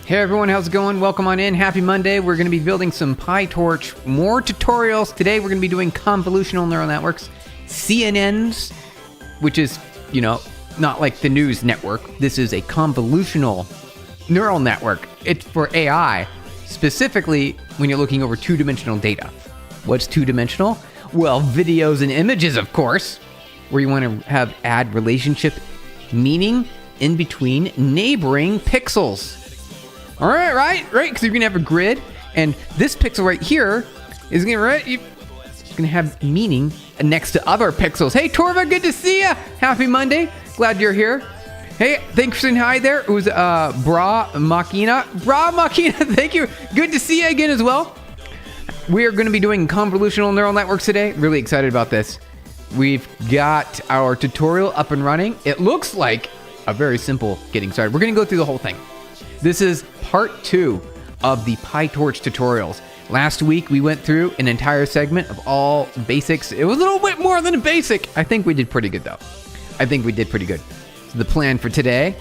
Hey everyone, how's it going? Welcome on in. Happy Monday. We're going to be building some Pytorch, more tutorials. Today we're going to be doing convolutional neural networks, CNNs, which is, not like the news network. This is a convolutional neural network. It's for AI, specifically when you're looking over two-dimensional data. What's two-dimensional? Well, videos and images, of course, where you want to add relationship meaning in between neighboring pixels. All right, because you're gonna have a grid, and this pixel right here is gonna have meaning next to other pixels. Hey, Torva, good to see ya. Happy Monday. Glad you're here. Hey, thanks for saying hi there. It was Bra Machina. Thank you. Good to see you again as well. We are going to be doing convolutional neural networks today. Really excited about this. We've got our tutorial up and running. It looks like a very simple getting started. We're going to go through the whole thing. This is part 2 of the Pytorch tutorials. Last week, we went through an entire segment of all basics. It was a little bit more than a basic. I think we did pretty good, though. So the plan for today,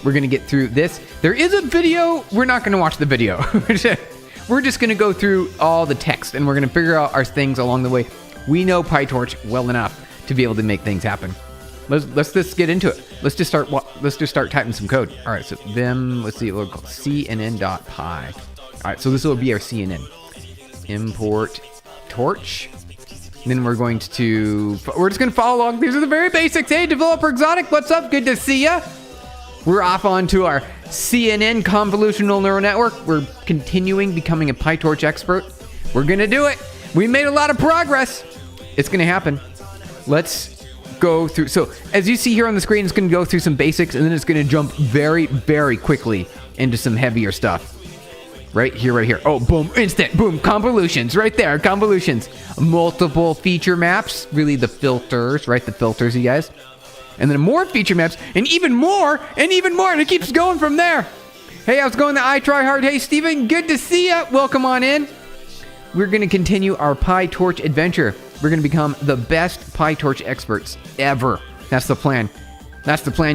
we're going to get through this. There is a video. We're not going to watch the video. We're just going to go through all the text, and we're going to figure out our things along the way. We know Pytorch well enough to be able to make things happen. Let's just get into it. Let's just start typing some code. All right, so Vim, let's see, we'll call cnn.py. All right, so this will be our CNN. Import torch. And then we're just going to follow along. These are the very basics. Hey, Developer Exotic, what's up? Good to see ya. We're off onto our CNN convolutional neural network. We're continuing becoming a Pytorch expert. We're going to do it. We made a lot of progress. It's going to happen. Let's go through. So as you see here on the screen, it's going to go through some basics, and then it's going to jump very, very quickly into some heavier stuff. Right here. Oh, boom, instant, boom, convolutions, right there, convolutions. Multiple feature maps, really the filters, right? The filters, you guys. And then more feature maps, and even more, and it keeps going from there. Hey, how's it going? I try hard. Hey, Steven, good to see ya. Welcome on in. We're going to continue our Pytorch adventure. We're going to become the best Pytorch experts ever. That's the plan.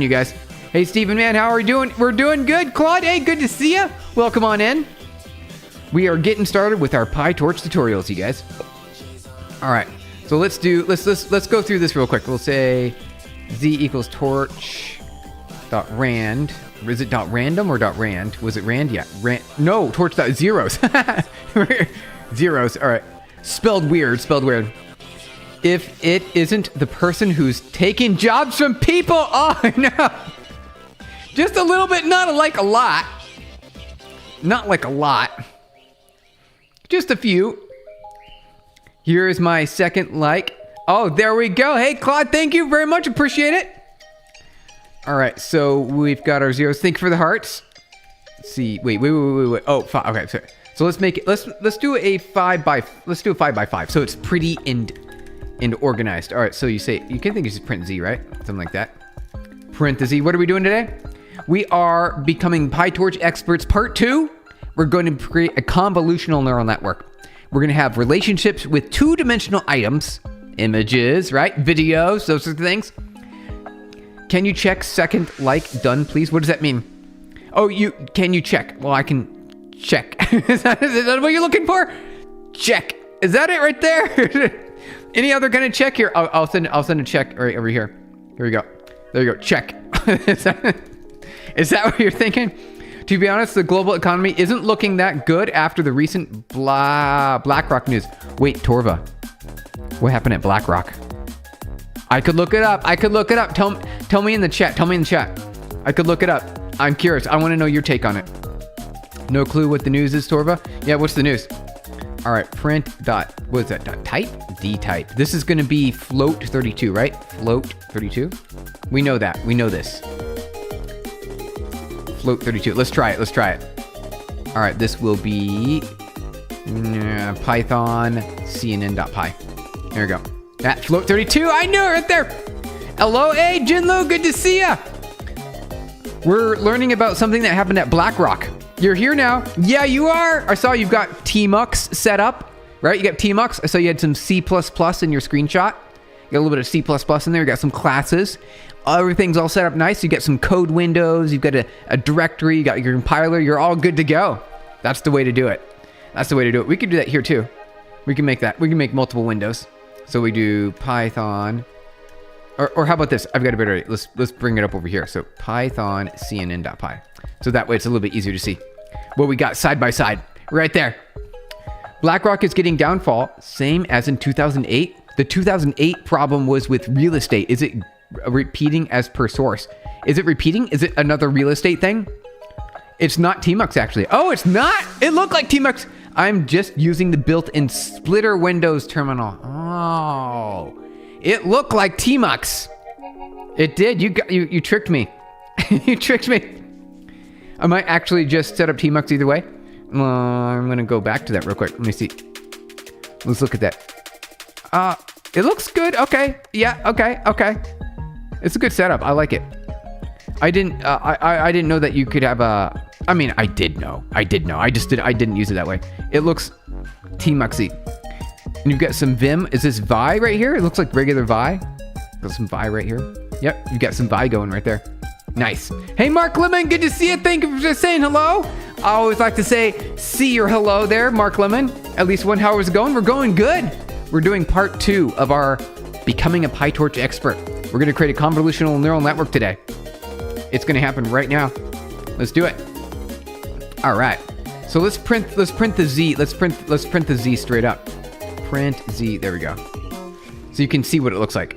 You guys. Hey, Steven, man, how are we doing? We're doing good. Claude, hey, good to see ya. Welcome on in. We are getting started with our Pytorch tutorials, you guys. All right, so let's go through this real quick. We'll say z equals torch dot rand. Is it dot random or dot rand? Was it rand? Yeah, no, torch dot zeros. Zeros. All right, spelled weird. If it isn't the person who's taking jobs from people, oh no, just a little bit, not like a lot. Just a few. Here's my second like. Oh, there we go. Hey, Claude, thank you very much. Appreciate it. All right, so we've got our zeros. Thank you for the hearts. Let's see. Wait. Oh, five. Okay, sorry. So let's make it. Let's do a 5 by 5. So it's pretty and organized. All right. So you can think you just print Z, right? Something like that. Print the Z. What are we doing today? We are becoming Pytorch experts. Part 2. We're going to create a convolutional neural network. We're going to have relationships with two-dimensional items, images, right? Videos, those sorts of things. Can you check second like done, please? What does that mean? Oh, can you check? Well, I can check. Is that what you're looking for? Check. Is that it right there? Any other kind of check here? I'll send a check right over here. Here we go. There you go. Check. Is that what you're thinking? To be honest, the global economy isn't looking that good after the recent BlackRock news. Wait, Torva, what happened at BlackRock? I could look it up. Tell me in the chat. I could look it up. I'm curious. I want to know your take on it. No clue what the news is, Torva? Yeah, what's the news? All right, print dot, what is that, dot type? D type. This is going to be float 32, right? Float 32. We know that. We know this. Float 32. Let's try it. All right, this will be Python CNN.py. There we go. That float 32. I knew it right there. Hello, hey, Jinlo. Good to see ya. We're learning about something that happened at BlackRock. You're here now. Yeah, you are. I saw you've got Tmux set up, right? You got Tmux. I saw you had some C++ in your screenshot. You got a little bit of C++ in there. You got some classes. everything's all set up nice. You got some code windows, you've got a directory, you got your compiler, you're all good to go. That's the way to do it. That's the way to do it. We could do that here too. We can make that. We can make multiple windows. So we do Python, or how about this? I've got a better idea. Let's bring it up over here. So Python cnn.py. So that way it's a little bit easier to see what we got side by side right there. BlackRock is getting downfall, same as in 2008. The 2008 problem was with real estate. Is it repeating as per source? Is it repeating? Is it another real estate thing? It's not Tmux actually. Oh, it's not. It looked like Tmux. I'm just using the built-in splitter Windows terminal. Oh, it looked like Tmux. It did. You tricked me. You tricked me. I might actually just set up Tmux either way. I'm gonna go back to that real quick. Let me see. Let's look at that. It looks good. Okay. Yeah. Okay. It's a good setup. I like it. I didn't know that you could have a. I mean, I did know. I didn't use it that way. It looks Tmuxy. And you've got some Vim. Is this Vi right here? It looks like regular Vi. Got some Vi right here. Yep, you got some Vi going right there. Nice. Hey, Mark Lemon, good to see you. Thank you for just saying hello. I always like to say, see your hello there, Mark Lemon. At least one. How is it going? We're going good. We're doing part 2 of our Becoming a Pytorch Expert. We're going to create a convolutional neural network today. It's going to happen right now. Let's do it. All right. So let's print the Z. Let's print the Z straight up. Print Z. There we go. So you can see what it looks like.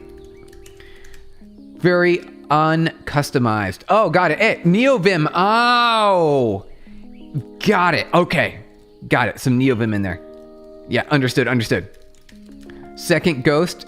Very uncustomized. Oh, got it. Hey, NeoVim. Oh, got it. Okay, got it. Some NeoVim in there. Yeah, understood. Second ghost.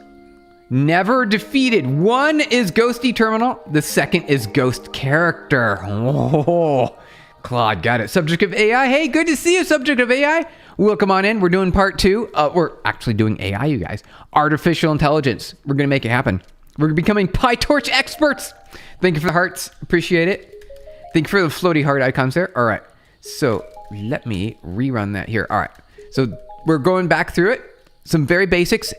Never defeated. One is ghosty terminal. The second is ghost character. Oh, Claude, got it. Subject of AI. Hey, good to see you, subject of AI. Welcome on in. We're doing part 2. We're actually doing AI, you guys. Artificial intelligence. We're going to make it happen. We're becoming Pytorch experts. Thank you for the hearts. Appreciate it. Thank you for the floaty heart icons there. All right. So let me rerun that here. All right. So we're going back through it. Some very basics.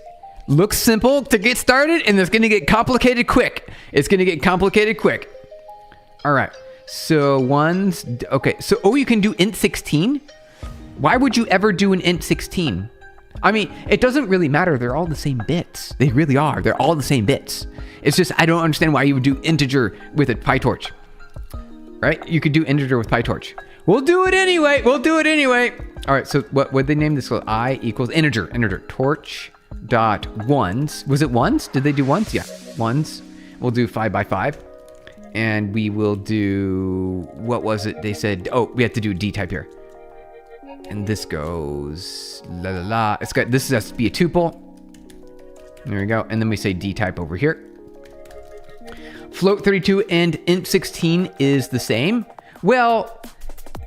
Looks simple to get started, and it's going to get complicated quick. It's going to get complicated quick. All right. So one's... Okay. So, you can do int 16? Why would you ever do an int 16? I mean, it doesn't really matter. They're all the same bits. They really are. They're all the same bits. It's just, I don't understand why you would do integer with a Pytorch. Right? You could do integer with Pytorch. We'll do it anyway. All right. So what would they name this? So I equals integer. Torch dot ones. Was it ones? Did they do ones? Yeah. Ones. We'll do 5 by 5. And we will do, what was it? They said, we have to do a D type here. And this goes la la la. It's got, this has to be a tuple. There we go. And then we say D type over here. Float 32 and int 16 is the same. Well,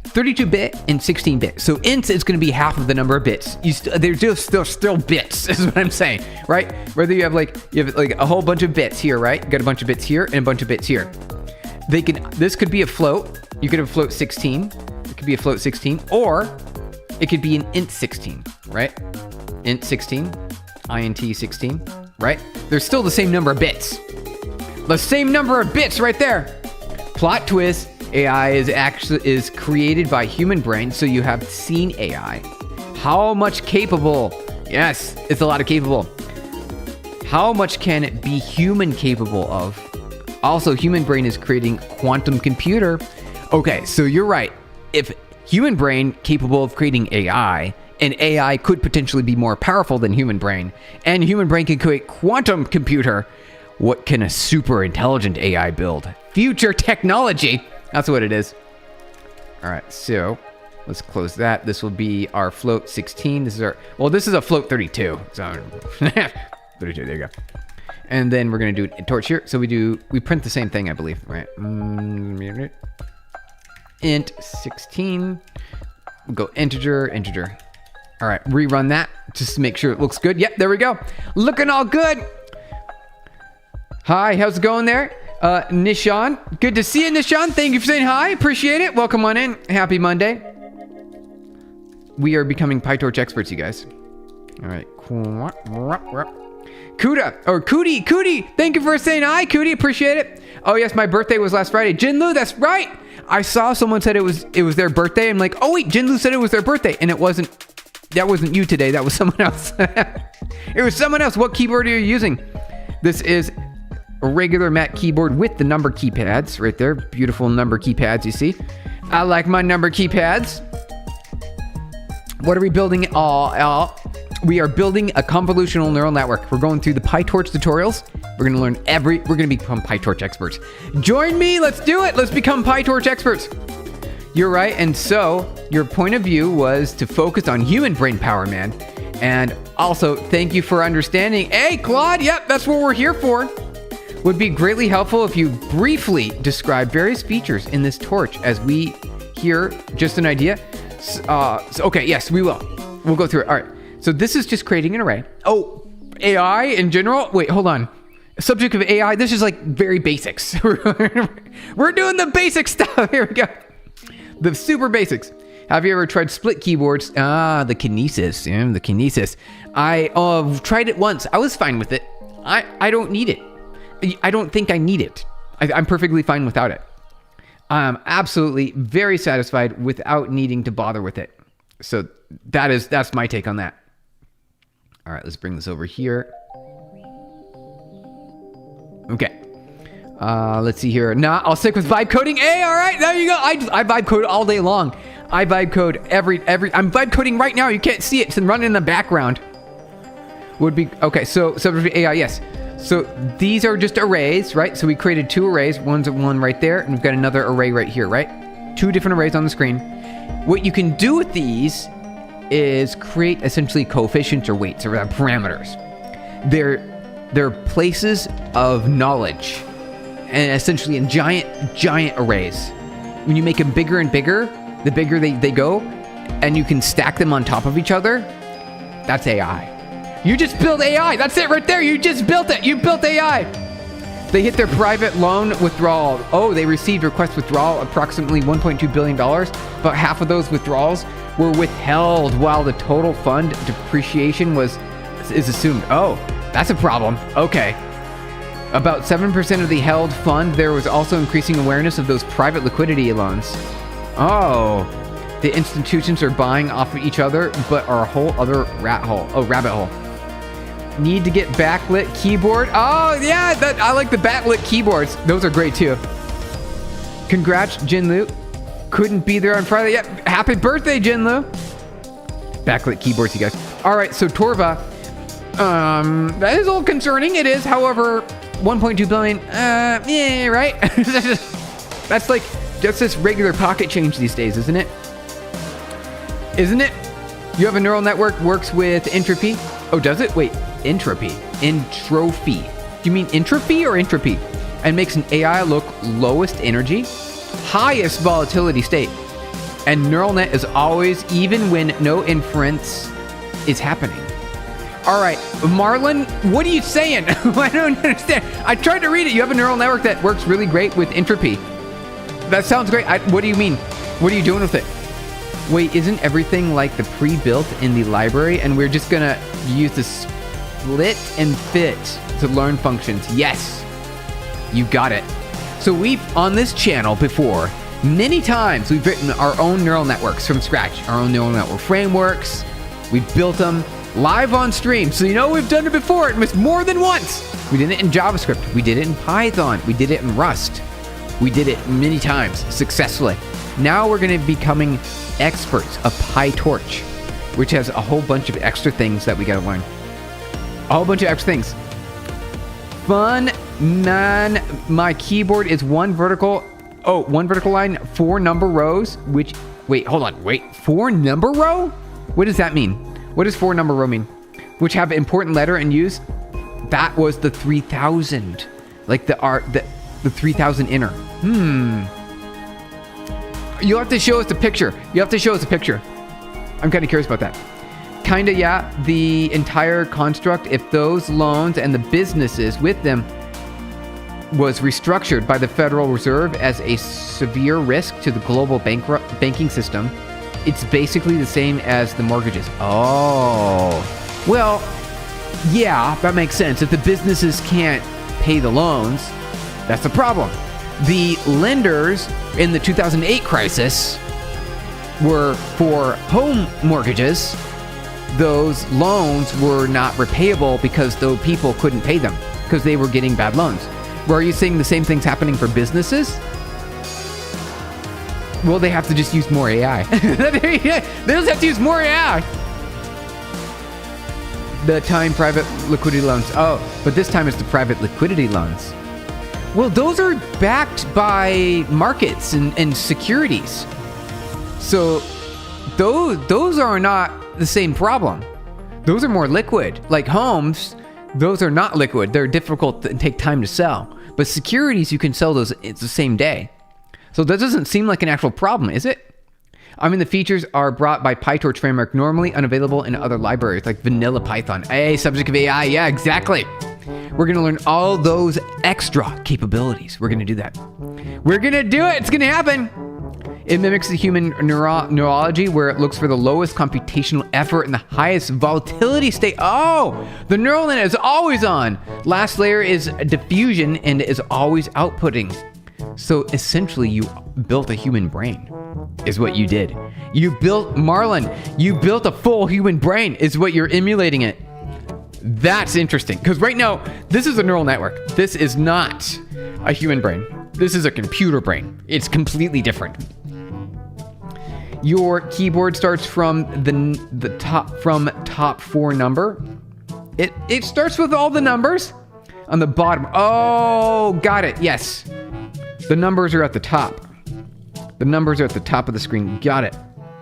32-bit and 16-bit. So int is going to be half of the number of bits. They're just still bits, is what I'm saying, right? Whether you have like a whole bunch of bits here, right? You got a bunch of bits here and a bunch of bits here. This could be a float. You could have float 16. It could be a float 16, or it could be an int 16, right? Int 16, int 16, right? There's still the same number of bits. The same number of bits right there. Plot twist. AI is created by human brain, so you have seen AI. How much capable? Yes, it's a lot of capable. How much can it be human capable of? Also, human brain is creating quantum computer. Okay, so you're right. If human brain capable of creating AI, and AI could potentially be more powerful than human brain, and human brain can create quantum computer, what can a super intelligent AI build? Future technology. That's what it is. All right, so let's close that. This will be our float 16. This is a float 32. So 32, there you go. And then we're gonna do a torch here. So we print the same thing, I believe, right? Int 16, go integer. All right, rerun that just to make sure it looks good. Yep, there we go. Looking all good. Hi, how's it going there? Nishan, good to see you, Nishan. Thank you for saying hi. Appreciate it. Welcome on in. Happy Monday. We are becoming Pytorch experts, you guys. All right. Kuda, or Cootie, thank you for saying hi, Cootie, appreciate it. Oh yes, my birthday was last Friday. Jinlu, that's right. I saw someone said it was their birthday. I'm like, oh wait, Jinlu said it was their birthday, and that wasn't you today. That was someone else. It was someone else. What keyboard are you using? This is a regular Mac keyboard with the number keypads right there. Beautiful number keypads, you see. I like my number keypads. What are we building? We are building a convolutional neural network. We're going through the Pytorch tutorials. We're going to become Pytorch experts. Join me. Let's do it. Let's become Pytorch experts. You're right. And so your point of view was to focus on human brain power, man. And also, thank you for understanding. Hey, Claude. Yep, that's what we're here for. Would be greatly helpful if you briefly describe various features in this torch as we hear just an idea. Okay, yes, we will. We'll go through it. All right. So this is just creating an array. Oh, AI in general? Wait, hold on. Subject of AI, this is like very basics. We're doing the basic stuff. Here we go. The super basics. Have you ever tried split keyboards? The kinesis. Yeah, the kinesis. I tried it once. I was fine with it. I don't need it. I don't think I need it. I'm perfectly fine without it. I'm absolutely very satisfied without needing to bother with it. So that's my take on that. All right, let's bring this over here. Okay. Let's see here. Nah, I'll stick with vibe coding. Hey, all right, there you go. I vibe code all day long. I vibe code every. I'm vibe coding right now. You can't see it. It's running in the background. Would be okay. So subject AI, yes. So these are just arrays, right? So we created two arrays. One's one right there, and we've got another array right here, right? Two different arrays on the screen. What you can do with these is create essentially coefficients or weights or parameters. They're places of knowledge, and essentially in giant arrays. When you make them bigger and bigger, the bigger they go, and you can stack them on top of each other. That's AI. You just built AI. That's it right there. You just built it. You built AI. They hit their private loan withdrawal. Oh, they received request withdrawal approximately $1.2 billion. About half of those withdrawals were withheld while the total fund depreciation is assumed. Oh, that's a problem. Okay. About 7% of the held fund, there was also increasing awareness of those private liquidity loans. Oh, the institutions are buying off of each other, but are a whole other rabbit hole. Need to get backlit keyboard. Oh, yeah, I like the backlit keyboards. Those are great, too. Congrats, Jinlu. Couldn't be there on Friday. Yep, happy birthday, Jinlu. Backlit keyboards, you guys. All right, so Torva. That is a little concerning. It is, however, 1.2 billion. Yeah, right? That's this regular pocket change these days, isn't it? Isn't it? You have a neural network works with entropy. Oh, does it? Wait, entropy. Entropy. Do you mean entropy or entropy? And makes an AI look lowest energy, highest volatility state. And neural net is always even when no inference is happening. All right, Marlon, what are you saying? I don't understand. I tried to read it. You have a neural network that works really great with entropy. That sounds great. What do you mean? What are you doing with it? Wait, isn't everything like the pre-built in the library and we're just gonna use the split and fit to learn functions? Yes, you got it. So we've, on this channel before, many times we've written our own neural networks from scratch, our own neural network frameworks. We've built them live on stream. So you know we've done it before. It was more than once. We did it in JavaScript. We did it in Python. We did it in Rust. We did it many times successfully. Now we're going to be becoming experts of Pytorch, which has a whole bunch of extra things that we got to learn. A whole bunch of extra things. Fun, man. My keyboard is one vertical line, 4 number rows, which, wait, hold on. Wait, 4 number row? What does that mean? What does 4 number row mean? Which have important letter and use? That was the 3000. Like the 3000 inner. You'll have to show us the picture. I'm kind of curious about that. Kinda, yeah. The entire construct, if those loans and the businesses with them was restructured by the Federal Reserve as a severe risk to the global banking system, it's basically the same as the mortgages. Oh. Well, Yeah, that makes sense. If the businesses can't pay the loans, that's the problem. The lenders in the 2008 crisis were for home mortgages. Those loans were not repayable because the people couldn't pay them because they were getting bad loans. Well, are you saying the same thing's happening for businesses? Well, they have to just use more AI. They just have to use more AI. The time private liquidity loans. Oh, but this time it's the private liquidity loans. Well, those are backed by markets and securities. So those are not the same problem. Those are more liquid. Like homes, those are not liquid. They're difficult and take time to sell. But securities, you can sell those it's the same day. So that doesn't seem like an actual problem, is it? I mean, the features are brought by Pytorch framework, normally unavailable in other libraries like vanilla Python. Hey, subject of AI, yeah, exactly. We're gonna learn all those extra capabilities. We're gonna do that. We're gonna do it, it's gonna happen. It mimics the human neurology where it looks for the lowest computational effort and the highest volatility state. Oh, the neural net is always on. Last layer is diffusion and is always outputting. So essentially you built a human brain is what you did. You built Marlin. You built a full human brain is what you're emulating it. That's interesting because right now this is a neural network. This is not a human brain. This is a computer brain. It's completely different. Your keyboard starts from the top 4 number. It starts with all the numbers on the bottom. Oh, got it. Yes. The numbers are at the top. The numbers are at the top of the screen. Got it.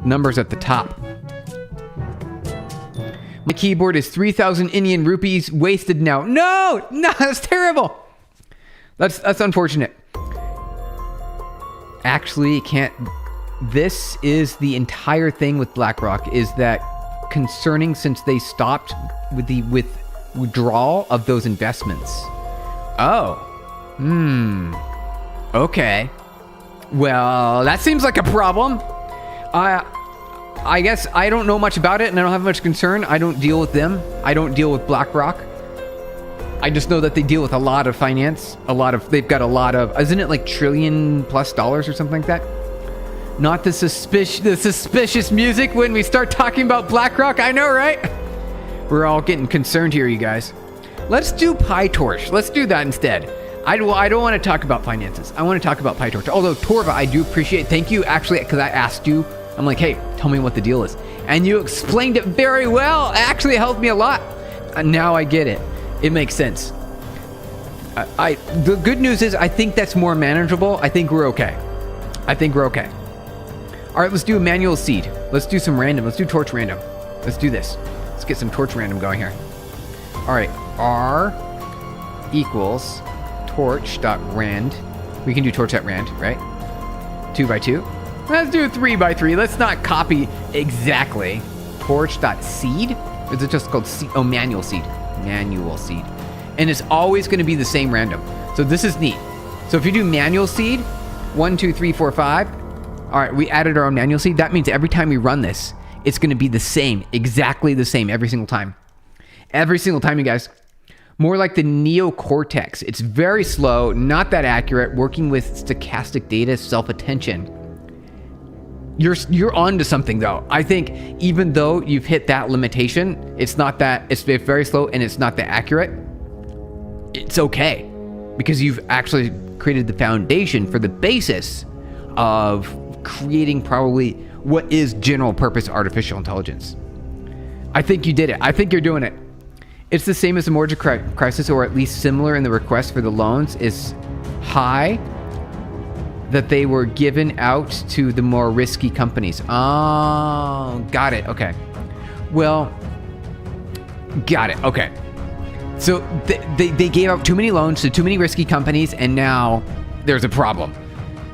Numbers at the top. My keyboard is 3,000 Indian rupees wasted now. No, that's terrible. That's unfortunate. Actually, it can't. This is the entire thing with BlackRock is that concerning since they stopped with the withdrawal of those investments. Oh. Okay. Well, that seems like a problem. I guess I don't know much about it and I don't have much concern. I don't deal with them. I don't deal with BlackRock. I just know that they deal with a lot of finance. They've got a lot of, isn't it like $1 trillion+ or something like that? Not the suspicious music when we start talking about BlackRock. I know, right? We're all getting concerned here, you guys. Let's do Pytorch. Let's do that instead. I don't want to talk about finances. I want to talk about Pytorch. Although, Torva, I do appreciate. Thank you, actually, because I asked you. I'm like, hey, tell me what the deal is. And you explained it very well. Actually, it helped me a lot. Now I get it. It makes sense. The good news is I think that's more manageable. I think we're okay. All right, let's do a manual seed. Let's do some random. Let's do torch random. Let's do this. Let's get some torch random going here. All right, R equals torch.rand. We can do torch.rand, right? 2 by 2. Let's do 3 by 3. Let's not copy exactly. Torch.seed. Is it just called seed? Oh, manual seed. Manual seed. And it's always going to be the same random. So this is neat. So if you do manual seed, 1, 2, 3, 4, 5. All right, we added our own manual seed. That means every time we run this, it's going to be the same, exactly the same every single time. Every single time, you guys. More like the neocortex. It's very slow, not that accurate, working with stochastic data, self-attention. You're on to something, though. I think even though you've hit that limitation, it's very slow and it's not that accurate. It's okay because you've actually created the foundation for the basis of creating probably what is general purpose artificial intelligence. I think you did it. I think you're doing it. It's the same as the mortgage crisis, or at least similar in the request for the loans is high that they were given out to the more risky companies. Oh, got it. Okay. Well, got it. Okay. So they gave out too many loans to too many risky companies, and now there's a problem.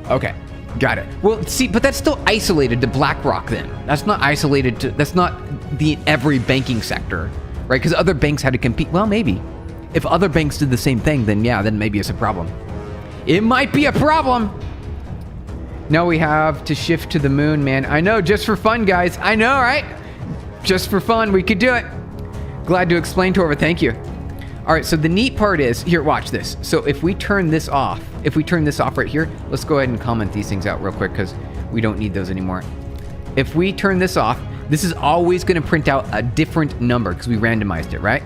Okay. Got it. Well, see, but that's still isolated to BlackRock then. That's not isolated to, that's not the every banking sector, right? Because other banks had to compete. Well, maybe. If other banks did the same thing, then yeah, then maybe it's a problem. It might be a problem. Now we have to shift to the moon, man. I know, just for fun, guys. I know, right? Just for fun, we could do it. Glad to explain, Torva. Thank you. All right, so the neat part is, here, watch this. So if we turn this off right here, let's go ahead and comment these things out real quick because we don't need those anymore. If we turn this off, this is always going to print out a different number because we randomized it, right?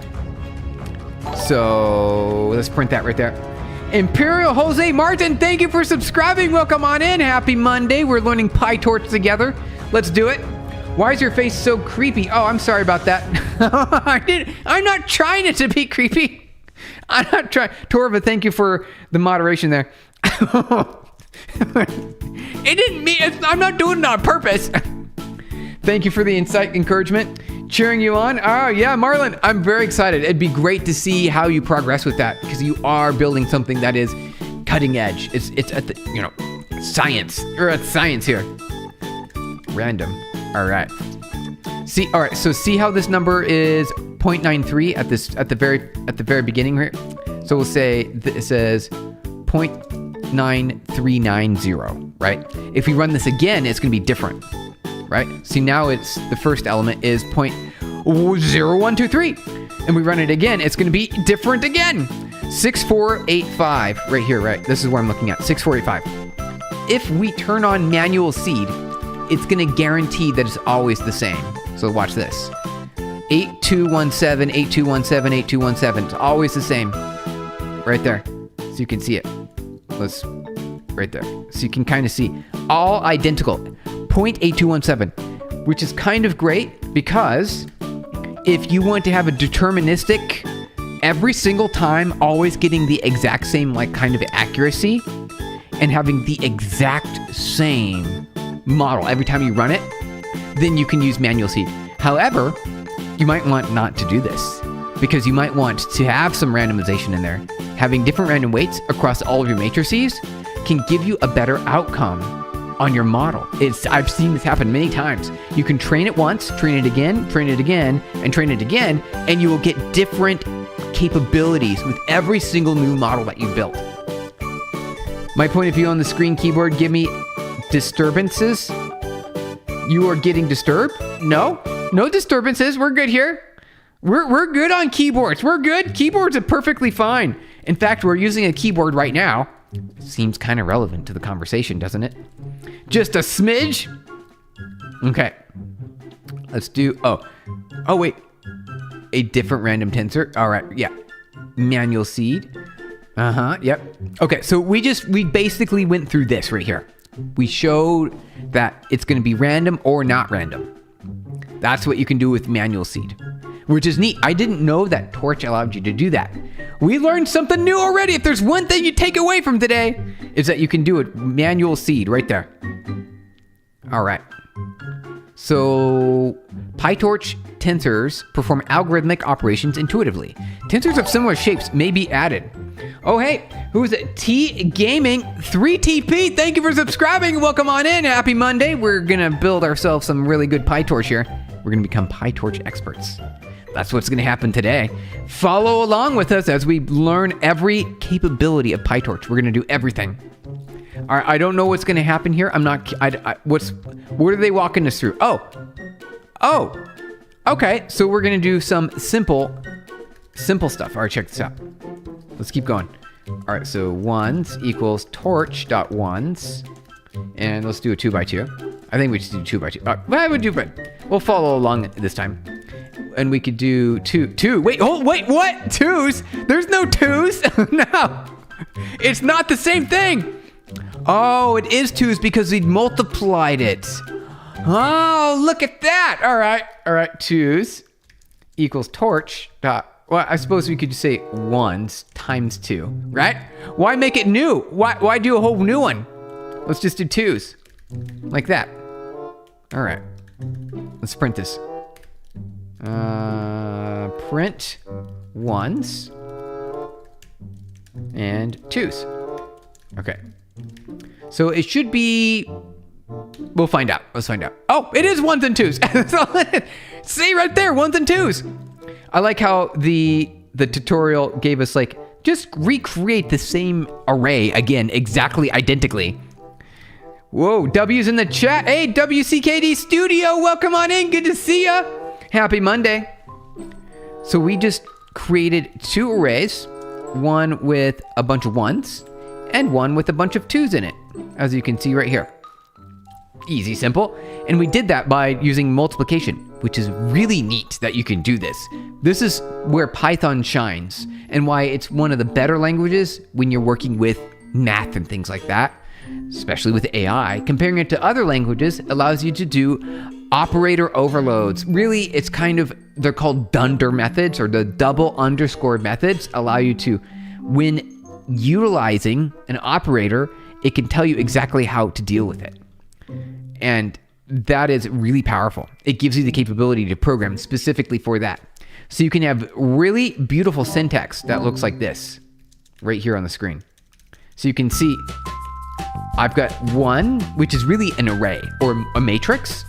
So let's print that right there. Imperial Jose Martin, thank you for subscribing. Welcome on in. Happy Monday. We're learning Pytorch together. Let's do it. Why is your face so creepy? Oh, I'm sorry about that. I'm not trying it to be creepy. I'm not trying. Torva, thank you for the moderation there. It didn't mean, I'm not doing it on purpose. Thank you for the encouragement. Cheering you on. Oh, yeah, Marlon, I'm very excited. It'd be great to see how you progress with that because you are building something that is cutting edge. It's at the, science. We're at science here. Random. All right. All right. So see how this number is 0.93 at the very beginning here. So we'll say it says 0.9390, right? If we run this again, it's going to be different, right? See, now it's the first element is 0.0123, and we run it again, it's going to be different again. 6485 right here, right? This is what I'm looking at. 6485. If we turn on manual seed, it's going to guarantee that it's always the same. So watch this. 8217, 8217, 8217. It's always the same. Right there. So you can see it. Right there. So you can kind of see. All identical. 0.8217. Which is kind of great because if you want to have a deterministic, every single time, always getting the exact same kind of accuracy and having the exact same model every time you run it, then you can use manual seed. However, you might want not to do this because you might want to have some randomization in there. Having different random weights across all of your matrices can give you a better outcome on your model. I've seen this happen many times. You can train it once, train it again, train it again, and train it again, and you will get different capabilities with every single new model that you built. My point of view on the screen keyboard give me disturbances. You are getting disturbed? No disturbances. We're good here. We're good on keyboards. We're good. Keyboards are perfectly fine. In fact, we're using a keyboard right now. Seems kind of relevant to the conversation, doesn't it? Just a smidge. Okay. Let's do, oh wait. A different random tensor. All right, yeah. Manual seed. Yep. Okay, so we basically went through this right here. We showed that it's going to be random or not random. That's what you can do with manual seed, which is neat. I didn't know that Torch allowed you to do that. We learned something new already. If there's one thing you take away from today, is that you can do it manual seed right there. All right. So Pytorch tensors perform algorithmic operations intuitively. Tensors of similar shapes may be added. Oh, hey, who's it? T Gaming 3TP. Thank you for subscribing. Welcome on in. Happy Monday. We're going to build ourselves some really good Pytorch here. We're going to become Pytorch experts. That's what's going to happen today. Follow along with us as we learn every capability of Pytorch. We're going to do everything. All right, I don't know what's going to happen here. What are they walking us through? Oh, okay. So we're going to do some simple stuff. All right, check this out. Let's keep going. All right, so ones equals torch.ones. And let's do a 2x2. I think we just do 2x2. We'll follow along this time. And we could do two. Wait, what? Twos? There's no twos. No, it's not the same thing. Oh, it is twos because we multiplied it. Oh, look at that. All right. Twos equals torch dot. Well, I suppose we could just say ones times 2, right? Why make it new? Why do a whole new one? Let's just do twos like that. All right. Let's print this. Print ones and twos. Okay. So it should be, we'll find out. Let's find out. Oh, it is ones and twos. See right there, ones and twos. I like how the tutorial gave us just recreate the same array again, exactly identically. Whoa, W's in the chat. Hey, WCKD Studio, welcome on in. Good to see ya. Happy Monday. So we just created 2 arrays, one with a bunch of 1s and one with a bunch of 2s in it, as you can see right here. Easy, simple. And we did that by using multiplication, which is really neat that you can do this. This is where Python shines and why it's one of the better languages when you're working with math and things like that, especially with AI. Comparing it to other languages allows you to do operator overloads. Really, it's kind of, they're called dunder methods, or the double underscore methods allow you to, when utilizing an operator, it can tell you exactly how to deal with it. And that is really powerful. It gives you the capability to program specifically for that. So you can have really beautiful syntax that looks like this right here on the screen. So you can see I've got 1, which is really an array or a matrix,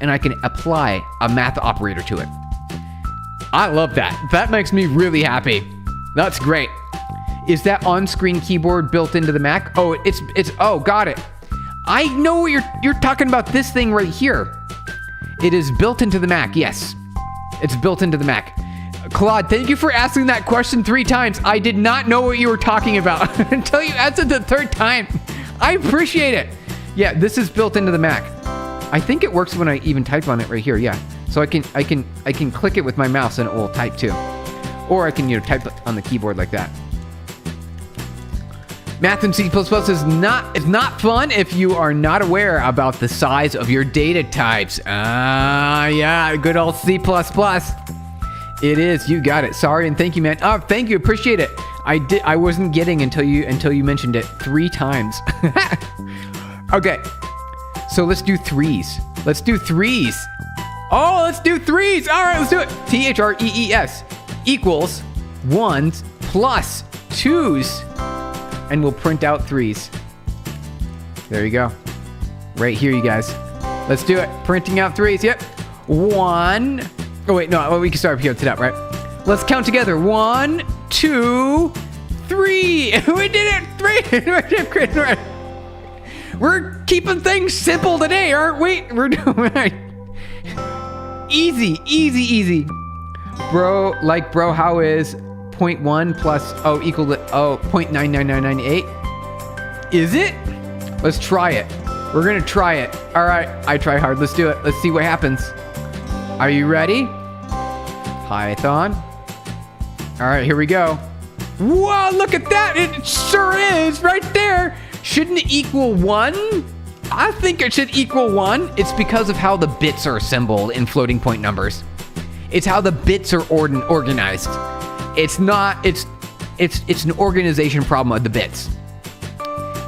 and I can apply a math operator to it. I love that. That makes me really happy. That's great. Is that on-screen keyboard built into the Mac? Oh, it's oh, got it. I know what you're talking about, this thing right here. It is built into the Mac, yes. It's built into the Mac. Claude, thank you for asking that question 3 times. I did not know what you were talking about until you answered the 3rd time. I appreciate it. Yeah, this is built into the Mac. I think it works when I even type on it right here, yeah. So I can click it with my mouse and it will type too. Or I can, type on the keyboard like that. Math in C++ is not fun if you are not aware about the size of your data types. Yeah, good old C++. It is, you got it. Sorry and thank you, man. Oh, thank you, appreciate it. I wasn't getting until you mentioned it 3 times. Okay, so let's do 3s. Let's do 3s. Oh, let's do 3s. All right, let's do it. THREES equals 1s plus 2s. And we'll print out 3s. There you go. Right here, you guys. Let's do it. Printing out 3s. Yep. 1. Oh, wait. No, we can start here to that, right? Let's count together. 1, 2, 3. We did it. 3. We're keeping things simple today, aren't we? We're doing it. Easy. Bro, how is 0.1 plus equal to 0.99998? Is it? Let's try it. We're gonna try it. All right, I try hard. Let's do it. Let's see what happens. Are you ready? Python. All right, here we go. Whoa, look at that. It sure is right there. Shouldn't it equal 1? I think it should equal 1. It's because of how the bits are assembled in floating point numbers. It's how the bits are organized. It's an organization problem of the bits.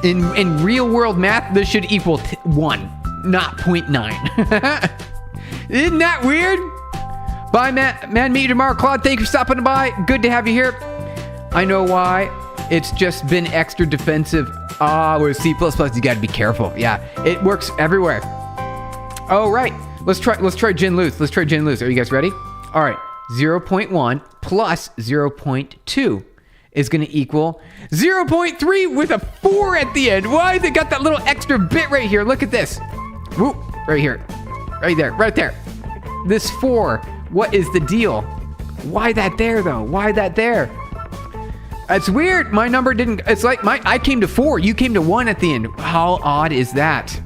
In real world math, this should equal 1, not 0.9. Isn't that weird? Bye, man. Meet you tomorrow. Claude, thank you for stopping by. Good to have you here. I know why. It's just been extra defensive. With C++, you gotta be careful. Yeah, it works everywhere. Oh, right. Let's try Gin Luz. Are you guys ready? All right. 0.1 plus 0.2 is going to equal 0.3 with a 4 at the end. Why? They got that little extra bit right here. Look at this. Whoop, right here. Right there. This 4. What is the deal? Why that there, though? Why that there? It's weird. My number didn't... It's like I came to 4. You came to 1 at the end. How odd is that?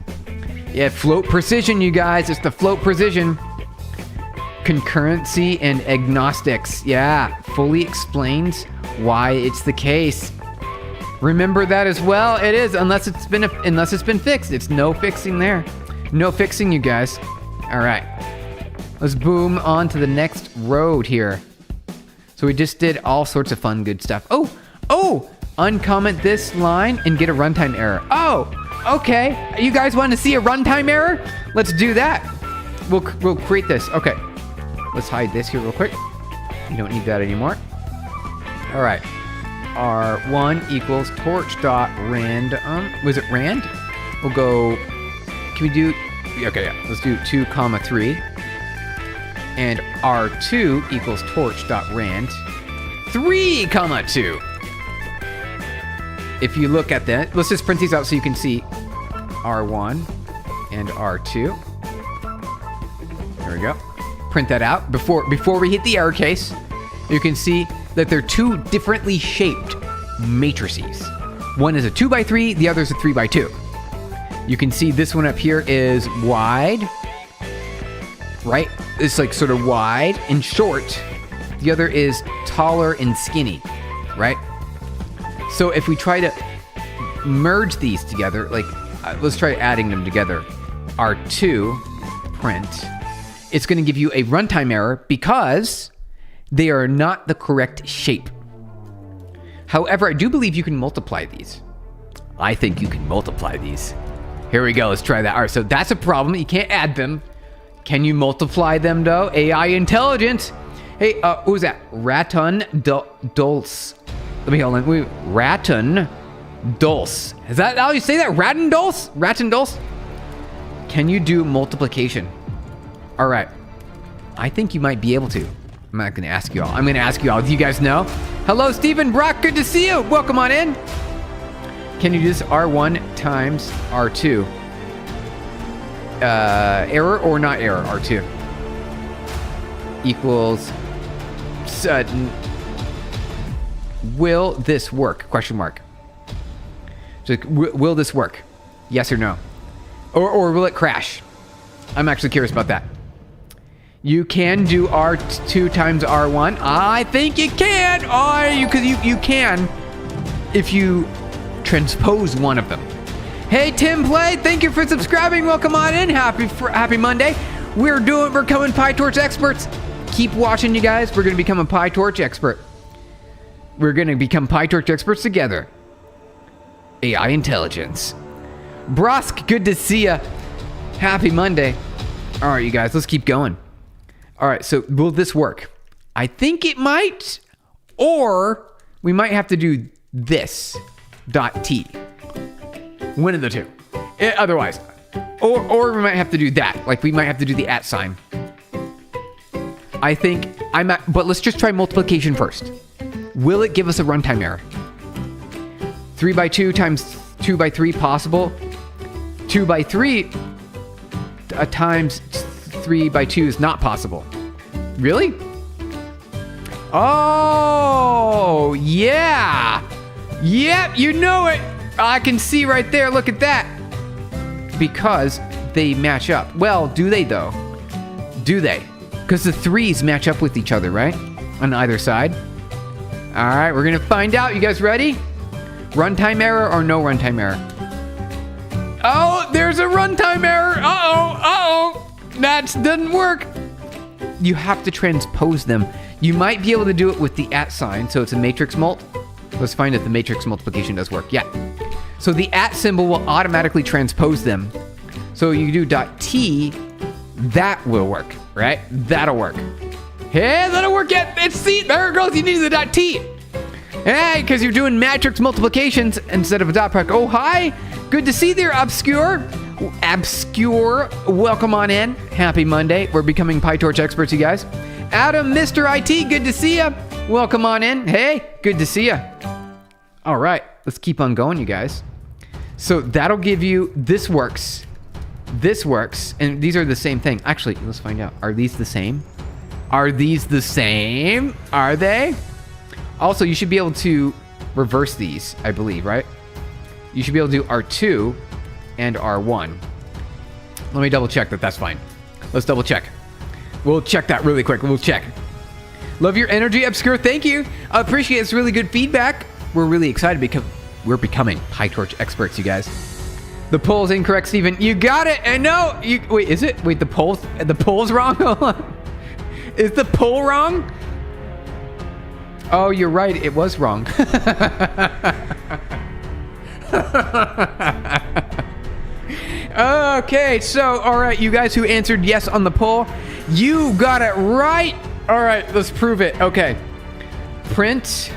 Yeah, float precision, you guys. It's the float precision. Concurrency and agnostics. Yeah, fully explains why it's the case. Remember that as well. It is, unless it's been fixed. It's no fixing there. No fixing, you guys. All right. Let's boom on to the next road here. So we just did all sorts of fun, good stuff. Oh! Uncomment this line and get a runtime error. Oh, okay. You guys want to see a runtime error? Let's do that. We'll create this. Okay. Let's hide this here real quick. You don't need that anymore. All right. R1 equals torch.random. Was it rand? We'll go. Can we do? Okay, yeah. Let's do 2, 3. And R2 equals torch.rand 3, 2. If you look at that, let's just print these out so you can see R1 and R2. There we go. Print that out before we hit the error case. you can see that they're two differently shaped matrices. One is a 2x3, the other is a 3x2. You can see this one up here is wide, right? It's like sort of wide and short. The other is taller and skinny, right? So if we try to merge these together, like let's try adding them together. R2 print, it's going to give you a runtime error because they are not the correct shape. However, I do believe you can multiply these. I think you can multiply these. Here we go. Let's try that. All right, so that's a problem. You can't add them. Can you multiply them, though? AI intelligence. Hey, who's that? Raton Dulce. Let me hold on. Wait, Raton Dulce. Is that how you say that? Raton Dulce? Raton Dulce? Can you do multiplication? All right. I think you might be able to. I'm not going to ask you all. I'm going to ask you all. Do you guys know? Hello, Stephen Brock. Good to see you. Welcome on in. Can you do this R1 times R2? Error or not error? R2 equals will this work? Question mark. So, will this work? Yes or no? Or will it crash? I'm actually curious about that. You can do R2 times R1. I think you can. You can if you transpose one of them. Hey, Tim Play, thank you for subscribing. Welcome on in. Happy Monday. We're becoming Pytorch experts. Keep watching, you guys. We're going to become a Pytorch expert. We're going to become Pytorch experts together. AI intelligence. Brosk, good to see ya. Happy Monday. All right, you guys, let's keep going. All right, so will this work? I think it might, or we might have to do this .t. One of the two. Otherwise, or we might have to do that. Like we might have to do the @ sign. I think but let's just try multiplication first. Will it give us a runtime error? 3x2 times 2x3 possible. 2x3 times 3x2 is not possible. Really? Oh, yeah. Yep, you know it. I can see right there. Look at that. Because they match up. Well, do they though? Do they? Because the 3's match up with each other, right? On either side. All right, we're going to find out. You guys ready? Runtime error or no runtime error? Oh, there's a runtime error. Uh-oh. That doesn't work. You have to transpose them. You might be able to do it with the @ sign, so it's a matrix mult. Let's find if the matrix multiplication does work. Yeah. So the @ symbol will automatically transpose them. So you do .t, that will work, right? That'll work. Hey, that'll work. See, there it goes. You need the .t. Hey, because you're doing matrix multiplications instead of a dot product. Oh, hi. Good to see you there, Obscure. Welcome on in. Happy Monday. We're becoming Pytorch experts, you guys. Adam, Mr. IT, good to see you. Welcome on in. Hey, good to see you. All right, let's keep on going, you guys. So that'll give you, this works, and these are the same thing. Actually, let's find out. Are these the same? Are these the same? Are they? Also, you should be able to reverse these, I believe, right? You should be able to do R2 and R1. Let me double check that that's fine. Let's double check. We'll check that really quick. We'll check. Love your energy, Obscure. Thank you. I appreciate it. It's really good feedback. We're really excited because we're becoming Pytorch experts, you guys. The poll's incorrect, Steven. You got it. I know. Wait, is it? Wait, the poll's wrong? Hold on. Is the poll wrong? Oh, you're right. It was wrong. Okay, so, all right, you guys who answered yes on the poll, you got it right. All right, let's prove it. Okay. Print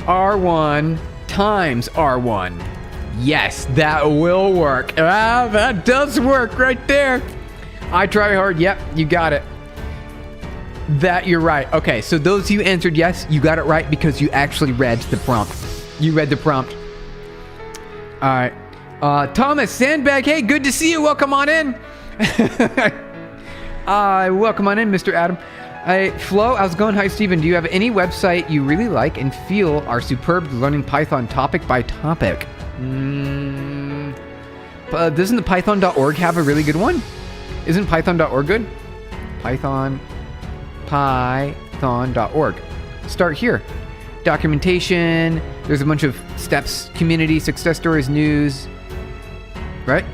R1 times R1. Yes, that will work. Ah, that does work right there. I try hard. Yep, you got it. That you're right. Okay, so those of you answered yes, you got it right because you actually read the prompt. You read the prompt. All right. Thomas Sandbag, hey, good to see you. Welcome on in. Welcome on in, Mr. Adam. Hey, Flo, how's it going? Hi, Steven. Do you have any website you really like and feel are superb learning Python topic by topic? Doesn't the python.org have a really good one? Isn't python.org good? Python.org. Start here. Documentation. There's a bunch of steps, community, success stories, news. Right?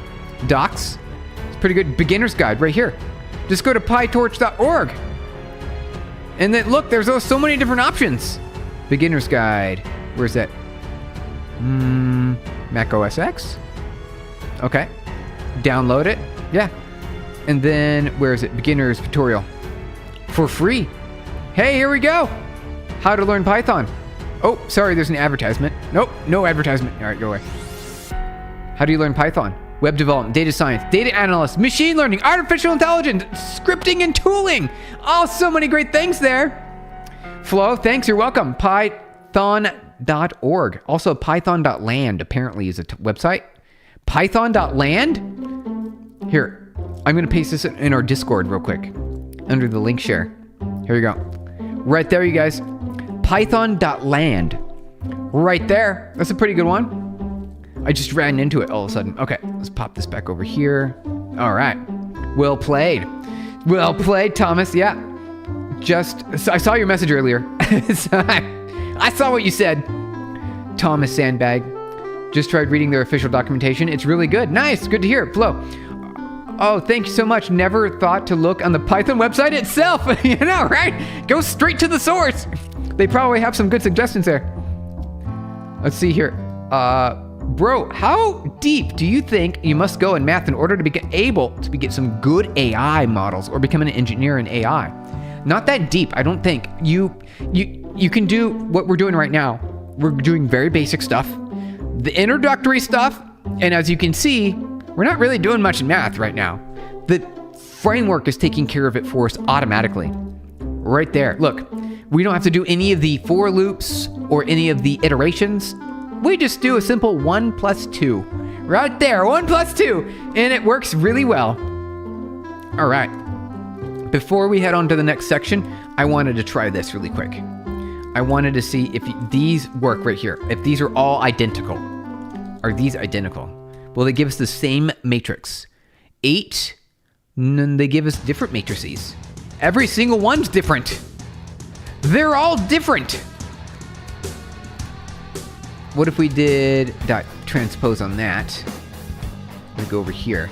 Docs. It's pretty good. Beginner's guide right here. Just go to pytorch.org. And then look, there's so many different options. Beginner's guide. Where's that? Mac OS X. Okay. Download it. Yeah. And then where is it? Beginner's tutorial. For free. Hey, here we go. How to learn Python. Oh, sorry, there's an advertisement. Nope, no advertisement. All right, go away. How do you learn Python? Web development, data science, data analyst, machine learning, artificial intelligence, scripting and tooling. Oh, so many great things there. Flo, thanks, you're welcome. Python.org. Also, python.land apparently is a website. Python.land? Here, I'm going to paste this in our Discord real quick under the link share. Here you go. Right there, you guys. Python.land. Right there. That's a pretty good one. I just ran into it all of a sudden. Okay, let's pop this back over here. All right. Well played. Well played, Thomas. Yeah. I saw your message earlier. I saw what you said. Thomas Sandbag. Just tried reading their official documentation. It's really good. Nice. Good to hear. Flo. Oh, thank you so much. Never thought to look on the Python website itself. You know, right? Go straight to the source. They probably have some good suggestions there. Let's see here. Bro, how deep do you think you must go in math in order to be able to get some good AI models or become an engineer in AI? Not that deep, I don't think. You can do what we're doing right now. We're doing very basic stuff, the introductory stuff, and as you can see, we're not really doing much in math right now. The framework is taking care of it for us automatically. Right there. Look, we don't have to do any of the for loops or any of the iterations. We just do a simple 1 plus 2. Right there, 1 plus 2. And it works really well. All right. Before we head on to the next section, I wanted to try this really quick. I wanted to see if these work right here. If these are all identical. Are these identical? Well, they give us the same matrix. 8, and then they give us different matrices. Every single one's different. They're all different. What if we did dot transpose on that? We go over here.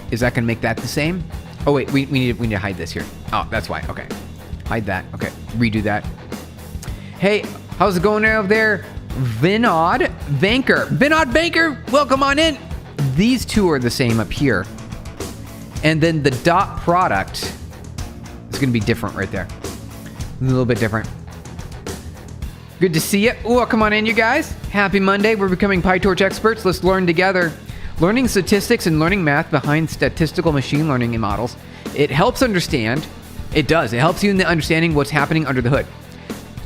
Is that gonna make that the same? Oh wait, we need to hide this here. Oh, that's why. Okay, hide that. Okay, redo that. Hey, how's it going over there? Vinod Banker, welcome on in. These two are the same up here, and then the dot product is gonna be different right there. A little bit different. Good to see you. Welcome on in, you guys. Happy Monday. We're becoming PyTorch experts. Let's learn together. Learning statistics and learning math behind statistical machine learning models. It helps understand. It does. It helps you in the understanding what's happening under the hood.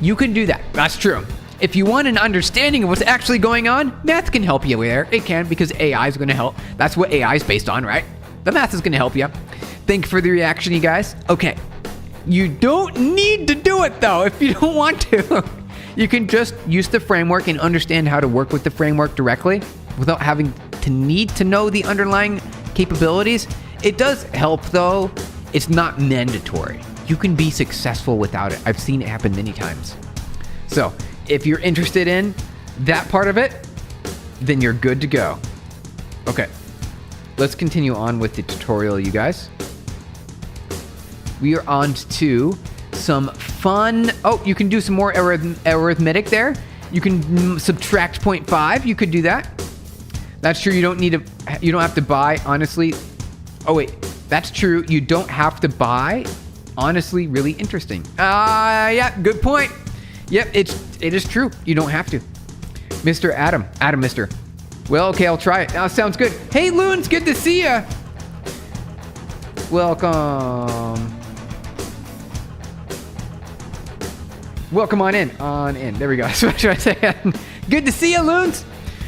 You can do that. That's true. If you want an understanding of what's actually going on, math can help you there. It can, because AI is going to help. That's what AI is based on, right? The math is going to help you. Thank you for the reaction, you guys. Okay. You don't need to do it, though, if you don't want to. You can just use the framework and understand how to work with the framework directly without having to need to know the underlying capabilities. It does help, though. It's not mandatory. You can be successful without it. I've seen it happen many times. So if you're interested in that part of it, then you're good to go. Okay, let's continue on with the tutorial, you guys. We are on to some fun. Oh, you can do some more arithmetic there. You can subtract 0.5. You could do that. That's true. You don't have to buy, honestly. Oh wait, that's true. You don't have to buy. Honestly, really interesting. Yeah, good point. Yep, it is true. You don't have to. Mr. Adam, Mister. Well, okay, I'll try it. Sounds good. Hey, Loons, good to see ya. Welcome. Welcome on in. There we go. That's what I say. Good to see you, Loons.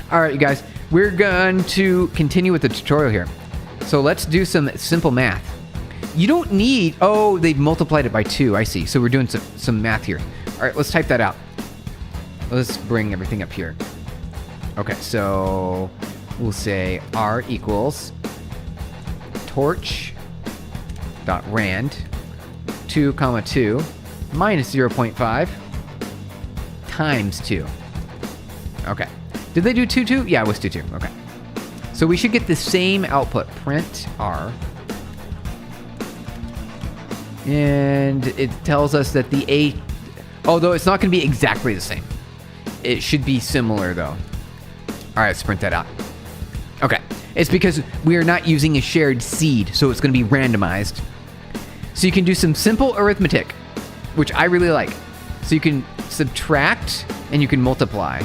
All right, you guys. We're going to continue with the tutorial here. So let's do some simple math. You don't need, oh, they've multiplied it by 2. I see. So we're doing some math here. All right, let's type that out. Let's bring everything up here. Okay, so we'll say R equals torch.rand 2, 2 minus 0.5 times 2. Okay. Did they do 2, 2? Yeah, it was 2, 2. Okay. So we should get the same output. Print R. And it tells us that the A, although it's not going to be exactly the same. It should be similar, though. All right, let's print that out. Okay. It's because we are not using a shared seed, so it's going to be randomized. So you can do some simple arithmetic, which I really like. So you can subtract and you can multiply.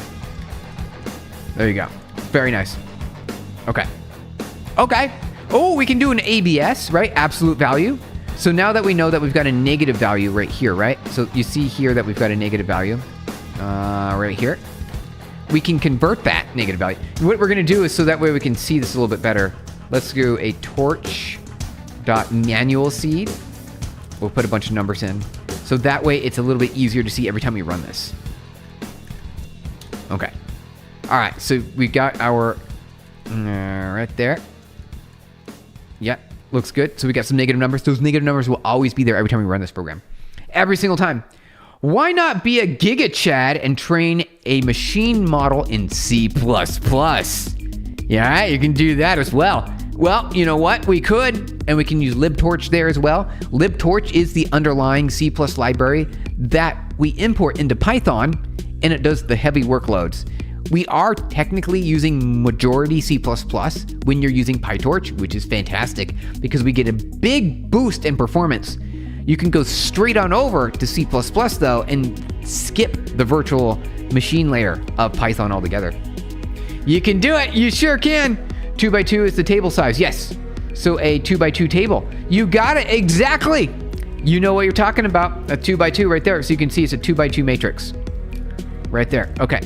There you go. Very nice. Okay. Okay. Oh, we can do an ABS, right? Absolute value. So now that we know that we've got a negative value right here, right? So you see here that we've got a negative value right here. We can convert that negative value. What we're going to do is, so that way we can see this a little bit better, let's do a torch.manual seed. We'll put a bunch of numbers in. So that way it's a little bit easier to see every time we run this. Okay. All right, so we got our right there. Yeah, looks good. So we got some negative numbers. Those negative numbers will always be there every time we run this program. Every single time. Why not be a Giga Chad and train a machine model in C++? Yeah, you can do that as well. Well, you know what? We could, and we can use libtorch there as well. Libtorch is the underlying C++ library that we import into Python, and it does the heavy workloads. We are technically using majority C++ when you're using Pytorch, which is fantastic because we get a big boost in performance. You can go straight on over to C++ though and skip the virtual machine layer of Python altogether. You can do it. You sure can. 2 by 2 is the table size. Yes. So a 2 by 2 table. You got it. Exactly. You know what you're talking about. A 2 by 2 right there. So you can see it's a 2 by 2 matrix. Right there. Okay.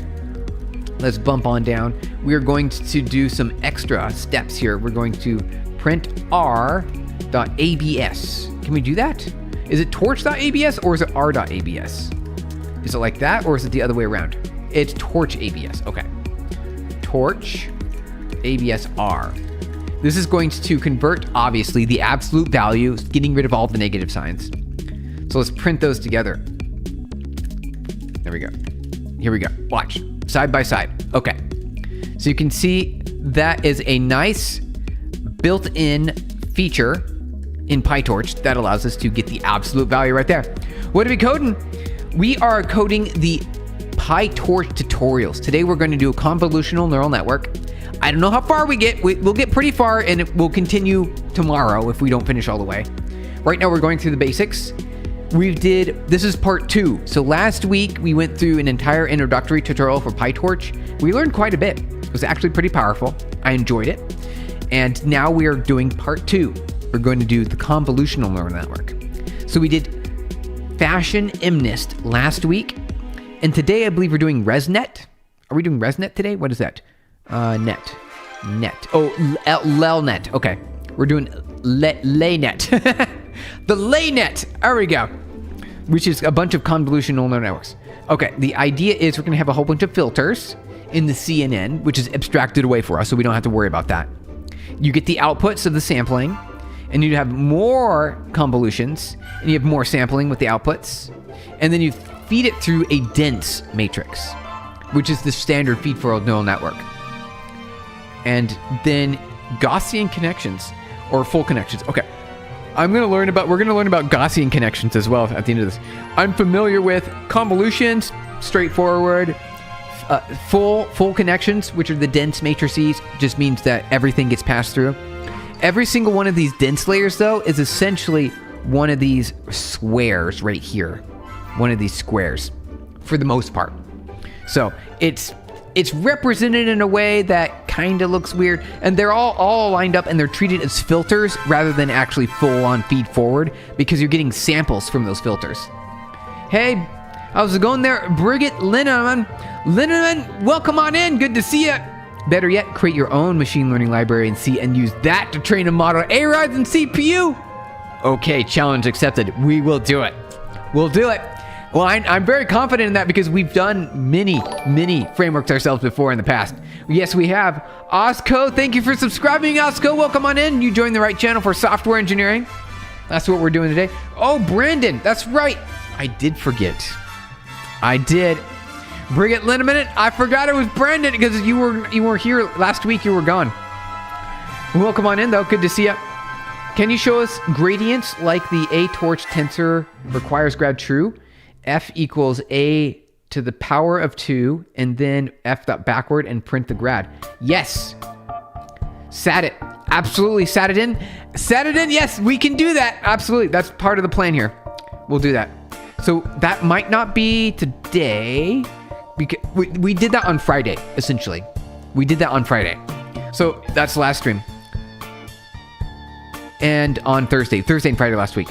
Let's bump on down. We're going to do some extra steps here. We're going to print r.abs. Can we do that? Is it torch.abs or is it r.abs? Is it like that or is it the other way around? It's torch abs. Okay. Torch abs r. This is going to convert, obviously, the absolute value, getting rid of all the negative signs. So let's print those together. There we go. Here we go. Watch. Side by side. Okay. So you can see that is a nice built-in feature in Pytorch that allows us to get the absolute value right there. What are we coding? We are coding the Pytorch tutorials. Today we're going to do a convolutional neural network. I don't know how far we get. We'll get pretty far and it will continue tomorrow if we don't finish all the way. Right now we're going through the basics. This is part 2. So last week we went through an entire introductory tutorial for Pytorch. We learned quite a bit. It was actually pretty powerful. I enjoyed it. And now we are doing part 2. We're going to do the convolutional neural network. So we did fashion MNIST last week. And today I believe we're doing ResNet. Are we doing ResNet today? What is that? Net. Oh, LeNet. Okay. We're doing LeNet. The LeNet. There we go. Which is a bunch of convolutional neural networks. Okay. The idea is we're going to have a whole bunch of filters in the CNN, which is abstracted away for us, so we don't have to worry about that. You get the outputs of the sampling, and you have more convolutions, and you have more sampling with the outputs, and then you feed it through a dense matrix, which is the standard feed forward neural network. And then Gaussian connections or full connections. Okay. We're going to learn about Gaussian connections as well at the end of this. I'm familiar with convolutions, straightforward, full connections, which are the dense matrices, just means that everything gets passed through. Every single one of these dense layers, though, is essentially one of these squares right here. One of these squares, for the most part. So it's represented in a way that kind of looks weird, and they're all lined up, and they're treated as filters rather than actually full-on feed forward, because you're getting samples from those filters. Hey, how's it going there? Brigitte Linneman, welcome on in. Good to see you. Better yet, create your own machine learning library in C and use that to train a model A Ryzen CPU. Okay, challenge accepted. We will do it. We'll do it. Well, I'm very confident in that because we've done many frameworks ourselves before in the past. Yes, we have. Osco, thank you for subscribing, Osco. Welcome on in. You joined the right channel for software engineering. That's what we're doing today. Oh, Brandon, that's right. I did forget. I did. Bring it in a minute. I forgot it was Brandon because you were here last week. You were gone. Welcome on in, though. Good to see you. Can you show us gradients like the A-torch tensor requires grad true? F equals A to the power of 2, and then F dot backward and print the grad. Yes. Sat it. Absolutely sat it in. Sat it in. Yes, we can do that. Absolutely. That's part of the plan here. We'll do that. So that might not be today because we did that on Friday, essentially. We did that on Friday. So that's the last stream. And on Thursday and Friday last week.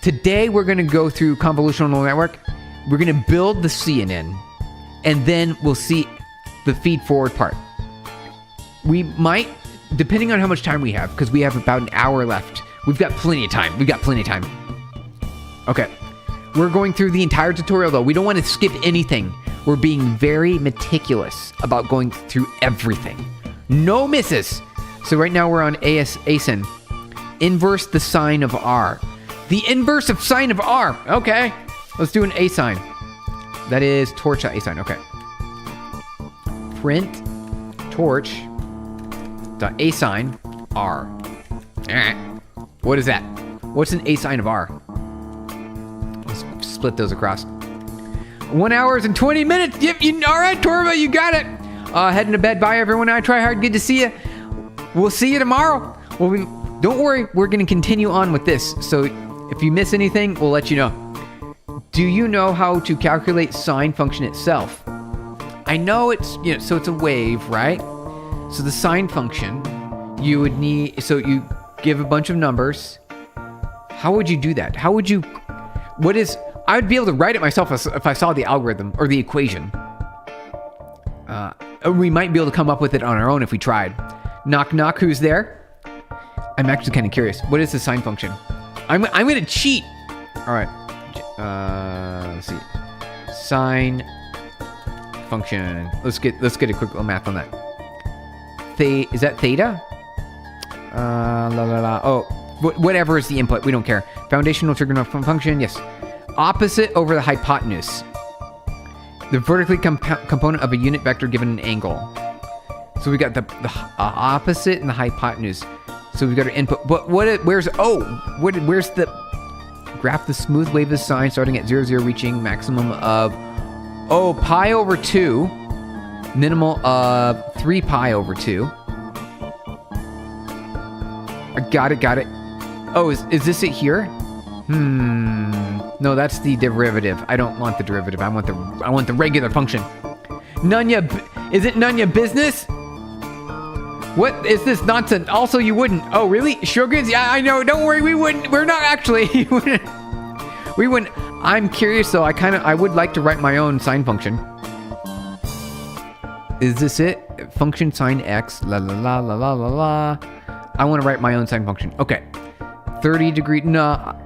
Today, we're going to go through convolutional neural network. We're going to build the CNN, and then we'll see the feed forward part. We might, depending on how much time we have, because we have about an hour left. We've got plenty of time. Okay. We're going through the entire tutorial, though. We don't want to skip anything. We're being very meticulous about going through everything. No misses. So right now, we're on ASIN. Inverse the sign of R. The inverse of sign of R. Okay. Let's do an A sign. That is torch A sign. Okay. Print torch dot A sign R. All right. What is that? What's an A sign of R? Let's split those across. 1 hour and 20 minutes. Yep. All right, Torva, you got it. Heading to bed. Bye, everyone. I try hard. Good to see you. We'll see you tomorrow. Don't worry. We're going to continue on with this. So if you miss anything, we'll let you know. Do you know how to calculate sine function itself? I know it's, so it's a wave, right? So the sine function, you would need, so you give a bunch of numbers. How would you do that? I would be able to write it myself if I saw the algorithm or the equation. We might be able to come up with it on our own if we tried. Knock, knock, who's there? I'm actually kind of curious. What is the sine function? I'm going to cheat. All right. Let's see. Sine function. Let's get a quick little math on that. Is that theta? Oh, whatever is the input. We don't care. Foundational trigonometric function. Yes. Opposite over the hypotenuse. The vertically component of a unit vector given an angle. So we got the opposite and the hypotenuse. So we've got our input. Where's the graph the smooth wave of sine starting at 0, 0, reaching maximum of pi over 2, minimal of 3 pi over 2. I got it. Oh, is this it here? No, that's the derivative. I don't want the derivative. I want the regular function. Nunya, is it Nunya business? What is this nonsense? Also, you wouldn't. Oh, really? Sjogren's? Yeah, I know. Don't worry. We wouldn't. We're not actually. We wouldn't. I'm curious, though. I would like to write my own sine function. Is this it? Function sine x. La la la la la la la. I want to write my own sine function. Okay. 30 degree. No.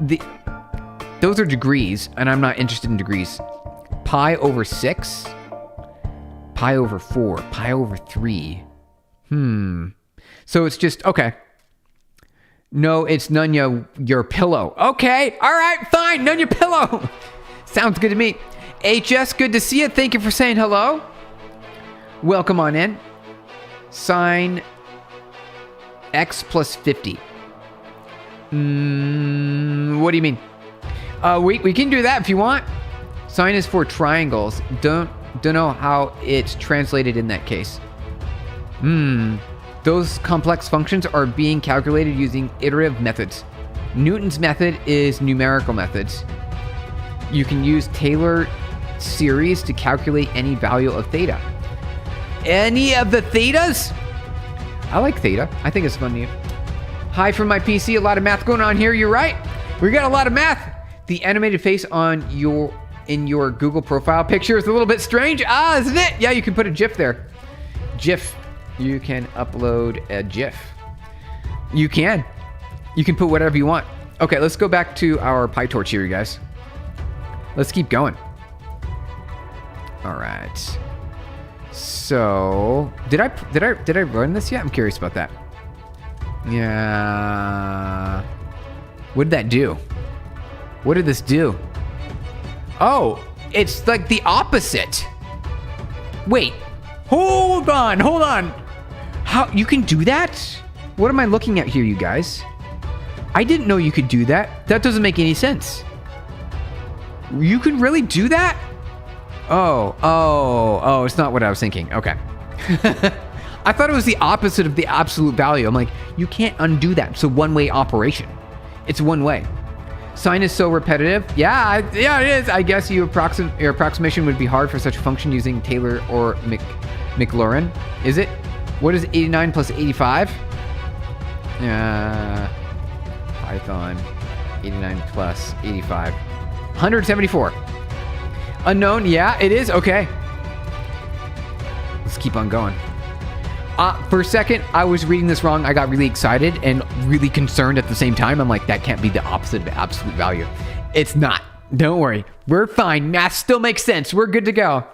Those are degrees, and I'm not interested in degrees. Pi over 6. Pi over 4. Pi over 3. So it's just, okay. No, it's Nunya, your pillow. Okay, all right, fine, Nunya pillow. Sounds good to me. HS, good to see you. Thank you for saying hello. Welcome on in. Sine x plus 50. What do you mean? We can do that if you want. Sine is for triangles. Don't know how it's translated in that case. Those complex functions are being calculated using iterative methods. Newton's method is numerical methods. You can use Taylor series to calculate any value of theta. Any of the thetas? I like theta. I think it's fun. Hi from my PC. A lot of math going on here. You're right. We got a lot of math. The animated face in your Google profile picture is a little bit strange. Isn't it? Yeah, you can put a GIF there. GIF. You can upload a GIF. You can. You can put whatever you want. Okay, let's go back to our Pytorch here, you guys. Let's keep going. All right. So, did I run this yet? I'm curious about that. Yeah. What did that do? What did this do? Oh, it's like the opposite. Wait. Hold on. How you can do that? What am I looking at here, you guys? I didn't know you could do that. That doesn't make any sense. You can really do that? Oh, it's not what I was thinking. Okay. I thought it was the opposite of the absolute value. I'm like, you can't undo that. It's a one-way operation. It's one way. Sine is so repetitive. Yeah, it is. I guess your approximation would be hard for such a function using Taylor or Maclaurin. Is it? What is 89 plus 85? Python 89 plus 85. 174. Unknown. Yeah, it is. Okay. Let's keep on going. For a second, I was reading this wrong. I got really excited and really concerned at the same time. I'm like, that can't be the opposite of absolute value. It's not. Don't worry. We're fine. Math still makes sense. We're good to go.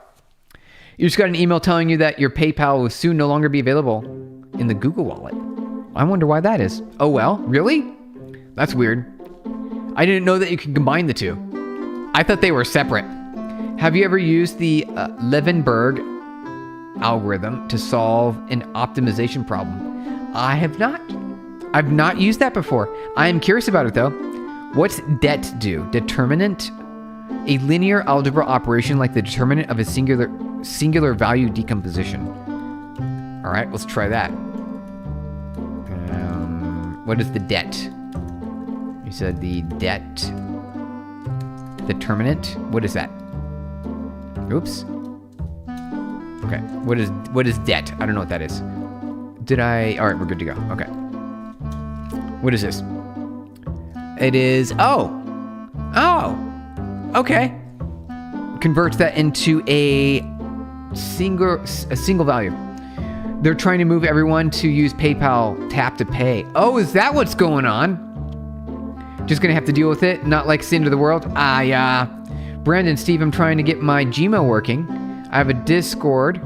You just got an email telling you that your PayPal will soon no longer be available in the Google Wallet. I wonder why that is. Oh, well, really? That's weird. I didn't know that you could combine the two. I thought they were separate. Have you ever used the Levenberg algorithm to solve an optimization problem? I have not. I've not used that before. I am curious about it though. What's det do? Determinant? A linear algebra operation like the determinant of a singular value decomposition. All right, let's try that. What is the det? You said the det determinant. What is that? Oops. Okay. What is det? I don't know what that is. All right, we're good to go. Okay. What is this? It is, okay. Converts that into a single value. They're trying to move everyone to use PayPal tap to pay. Oh, is that what's going on? Just gonna have to deal with it. Not like it's the end of the world. Yeah. Brandon, Steve, I'm trying to get my Gmail working. I have a Discord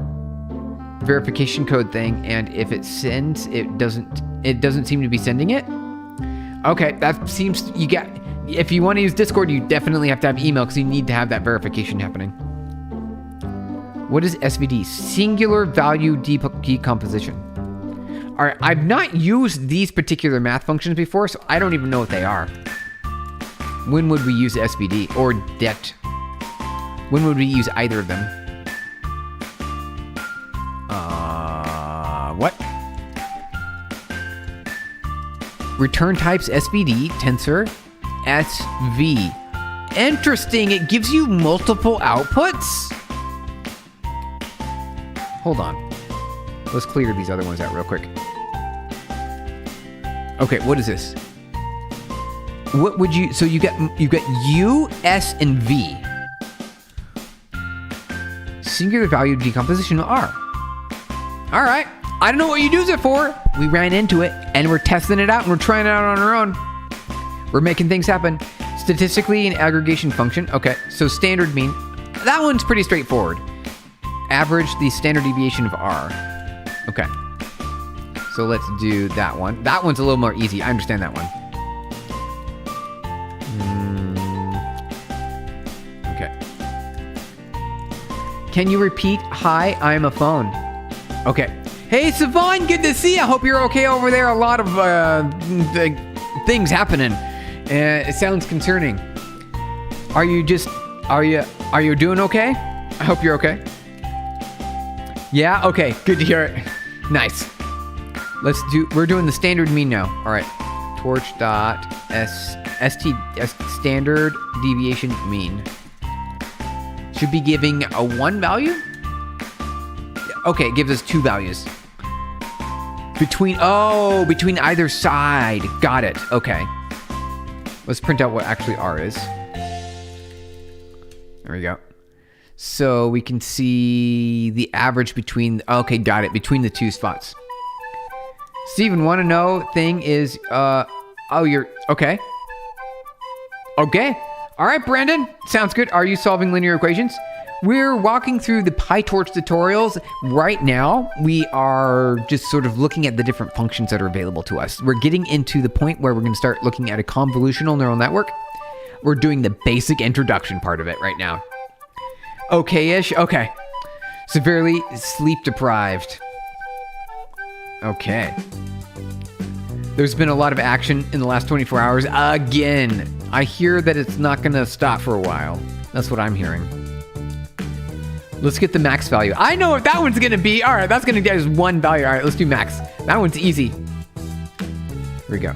verification code thing, and if it sends, it doesn't seem to be sending it. Okay, that seems if you want to use Discord, you definitely have to have email because you need to have that verification happening. What is SVD? Singular value decomposition. All right, I've not used these particular math functions before, so I don't even know what they are. When would we use SVD or det? When would we use either of them? What? Return types SVD, tensor, SV. Interesting, it gives you multiple outputs? Hold on. Let's clear these other ones out real quick. Okay, what is this? What would you, so you got U, S, and V. Singular value decomposition R. All right. I don't know what you'd use it for. We ran into it and we're testing it out and we're trying it out on our own. We're making things happen. Statistically, an aggregation function. Okay, so standard mean. That one's pretty straightforward. Average the standard deviation of R. Okay. So let's do that one. That one's a little more easy. I understand that one. Okay. Can you repeat, hi, I'm a phone? Okay. Hey, Savon, good to see you. I hope you're okay over there. A lot of things happening. It sounds concerning. Are you doing okay? I hope you're okay. Yeah, okay. Good to hear it. Nice. We're doing the standard mean now. All right. Standard deviation mean. Should be giving a 1 value? Okay, it gives us 2 values. Between either side. Got it. Okay. Let's print out what actually R is. There we go. So we can see the average between, okay, got it, between the two spots. Steven, want to know thing is, Oh, you're okay. Okay. All right, Brandon. Sounds good. Are you solving linear equations? We're walking through the Pytorch tutorials. Right now, we are just sort of looking at the different functions that are available to us. We're getting into the point where we're going to start looking at a convolutional neural network. We're doing the basic introduction part of it right now. Okay-ish? Okay. Severely sleep deprived. Okay. There's been a lot of action in the last 24 hours. Again, I hear that it's not going to stop for a while. That's what I'm hearing. Let's get the max value. I know what that one's going to be. All right, that's going to get us one value. All right, let's do max. That one's easy. Here we go.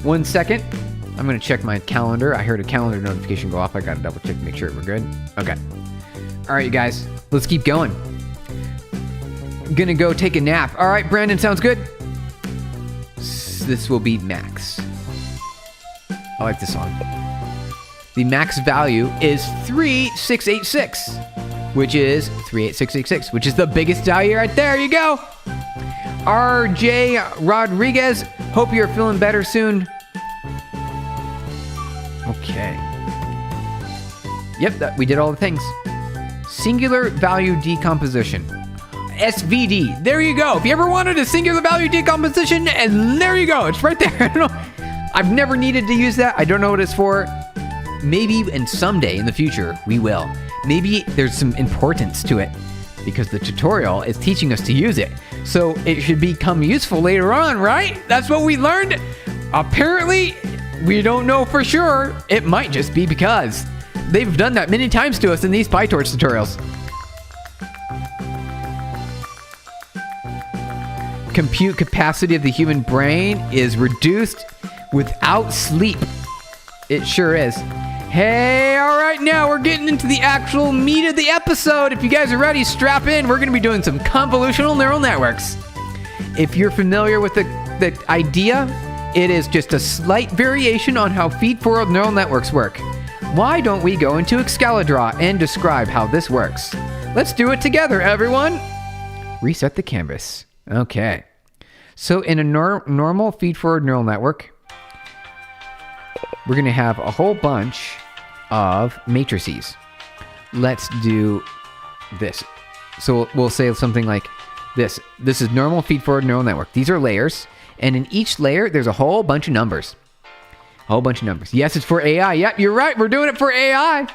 1 second. I'm going to check my calendar. I heard a calendar notification go off. I got to double check to make sure we're good. Okay. All right, you guys. Let's keep going. I'm going to go take a nap. All right, Brandon, sounds good. This will be max. I like this song. The max value is 3686, which is 38686, which is the biggest value right there. You go. RJ Rodriguez, hope you're feeling better soon. Okay. Yep, we did all the things. Singular value decomposition. SVD. There you go. If you ever wanted a singular value decomposition, and there you go. It's right there. I don't know. I've never needed to use that. I don't know what it's for. Maybe, and someday in the future, we will. Maybe there's some importance to it because the tutorial is teaching us to use it. So it should become useful later on, right? That's what we learned. Apparently, we don't know for sure. It might just be because they've done that many times to us in these Pytorch tutorials. Compute capacity of the human brain is reduced without sleep. It sure is. Hey, all right, now we're getting into the actual meat of the episode. If you guys are ready, strap in. We're going to be doing some convolutional neural networks. If you're familiar with the idea, it is just a slight variation on how feed-forward neural networks work. Why don't we go into Excalibur and describe how this works? Let's do it together, everyone. Reset the canvas. Okay. So in a normal feed-forward neural network, we're going to have a whole bunch of matrices. Let's do this. So we'll say something like this. This is normal feed-forward neural network. These are layers. And in each layer, there's a whole bunch of numbers. A whole bunch of numbers. Yes, it's for AI. Yep, you're right. We're doing it for AI.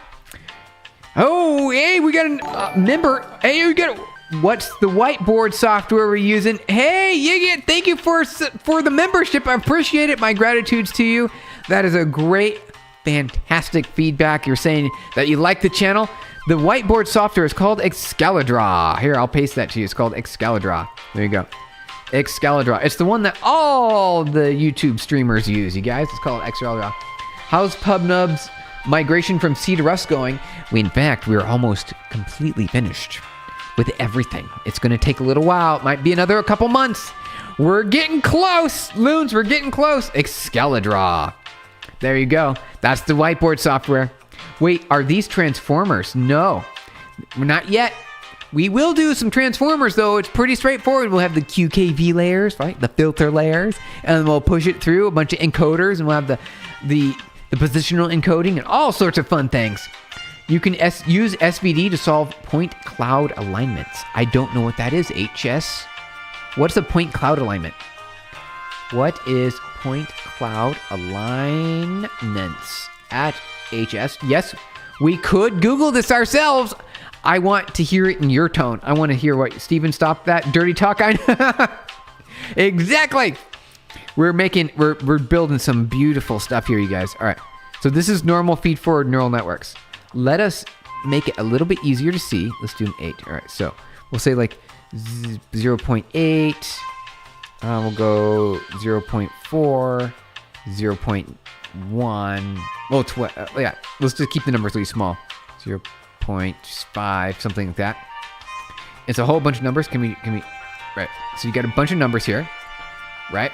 Oh, hey, we got a member. Hey, we got what's the whiteboard software we're using? Hey, thank you for the membership. I appreciate it. My gratitudes to you. That is a great, fantastic feedback. You're saying that you like the channel. The whiteboard software is called Excalibur. Here, I'll paste that to you. It's called Excalibur. There you go. Excalibur. It's the one that all the YouTube streamers use, you guys. It's called Excalibur. How's PubNub's migration from C to Rust going? In fact, we're almost completely finished with everything. It's going to take a little while. It might be another couple months. We're getting close. Loons, we're getting close. Excalibur. There you go. That's the whiteboard software. Wait, are these transformers? No, not yet. We will do some transformers, though. It's pretty straightforward. We'll have the QKV layers, right? The filter layers. And we'll push it through a bunch of encoders. And we'll have the positional encoding and all sorts of fun things. You can use SVD to solve point cloud alignments. I don't know what that is, HS. What's a point cloud alignment? What is point cloud alignments at HS? Yes, we could Google this ourselves. I want to hear it in your tone. I want to hear what Steven, stop that dirty talk. Exactly. We're building some beautiful stuff here, you guys. All right. So this is normal feed-forward neural networks. Let us make it a little bit easier to see. Let's do an 8. All right. So we'll say like 0.8. We'll go 0.4, 0.1. Well, yeah. Let's just keep the numbers really small. 0.5, something like that. It's a whole bunch of numbers. Can we? Right. So you got a bunch of numbers here, right?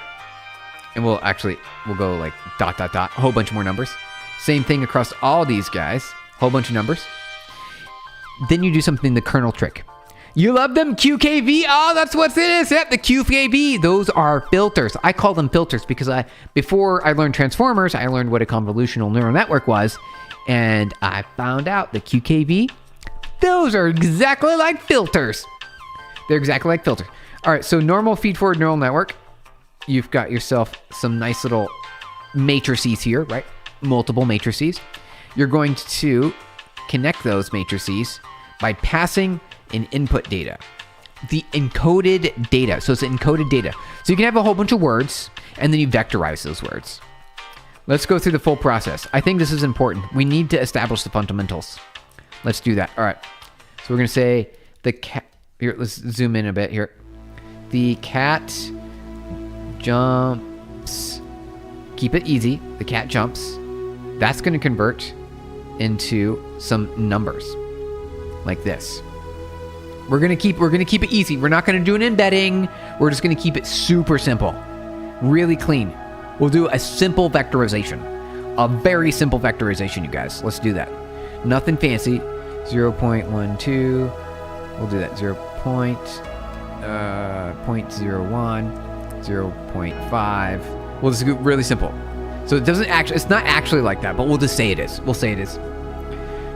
And we'll go like ... a whole bunch more numbers. Same thing across all these guys. Whole bunch of numbers. Then you do something, the kernel trick. You love them? QKV? Oh, that's what it is. Yep, the QKV. Those are filters. I call them filters because before I learned transformers, I learned what a convolutional neural network was. And I found out the QKV, those are exactly like filters. They're exactly like filters. All right, so normal feed-forward neural network. You've got yourself some nice little matrices here, right? Multiple matrices. You're going to connect those matrices by passing in input data, the encoded data. So it's encoded data. So you can have a whole bunch of words and then you vectorize those words. Let's go through the full process. I think this is important. We need to establish the fundamentals. Let's do that. All right. So we're going to say the cat, here, let's zoom in a bit here. The cat jumps, keep it easy. The cat jumps. That's going to convert into some numbers like this. We're gonna keep it easy. We're not gonna do an embedding. We're just gonna keep it super simple, really clean. We'll do a simple vectorization, a very simple vectorization, you guys. Let's do that. Nothing fancy. 0.12. We'll do that. 0.01, 0.5. We'll just do really simple. So it doesn't actually. It's not actually like that, but we'll just say it is. We'll say it is.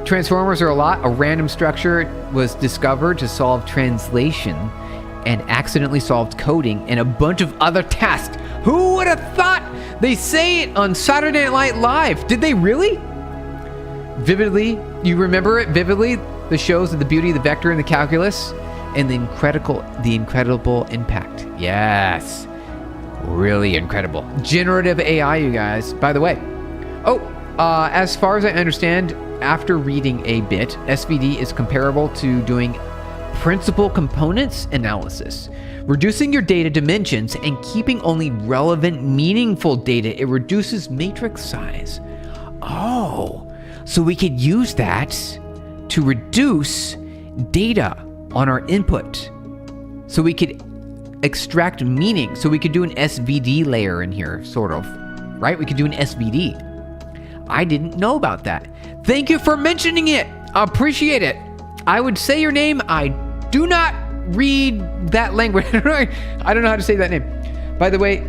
Transformers are a lot. A random structure was discovered to solve translation and accidentally solved coding and a bunch of other tasks. Who would have thought? They say it on Saturday Night Live. Did they really? Vividly, you remember it vividly? The shows of the beauty of the vector and the calculus and the incredible impact. Yes. Really incredible. Generative AI, you guys. By the way. As far as I understand, after reading a bit, SVD is comparable to doing principal components analysis, reducing your data dimensions and keeping only relevant, meaningful data. It reduces matrix size. Oh, so we could use that to reduce data on our input. So we could extract meaning. So we could do an SVD layer in here, sort of, right? We could do an SVD. I didn't know about that. Thank you for mentioning it. I appreciate it. I would say your name. I do not read that language. I don't know how to say that name. By the way,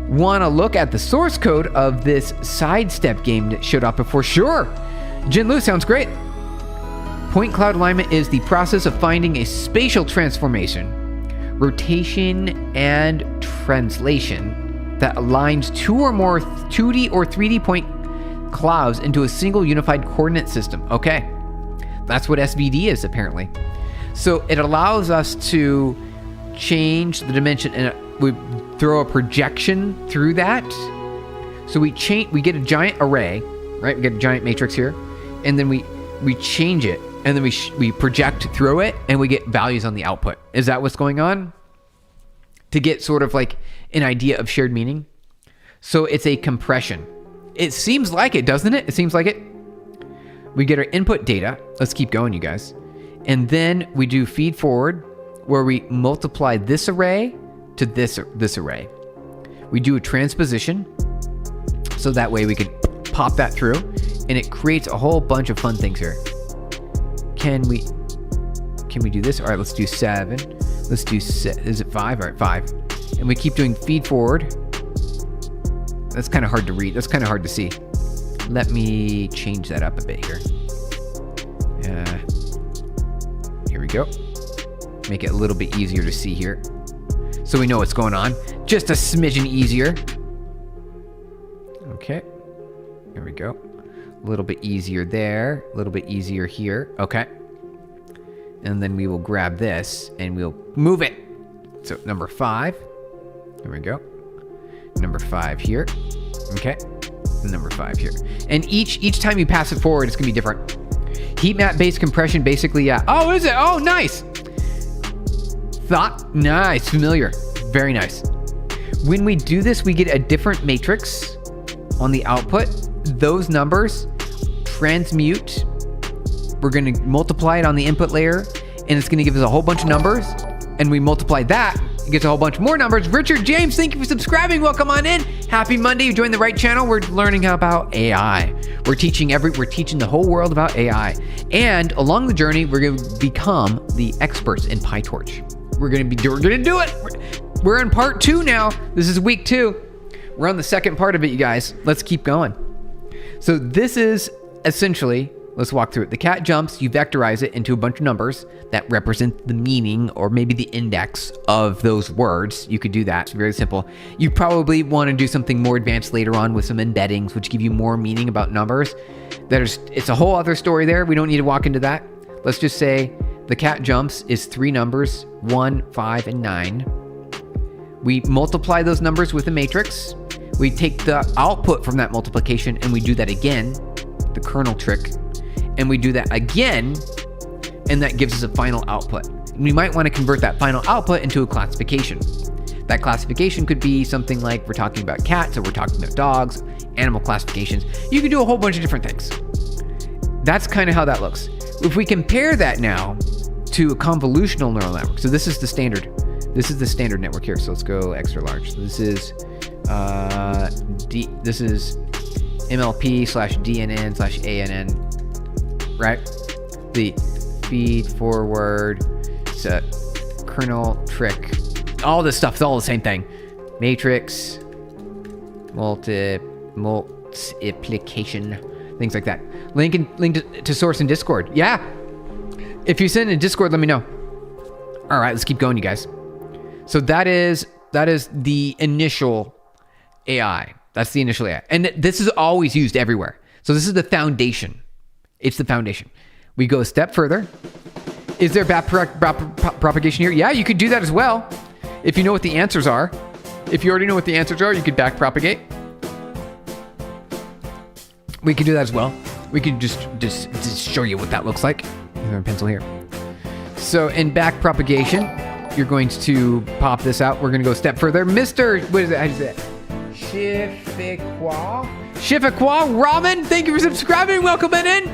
want to look at the source code of this sidestep game that showed up before? Sure. Jin Lu sounds great. Point cloud alignment is the process of finding a spatial transformation, rotation, and translation that aligns two or more 2D or 3D point clouds into a single unified coordinate system. Okay. That's what SVD is, apparently. So it allows us to change the dimension and we throw a projection through that. So we get a giant array, right? We get a giant matrix here, and then we change it, and then we project through it, and we get values on the output. Is that what's going on? To get sort of like an idea of shared meaning. So it's a compression. It seems like it, doesn't it? It seems like it. We get our input data. Let's keep going, you guys. And then we do feed forward, where we multiply this array to this array. We do a transposition, so that way we could pop that through, and it creates a whole bunch of fun things here. Can we do this? All right, let's do 7. Let's do is it 5? All right, 5. And we keep doing feed forward. That's kind of hard to read. That's kind of hard to see. Let me change that up a bit here. Here we go. Make it a little bit easier to see here, so we know what's going on. Just a smidgen easier. Okay. There we go. A little bit easier there. A little bit easier here. Okay. And then we will grab this and we'll move it. So number 5. There we go. Number 5 here. Okay. Number 5 here. And each time you pass it forward, it's gonna be different. Heat map based compression, basically, yeah. Oh, is it? Oh, nice. Thought, nice, familiar, very nice. When we do this, we get a different matrix on the output. Those numbers transmute. We're gonna multiply it on the input layer, and it's gonna give us a whole bunch of numbers. And we multiply that, it gets a whole bunch more numbers. Richard James, thank you for subscribing. Welcome on in. Happy Monday, you joined the right channel. We're learning about AI. We're teaching the whole world about AI. And along the journey, we're going to become the experts in Pytorch. We're going to do it. We're in part 2 now. This is week 2. We're on the second part of it, you guys. Let's keep going. So this is essentially, let's walk through it. The cat jumps, you vectorize it into a bunch of numbers that represent the meaning or maybe the index of those words. You could do that. It's very simple. You probably want to do something more advanced later on with some embeddings, which give you more meaning about numbers. It's a whole other story there. We don't need to walk into that. Let's just say the cat jumps is 3 numbers, 1, 5, and 9. We multiply those numbers with a matrix. We take the output from that multiplication and we do that again, the kernel trick, and we do that again, and that gives us a final output. We might want to convert that final output into a classification. That classification could be something like we're talking about cats or we're talking about dogs, animal classifications. You can do a whole bunch of different things. That's kind of how that looks. If we compare that now to a convolutional neural network, so this is the standard. This is the standard network here. So let's go extra large. So this is MLP/DNN/ANN, right? The feed forward, set, kernel trick, all this stuff is all the same thing. Matrix, multiplication, things like that. Link to source in Discord. Yeah. If you send in Discord, let me know. All right, let's keep going, you guys. So that is the initial AI. That's the initial AI. And this is always used everywhere. So this is the foundation. It's the foundation. We go a step further. Is there back propagation here? Yeah, you could do that as well. If you know what the answers are. If you already know what the answers are, you could back propagate. We could do that as well. We could just show you what that looks like. There's a pencil here. So in back propagation, you're going to pop this out. We're going to go a step further. Mr. What is it? How do you say it? Shifikwa Ramen, thank you for subscribing. Welcome in.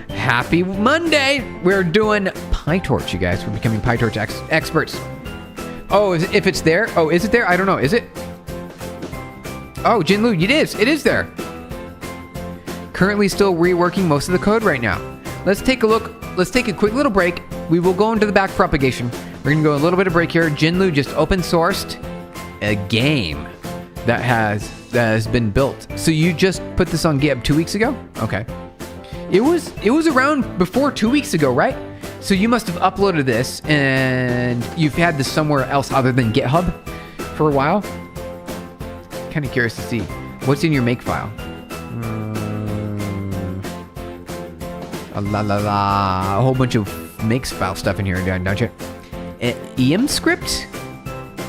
Happy Monday. We're doing Pytorch, you guys. We're becoming Pytorch experts. Oh, if it's there? Oh, is it there? I don't know. Is it? Oh, Jinlu, it is. It is there. Currently still reworking most of the code right now. Let's take a look. Let's take a quick little break. We will go into the back propagation. We're going to go a little bit of break here. Jinlu just open sourced a game that has been built. So you just put this on GitHub 2 weeks ago? Okay. It was around before 2 weeks ago, right? So you must have uploaded this and you've had this somewhere else other than GitHub for a while. Kind of curious to see what's in your make file. A whole bunch of makes file stuff in here, don't you? EM script?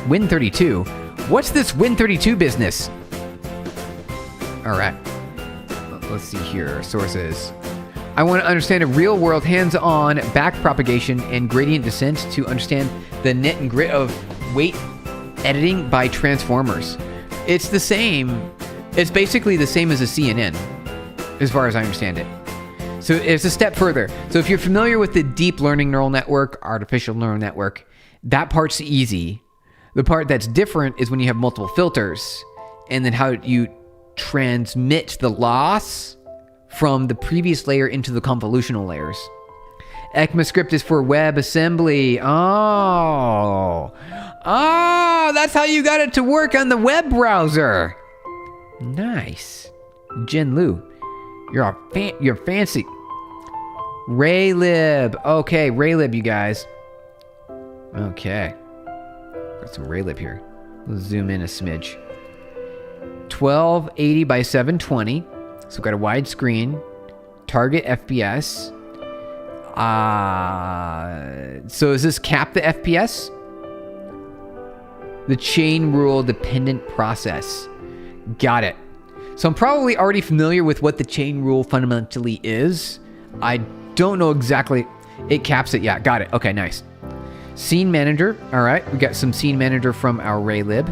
Win32. What's this Win32 business? All right. Let's see here. Sources. I want to understand a real-world hands-on backpropagation and gradient descent to understand the net and grit of weight editing by transformers. It's the same. It's basically the same as a CNN, as far as I understand it. So it's a step further. So if you're familiar with the deep learning neural network, artificial neural network, that part's easy. The part that's different is when you have multiple filters and then how you transmit the loss from the previous layer into the convolutional layers. ECMAScript is for WebAssembly. Oh, that's how you got it to work on the web browser. Nice. Jinlu, you're fancy. Raylib. Okay, Raylib, you guys. Okay. Got some Raylib here. Let's zoom in a smidge. 1280 by 720. So we've got a wide screen. Target FPS. So does this cap the FPS? The chain rule dependent process. Got it. So I'm probably already familiar with what the chain rule fundamentally is. I don't know exactly. It caps it. Yeah, got it. Okay, nice. Scene manager. All right, we got some scene manager from our Raylib,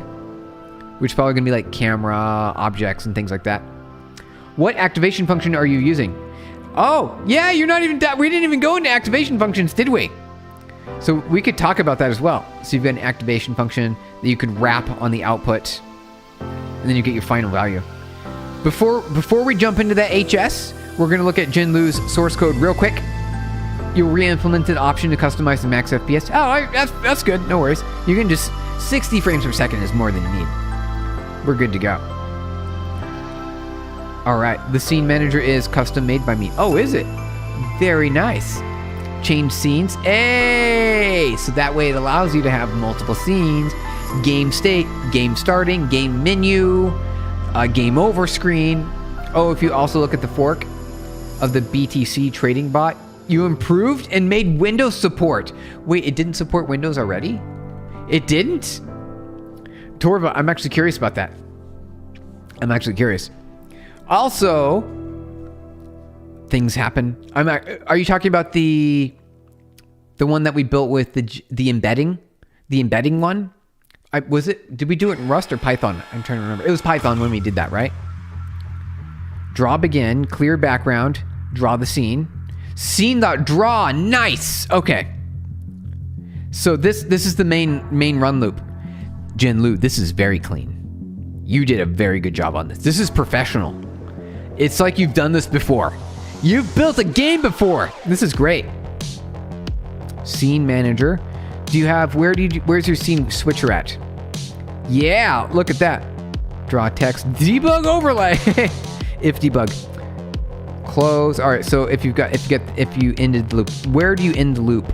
which is probably gonna be like camera, objects, and things like that. What activation function are you using? Oh, yeah, you're not even, we didn't even go into activation functions, did we? So we could talk about that as well. So you've got an activation function that you could wrap on the output. and then you get your final value. Before we jump into that HS, we're going to look at Jinlu's source code real quick. You'll re-implement the option to customize the max FPS. Oh, that's good. No worries. You can just 60 frames per second is more than you need. We're good to go. All right, the scene manager is custom made by me. Oh, is it? Very nice. Change scenes. Hey! So that way it allows you to have multiple scenes. Game state, game starting, game menu, game over screen. Oh, if you also look at the fork of the BTC trading bot, you improved and made Windows support. Wait, it didn't support Windows already? It didn't? Torva, I'm actually curious about that. I'm actually curious. Also, things happen. Are you talking about the one that we built with the embedding? The embedding one? Did we do it in Rust or Python? I'm trying to remember. It was Python when we did that, right? Draw begin, clear background, draw the scene. Scene.draw, nice. Okay. So this is the main run loop. Jinlu, this is very clean. You did a very good job on this. This is professional. It's like you've done this before. You've built a game before. This is great. Scene manager. Do you have, where's your scene switcher at? Yeah, look at that. Draw text, debug overlay. If debug. Close. All right, so if you ended the loop, where do you end the loop?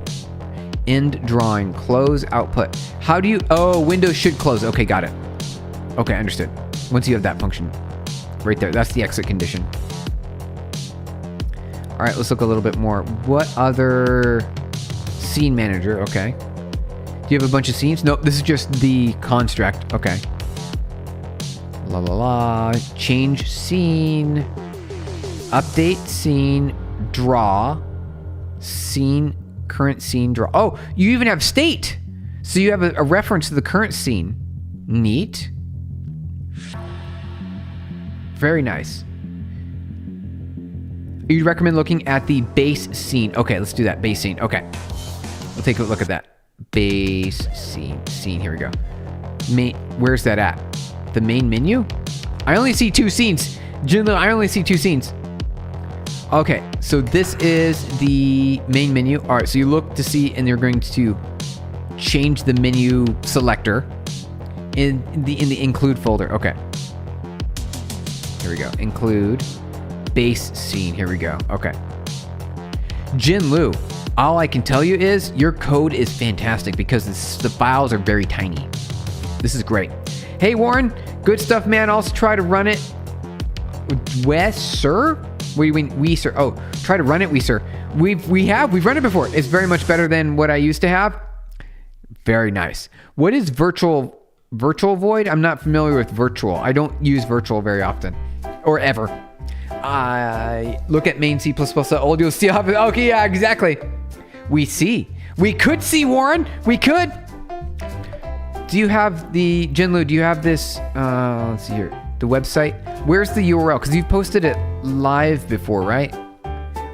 End drawing, close output. How do you, oh, Windows should close. Okay, got it. Okay, understood. Once you have that function right there, that's the exit condition. All right, let's look a little bit more. What other scene manager? Okay. Do you have a bunch of scenes? Nope, this is just the construct. Okay. La la la. Change scene. Update scene. Draw. Scene. Current scene. Draw. Oh, you even have state. So you have a reference to the current scene. Neat. Very nice. You'd recommend looking at the base scene. Okay, let's do that. Base scene. Okay. We'll take a look at that. Base scene. Scene. Here we go. Where's that at? The main menu? I only see two scenes. Jinlu, I only see two scenes. Okay, so this is the main menu. All right, so you look to see, and you're going to change the menu selector in the include folder. Okay. Here we go. Include base scene. Here we go. Okay. Jinlu, all I can tell you is your code is fantastic because the files are very tiny. This is great. Hey, Warren, good stuff, man. Also try to run it. Sir? What do you mean, we, sir? Oh, try to run it, we, sir. We've run it before. It's very much better than what I used to have. Very nice. What is virtual void? I'm not familiar with virtual. I don't use virtual very often or ever. I look at main C++ old. You'll see. Okay, yeah, exactly. We could see, Warren. We could. Do you have the Jinlu? Do you have this? Let's see here. The website. Where's the URL? Because you've posted it live before, right?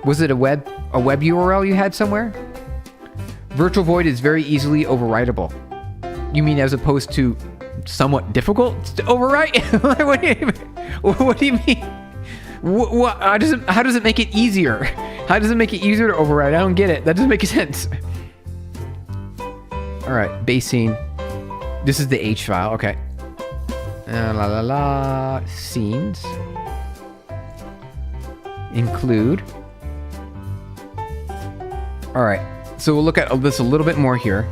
Was it a web URL you had somewhere? Virtual void is very easily overwritable. You mean as opposed to somewhat difficult to overwrite? What do you mean? How does it make it easier? How does it make it easier to overwrite? I don't get it. That doesn't make sense. All right, base scene. This is the H file. Okay. Scenes. Include. All right. So we'll look at this a little bit more here.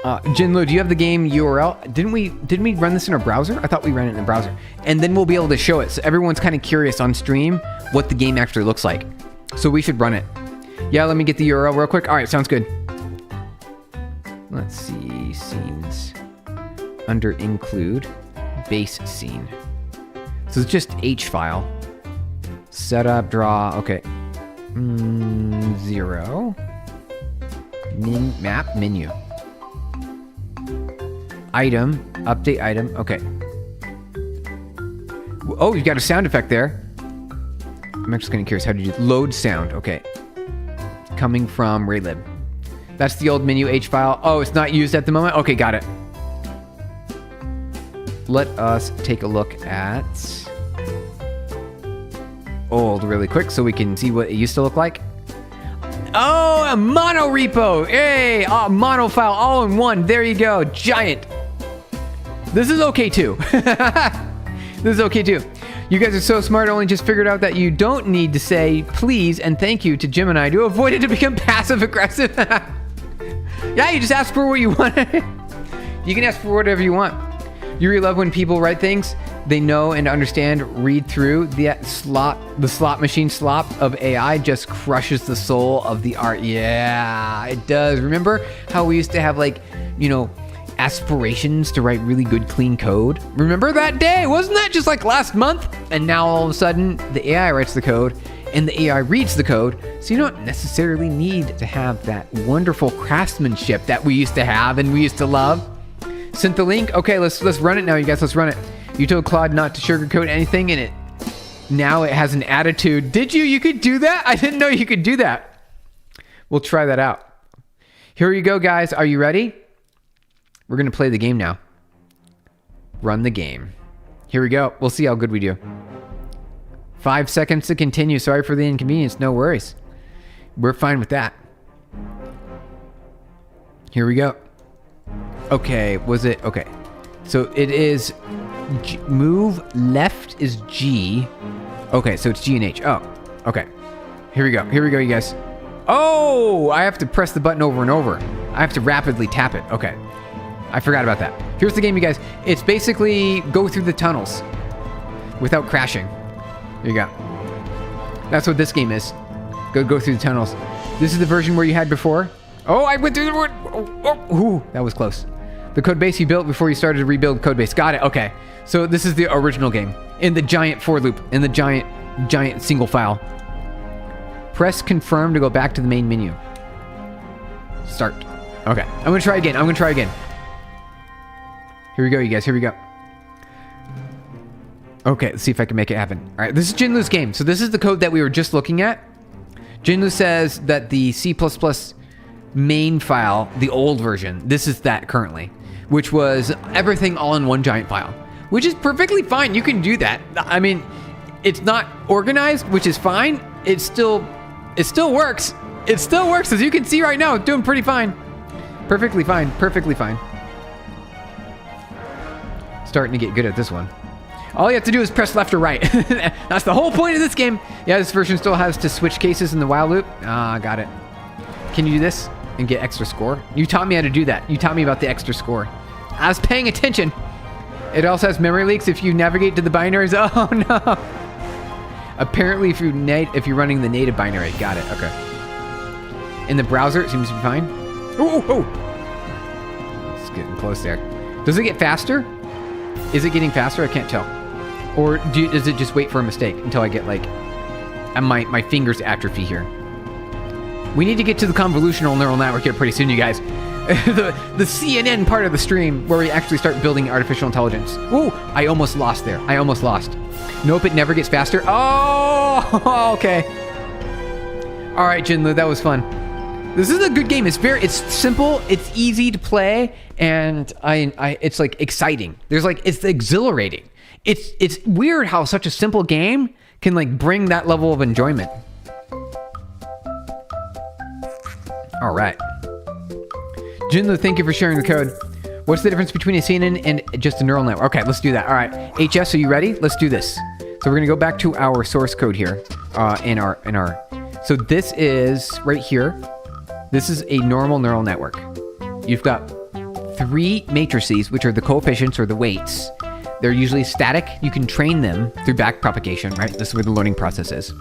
Jinlu, do you have the game URL? Didn't we run this in our browser? I thought we ran it in the browser. And then we'll be able to show it. So everyone's kind of curious on stream what the game actually looks like. So we should run it. Yeah, let me get the URL real quick. All right, sounds good. Let's see, scenes. Under include, base scene. So it's just H file. Setup, draw, okay. 0. Map, menu. Item, update item, okay. Oh, you got a sound effect there. I'm actually kind of curious, how did you load sound? Okay. Coming from Raylib. That's the old menu H file. Oh, it's not used at the moment? Okay, got it. let us take a look at old really quick so we can see what it used to look like. Oh, a mono repo. Hey, mono file all in one. There you go. Giant. This is okay too. This is okay too. You guys are so smart. Only just figured out that you don't need to say please and thank you to Gemini to avoid it to become passive aggressive. Yeah, you just ask for what you want. You can ask for whatever you want. You really love when people write things they know and understand, read through. The slot machine slop of AI just crushes the soul of the art. Yeah, it does. Remember how we used to have, like, you know, aspirations to write really good, clean code? Remember that day? Wasn't that just like last month? And now all of a sudden, the AI writes the code and the AI reads the code, so you don't necessarily need to have that wonderful craftsmanship that we used to have and we used to love. Sent the link. Okay, let's run it now, you guys. Let's run it. You told Claude not to sugarcoat anything, and now it has an attitude. Did you? You could do that? I didn't know you could do that. We'll try that out. Here you go, guys. Are you ready? We're going to play the game now. Run the game. Here we go. We'll see how good we do. 5 seconds to continue. Sorry for the inconvenience. No worries. We're fine with that. Here we go. Okay, was it? Okay. So it is move left is G. Okay, so it's G and H. Oh, okay. Here we go. Here we go, you guys. Oh, I have to press the button over and over. I have to rapidly tap it. Okay. I forgot about that. Here's the game, you guys. It's basically go through the tunnels without crashing. Here you go. That's what this game is. Go through the tunnels. This is the version where you had before. Oh, I went through the word. Ooh, that was close. The code base you built before you started to rebuild code base. Got it. Okay. So this is the original game in the giant for loop, in the giant single file. Press confirm to go back to the main menu. Start. Okay. I'm going to try again. Here we go, you guys. Here we go. Okay, let's see if I can make it happen. All right, this is Jinlu's game. So this is the code that we were just looking at. Jinlu says that the C++ main file, the old version, this is that currently, which was everything all in one giant file, which is perfectly fine. You can do that. I mean, it's not organized, which is fine. It still works. It still works, as you can see right now. It's doing pretty fine. Perfectly fine. Perfectly fine. Starting to get good at this one. All you have to do is press left or right. That's the whole point of this game. Yeah, this version still has to switch cases in the while loop. Ah, got it. Can you do this and get extra score? You taught me how to do that. You taught me about the extra score. I was paying attention. It also has memory leaks if you navigate to the binaries. Oh no. Apparently if you're running the native binary. Got it. Okay. In the browser, it seems to be fine. Oh. It's getting close there. Does it get faster? Is it getting faster? I can't tell. Or does it just wait for a mistake until I get, like, my fingers atrophy here? We need to get to the convolutional neural network here pretty soon, you guys. the CNN part of the stream where we actually start building artificial intelligence. Ooh, I almost lost there. I almost lost. Nope, it never gets faster. Oh, okay. All right, Jinlu, that was fun. This is a good game. It's simple, it's easy to play, and it's like exciting. It's exhilarating. It's weird how such a simple game can like bring that level of enjoyment. All right. Jinlu, thank you for sharing the code. What's the difference between a CNN and just a neural network? Okay, let's do that. All right, HS, are you ready? Let's do this. So we're gonna go back to our source code here, in our. So this is right here. This is a normal neural network. You've got 3 matrices, which are the coefficients or the weights. They're usually static. You can train them through backpropagation, right? This is where the learning process is.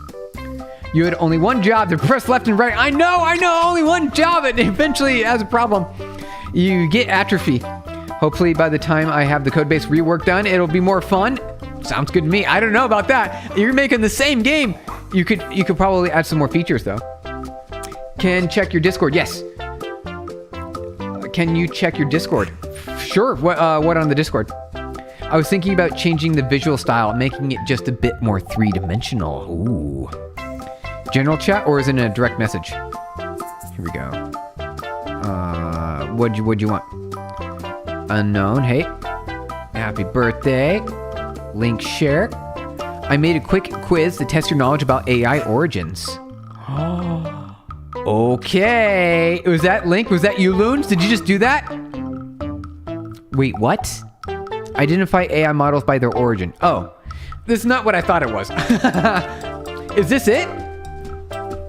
You had only one job to press left and right. I know, only one job, and eventually it has a problem. You get atrophy. Hopefully by the time I have the codebase rework done, it'll be more fun. Sounds good to me. I don't know about that. You're making the same game. You could probably add some more features though. Can check your Discord. Yes. Can you check your Discord? Sure. What on the Discord? I was thinking about changing the visual style, making it just a bit more 3-dimensional. Ooh. General chat, or is it a direct message? Here we go. What'd you want? Unknown. Hey. Happy birthday. Link share. I made a quick quiz to test your knowledge about AI origins. Okay. Was that Link? Was that you, Loons? Did you just do that? Wait, what? Identify AI models by their origin. Oh, this is not what I thought it was. Is this it?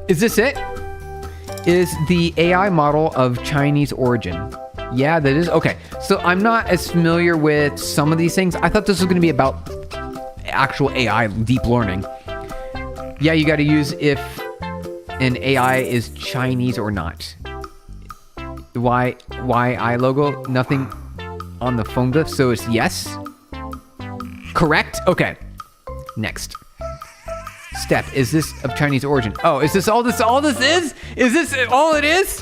Is this it? Is the AI model of Chinese origin? Yeah, that is. Okay, so I'm not as familiar with some of these things. I thought this was going to be about actual AI, deep learning. Yeah, you got to use if an AI is Chinese or not. Why I logo? Nothing on the phone glyph, so it's yes. Correct? Okay. Next. Step. Is this of Chinese origin? Oh, is this all this is? Is this all it is?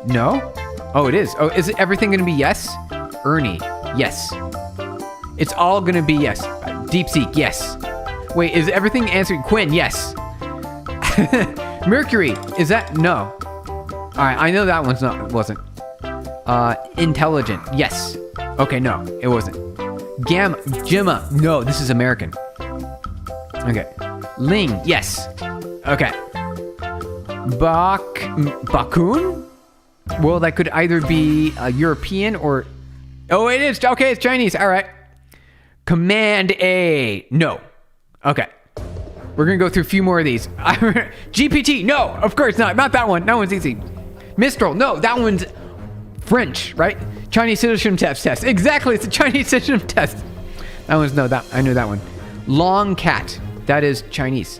No? Oh, it is. Oh, is it everything gonna be yes? Ernie, yes. It's all gonna be yes. DeepSeek, yes. Wait, is everything answered? Quinn, yes. Mercury, is that? No. All right, I know that one's not, wasn't. Intelligent, yes. Okay, no, it wasn't. Gemma, no, this is American. Okay. Ling, yes. Okay. Bakun? Well, that could either be European or... Oh, it is. Okay, it's Chinese. All right. Command A. No. Okay. We're going to go through a few more of these. GPT. No, of course not. Not that one. That one's easy. Mistral. No, that one's French, right? Chinese citizenship test. Exactly. It's a Chinese citizenship test. That one's no. That I knew that one. Long cat. That is Chinese.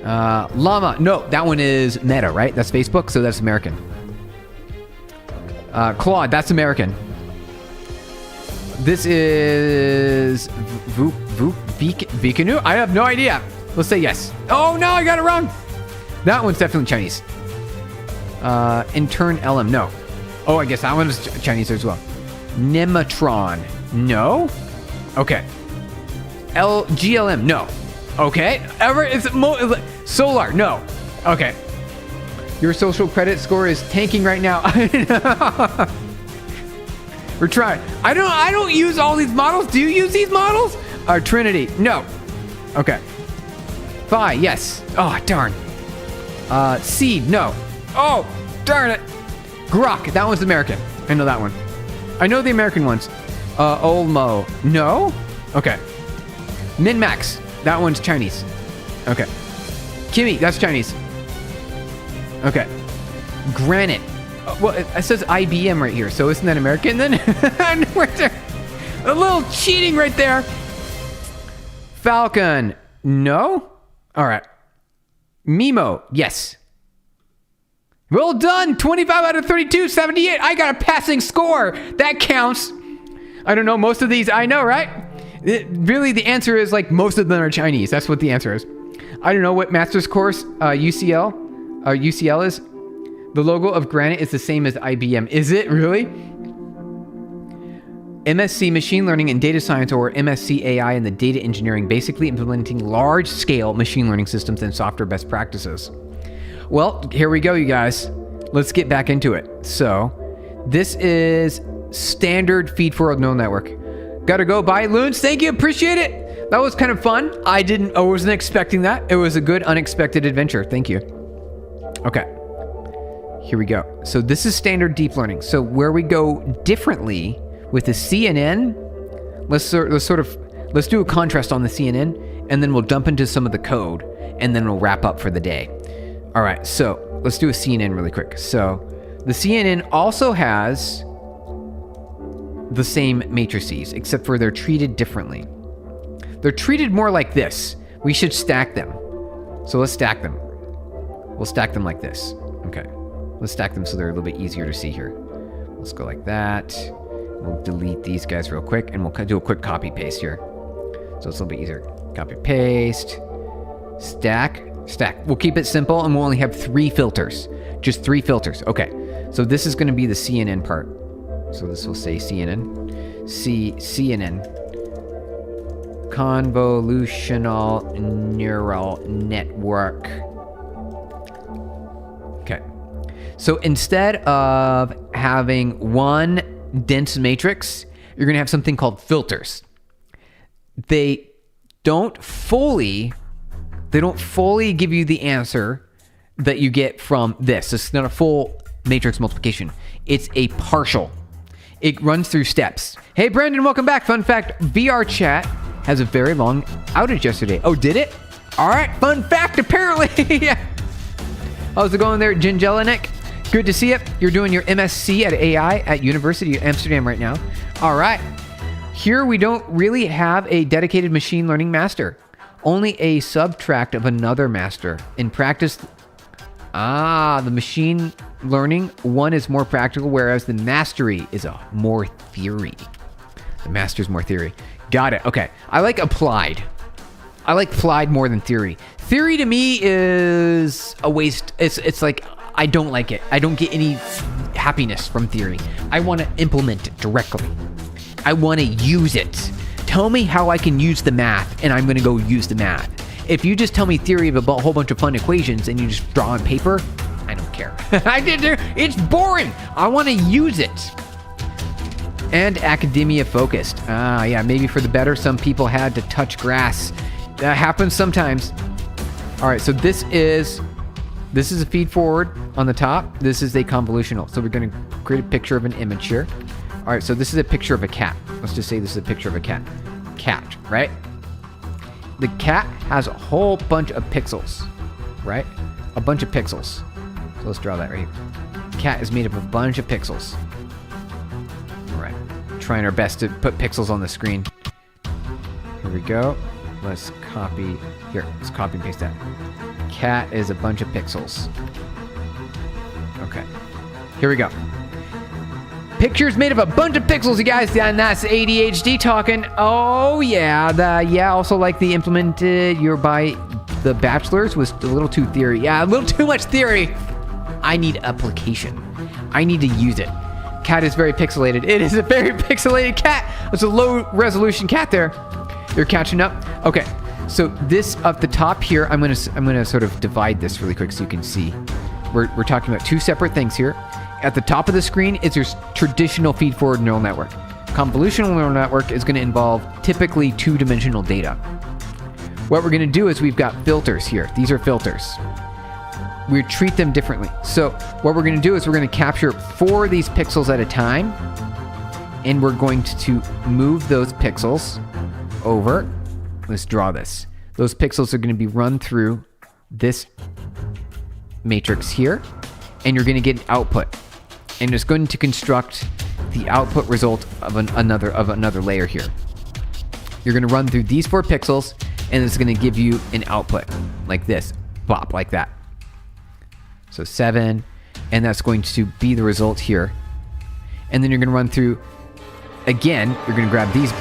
Llama. No, that one is Meta, right? That's Facebook, so that's American. Claude. That's American. This is Vicanu? I have no idea. Let's say yes. Oh no, I got it wrong. That one's definitely Chinese. Intern LM. No. Oh, I guess that one is Chinese as well. Nematron. No. Okay. GLM. No. Okay. Solar. No. Okay. Your social credit score is tanking right now. We're trying. I don't use all these models. Do you use these models? Trinity. No. Okay. Phi. Yes. Oh, darn. Seed. No. Oh, darn it. Grok. That one's American. I know that one. I know the American ones. Olmo. No. Okay. Min-Max. That one's Chinese. Okay. Kimi. That's Chinese. Okay. Granite. Well, it says IBM right here, so isn't that American then? A little cheating right there. Falcon. No? All right. Mimo. Yes. Well done. 25 out of 32, 78. I got a passing score. That counts. I don't know. Most of these I know, right? Really, the answer is like most of them are Chinese. That's what the answer is. I don't know what master's course UCL is. The logo of Granite is the same as IBM. Is it really? MSc Machine Learning and Data Science, or MSc AI and the Data Engineering, basically implementing large-scale machine learning systems and software best practices. Well, here we go, you guys. Let's get back into it. So, this is standard feed-forward neural network. Gotta go. Bye, Loons. Thank you. Appreciate it. That was kind of fun. I wasn't expecting that. It was a good, unexpected adventure. Thank you. Okay. Here we go. So this is standard deep learning. So where we go differently with the CNN, let's do a contrast on the CNN, and then we'll dump into some of the code, and then we'll wrap up for the day. All right, so let's do a CNN really quick. So the CNN also has the same matrices, except for they're treated differently. They're treated more like this. We should stack them. So let's stack them. We'll stack them like this. Okay. Let's stack them so they're a little bit easier to see here. Let's go like that. We'll delete these guys real quick, and we'll do a quick copy paste here. So it's a little bit easier. Copy paste. Stack. Stack. We'll keep it simple, and we'll only have 3 filters. Just 3 filters. Okay. So this is going to be the CNN part. So this will say CNN. CNN. Convolutional neural network. Okay. So instead of having one dense matrix, you're going to have something called filters. They don't fully give you the answer that you get from this. It's not a full matrix multiplication. It's a partial. It runs through steps. Hey, Brandon, welcome back. Fun fact, VR chat has a very long outage yesterday. Oh, did it? All right, fun fact, apparently. Yeah. How's it going there, Gingelinek? Good to see you. You're doing your MSc at AI at University of Amsterdam right now. All right. Here we don't really have a dedicated machine learning master. Only a subtract of another master. In practice, the machine learning one is more practical, whereas the mastery is a more theory. The master's more theory. Got it. Okay. I like applied. I like applied more than theory. Theory to me is a waste. It's like, I don't like it. I don't get any happiness from theory. I want to implement it directly. I want to use it. Tell me how I can use the math, and I'm going to go use the math. If you just tell me theory of a whole bunch of fun equations and you just draw on paper, I don't care. It's boring. I want to use it. And academia focused. Yeah, maybe for the better. Some people had to touch grass. That happens sometimes. All right, so this is a feed forward on the top. This is a convolutional. So we're going to create a picture of an image here. All right, so this is a picture of a cat. Let's just say this is a picture of a cat. Cat, right? The cat has a whole bunch of pixels, right? A bunch of pixels. So let's draw that right here. Cat is made up of a bunch of pixels. All right, trying our best to put pixels on the screen. Here we go. Let's copy here. Let's copy and paste that. Cat is a bunch of pixels. Okay, here we go. Pictures made of a bunch of pixels, you guys, and that's ADHD talking. Oh yeah, also like the implemented by the bachelors was a little too theory. Yeah, a little too much theory. I need application. I need to use it. Cat is very pixelated. It is a very pixelated cat. It's a low resolution cat there. You're catching up. Okay, so this up the top here, I'm gonna sort of divide this really quick so you can see. We're talking about two separate things here. At the top of the screen is your traditional feed-forward neural network. Convolutional neural network is going to involve typically two-dimensional data. What we're going to do is we've got filters here. These are filters. We treat them differently. So what we're going to do is we're going to capture 4 of these pixels at a time, and we're going to move those pixels over. Let's draw this. Those pixels are going to be run through this matrix here, and you're going to get an output. And it's going to construct the output result of another layer here. You're going to run through these 4 pixels, and it's going to give you an output like this, bop, like that. So 7, and that's going to be the result here. And then you're going to run through, again, you're going to grab these,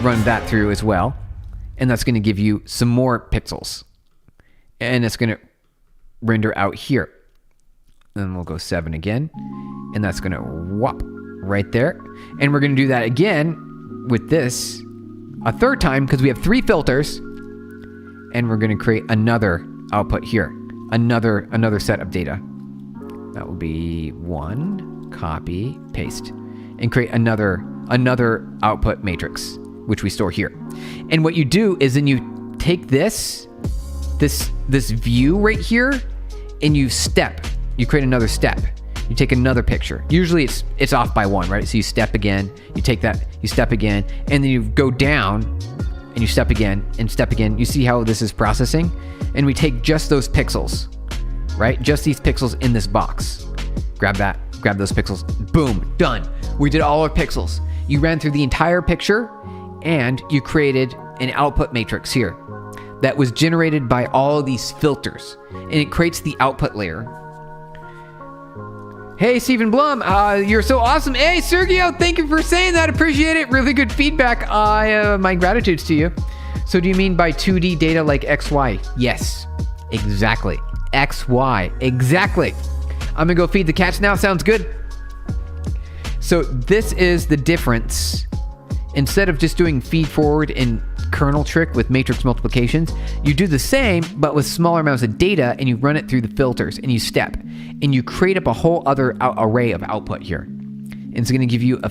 run that through as well, and that's going to give you some more pixels. And it's going to render out here. Then we'll go 7 again, and that's going to whop right there. And we're going to do that again with this a third time because we have 3 filters, and we're going to create another output here, another set of data. That will be 1, copy, paste, and create another output matrix, which we store here. And what you do is then you take this view right here, and you create another step. You take another picture. Usually it's off by 1, right? So you step again, you take that, you step again, and then you go down and you step again and step again. You see how this is processing? And we take just those pixels, right? Just these pixels in this box. Grab that, grab those pixels, boom, done. We did all our pixels. You ran through the entire picture and you created an output matrix here that was generated by all of these filters, and it creates the output layer. Hey, Stephen Blum, you're so awesome. Hey, Sergio, thank you for saying that. Appreciate it. Really good feedback. My gratitude to you. So do you mean by 2D data like XY? Yes, exactly. XY, exactly. I'm gonna go feed the cats now. Sounds good. So this is the difference. Instead of just doing feed forward in kernel trick with matrix multiplications, you do the same but with smaller amounts of data, and you run it through the filters, and you step, and you create up a whole other array of output here. And it's going to give you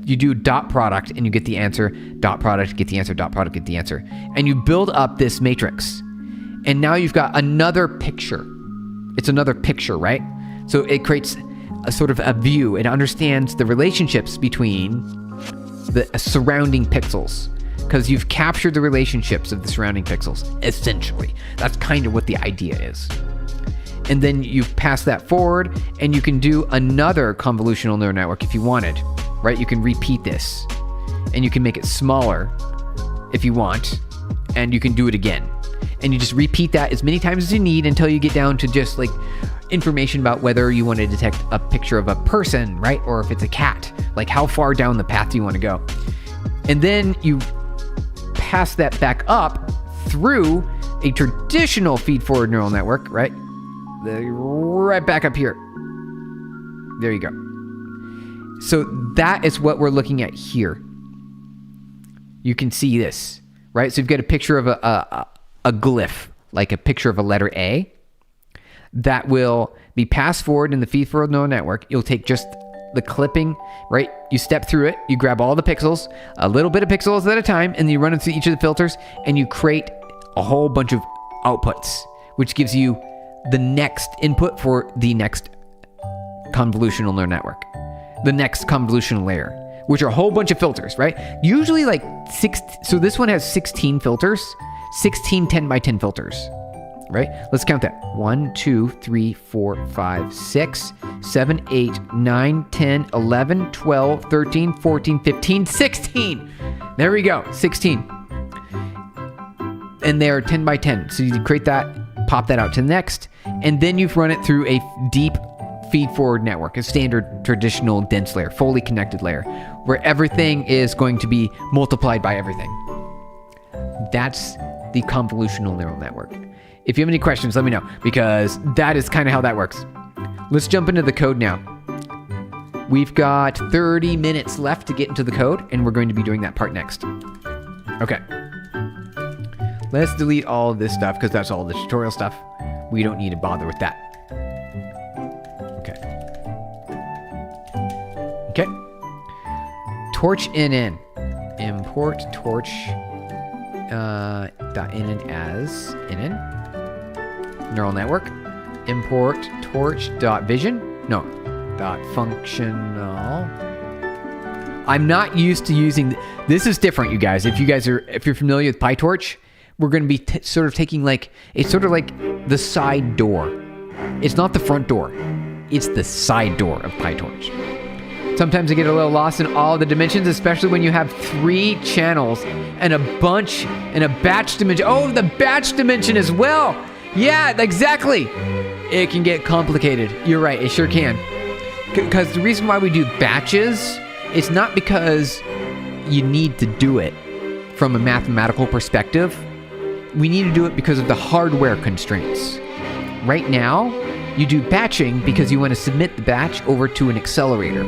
you do dot product and you get the answer, dot product, get the answer, dot product, get the answer. And you build up this matrix. And now you've got another picture. It's another picture, right? So it creates a sort of a view. It understands the relationships between the surrounding pixels, because you've captured the relationships of the surrounding pixels, essentially. That's kind of what the idea is. And then you pass that forward, and you can do another convolutional neural network if you wanted, right? You can repeat this, and you can make it smaller if you want, and you can do it again. And you just repeat that as many times as you need until you get down to just like information about whether you want to detect a picture of a person, right? Or if it's a cat, like how far down the path do you want to go? And then you pass that back up through a traditional feed-forward neural network, right? Right back up here. There you go. So that is what we're looking at here. You can see this, right? So you've got a picture of a glyph, like a picture of a letter A, that will be passed forward in the feed-forward neural network. You'll take just the clipping, right? You step through it, you grab all the pixels, a little bit of pixels at a time, and you run it through each of the filters, and you create a whole bunch of outputs, which gives you the next input for the next convolutional neural network, the next convolutional layer, which are a whole bunch of filters, right? Usually like so this one has 16 filters, 16 10 by 10 filters, right? Let's count that. 1, 2, 3, 4, 5, 6, 7, 8, 9, 10, 11, 12, 13, 14, 15, 16. There we go, 16. And they're 10 by 10. So you create that, pop that out to the next, and then you've run it through a deep feed-forward network, a standard traditional dense layer, fully connected layer, where everything is going to be multiplied by everything. That's the convolutional neural network. If you have any questions, let me know, because that is kind of how that works. Let's jump into the code now. We've got 30 minutes left to get into the code, and we're going to be doing that part next. Okay. Let's delete all of this stuff, because that's all the tutorial stuff. We don't need to bother with that. Okay. Okay. Torch NN. Import torch .nn as NN. Neural network. Import torch.vision. No. .functional. I'm not used to using... This is different, you guys. If you're familiar with Pytorch, we're going to be sort of taking like... It's sort of like the side door. It's not the front door. It's the side door of Pytorch. Sometimes I get a little lost in all the dimensions, especially when you have 3 channels and a bunch and a batch dimension. Oh, the batch dimension as well. Yeah, exactly. It can get complicated. You're right. It sure can. Because the reason why we do batches, it's not because you need to do it from a mathematical perspective. We need to do it because of the hardware constraints. Right now, you do batching because you want to submit the batch over to an accelerator.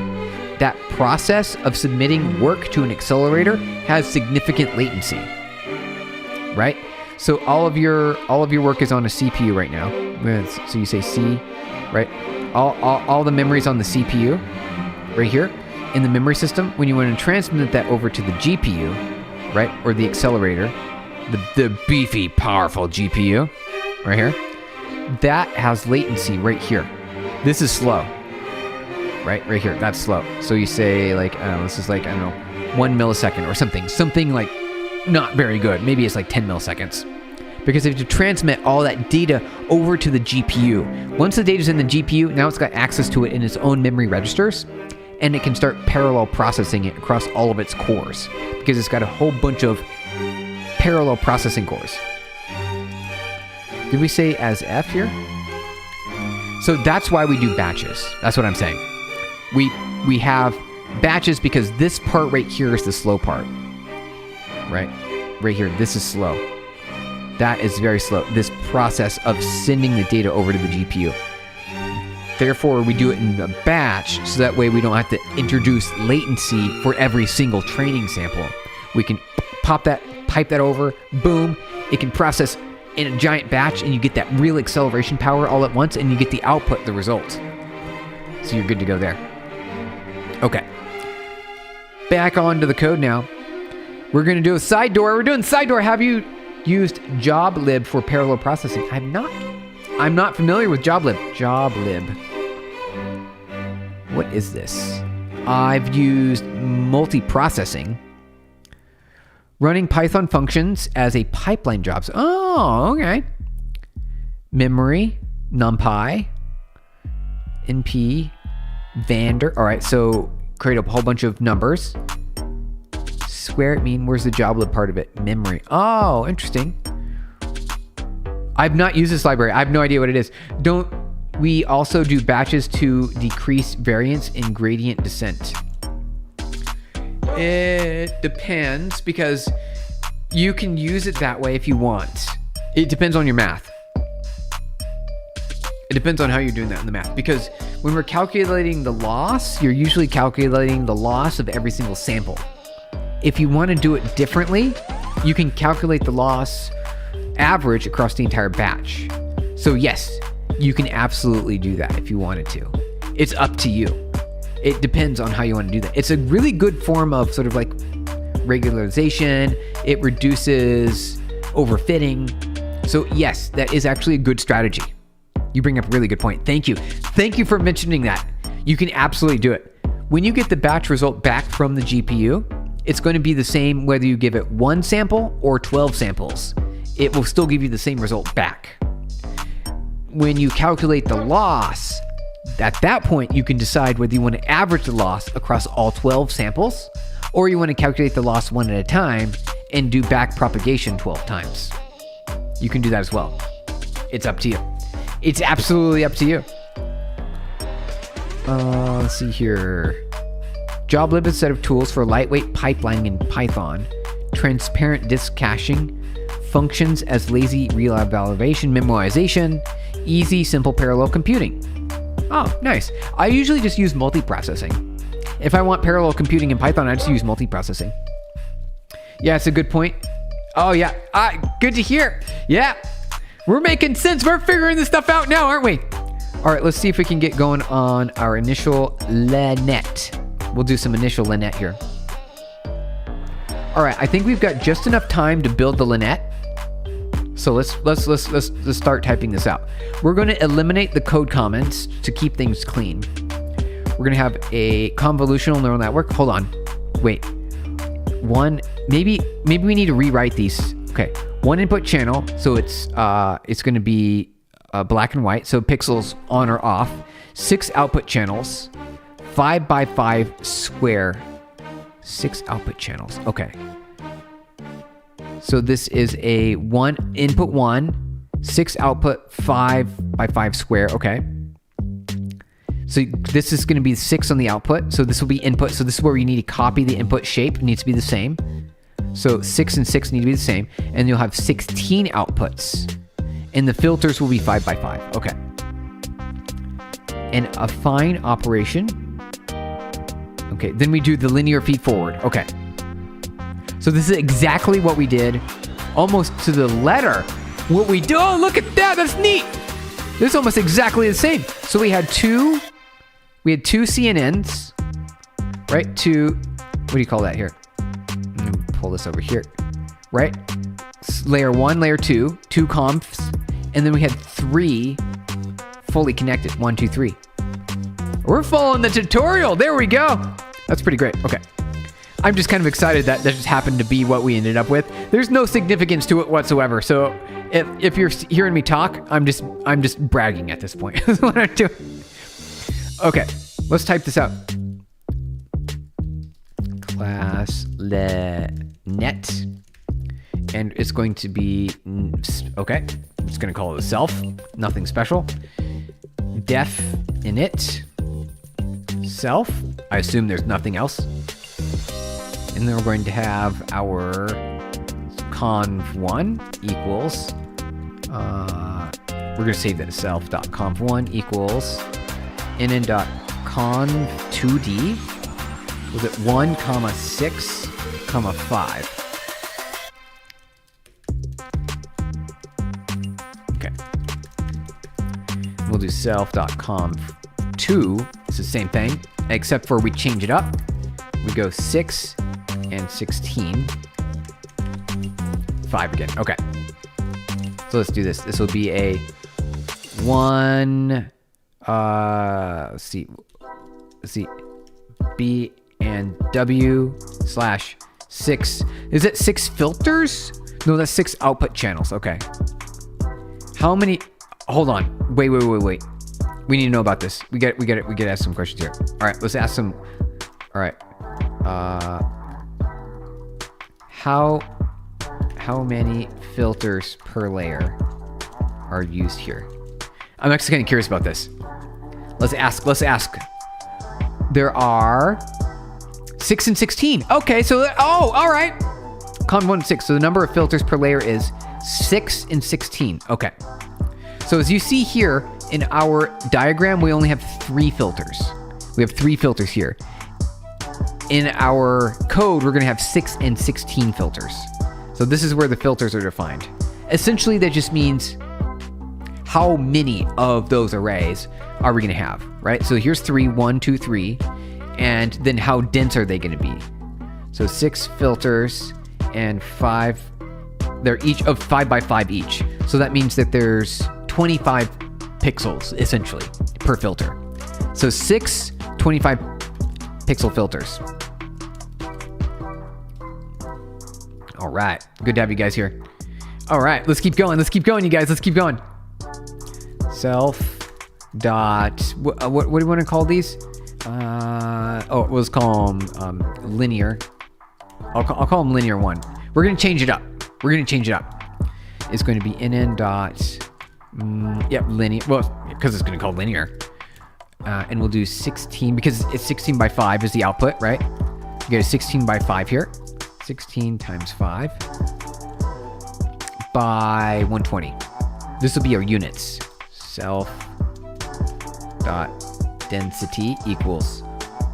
That process of submitting work to an accelerator has significant latency, right? So all of your work is on a CPU right now. So you say C, right? All the memory's on the CPU right here in the memory system. When you want to transmit that over to the GPU, right, or the accelerator, the beefy, powerful GPU right here, that has latency right here. This is slow. Right here, that's slow. So you say like, this is like, I don't know, 1 millisecond or something like not very good. Maybe it's like 10 milliseconds. Because if you transmit all that data over to the GPU, once the data's in the GPU, now it's got access to it in its own memory registers, and it can start parallel processing it across all of its cores, because it's got a whole bunch of parallel processing cores. Did we say as F here? So that's why we do batches. That's what I'm saying. We have batches because this part right here is the slow part. Right here, this is slow. That is very slow. This process of sending the data over to the GPU. Therefore, we do it in a batch, so that way we don't have to introduce latency for every single training sample. We can pipe that over, boom. It can process in a giant batch, and you get that real acceleration power all at once, and you get the output, the result. So you're good to go there. Okay. back onto the code now. We're going to do a side door. We're doing side door. Have you used joblib for parallel processing? I'm not familiar with joblib. Joblib. What is this? I've used multiprocessing. Running Python functions as a pipeline jobs. Oh, okay. Memory, NumPy, NP, Vander. All right, so create a whole bunch of numbers. Square it mean, where's the joblib part of it? Memory. Oh, interesting. I've not used this library. I have no idea what it is. Don't we also do batches to decrease variance in gradient descent? It depends, because you can use it that way if you want. It depends on your math. It depends on how you're doing that in the math, because when we're calculating the loss, you're usually calculating the loss of every single sample. If you want to do it differently, you can calculate the loss average across the entire batch. So yes, you can absolutely do that if you wanted to. It's up to you. It depends on how you want to do that. It's a really good form of sort of like regularization. It reduces overfitting. So yes, that is actually a good strategy. You bring up a really good point. Thank you. Thank you for mentioning that. You can absolutely do it. When you get the batch result back from the GPU, it's going to be the same whether you give it 1 sample or 12 samples. It will still give you the same result back. When you calculate the loss, at that point, you can decide whether you want to average the loss across all 12 samples, or you want to calculate the loss one at a time and do back propagation 12 times. You can do that as well. It's up to you. It's absolutely up to you. Let's see here. Joblib is a set of tools for lightweight pipelining in Python, transparent disk caching, functions as lazy real validation, memorization, easy, simple parallel computing. Oh, nice. I usually just use multiprocessing. If I want parallel computing in Python, I just use multiprocessing. Yeah, it's a good point. Oh, yeah. Good to hear. Yeah. We're making sense. We're figuring this stuff out now, aren't we? All right, let's see if we can get going on our initial LeNet. We'll do some initial LeNet here. All right, I think we've got just enough time to build the LeNet. So let's start typing this out. We're going to eliminate the code comments to keep things clean. We're going to have a convolutional neural network. Hold on. Wait. Maybe we need to rewrite these. Okay. 1 input channel, so it's going to be black and white, so pixels on or off. 6 output channels. 5 by 5 square. 6 output channels. Okay. So this is a 1 input 1, 6 output, 5 by 5 square. Okay. So this is going to be 6 on the output. So this will be input. So this is where you need to copy the input shape. It needs to be the same. So 6 and 6 need to be the same. And you'll have 16 outputs. And the filters will be 5 by 5. Okay. And a fine operation. Okay. Then we do the linear feed forward. Okay. So this is exactly what we did, almost to the letter. What we do, oh, look at that, that's neat. This is almost exactly the same. So we had two CNNs, right? What do you call that here? Let me pull this over here, right? Layer 1, layer 2, 2 confs, and then we had 3 fully connected, 1, 2, 3. We're following the tutorial, there we go. That's pretty great, okay. I'm just kind of excited that just happened to be what we ended up with. There's no significance to it whatsoever. So if you're hearing me talk, I'm just bragging at this point. That's what I'm doing. Okay, let's type this out. Class LeNet, and it's going to be okay. I'm just going to call it a self. Nothing special. Def init self. I assume there's nothing else. And then we're going to have our conv1 equals, we're going to save that self.conv1 equals nn.conv2d, was it 1, 6, 5. Okay. We'll do self.conv2, it's the same thing, except for we change it up. we go 6 and 16. 5 again. Okay. So let's do this. This will be a 1, let's see, B and W slash 6. Is it 6 filters? No, that's 6 output channels. Okay. How many? Hold on. Wait. We need to know about this. We got to ask some questions here. All right, let's ask some. All right. How many filters per layer are used here? I'm actually kind of curious about this. Let's ask. There are 6 and 16. Okay, so all right. Con 1 6. So the number of filters per layer is 6 and 16. Okay. So as you see here in our diagram, we only have 3 filters. We have 3 filters here. In our code, we're going to have 6 and 16 filters. So this is where the filters are defined. Essentially, that just means how many of those arrays are we going to have, right? So here's 3, 1, 2, 3. And then how dense are they going to be? So 6 filters and 5. They're each of 5 by 5 each. So that means that there's 25 pixels, essentially, per filter. So 6 25 pixel filters. All right. Good to have you guys here. All right. Let's keep going, you guys. Let's keep going. Self dot... What do you want to call these? Let's call them linear. I'll call them linear 1. We're going to change it up. It's going to be nn dot... linear. Well, because it's going to call linear. And we'll do 16, because it's 16 by 5 is the output, right? You get a 16 by 5 here. 16 times 5 by 120. This will be our units. Self dot density equals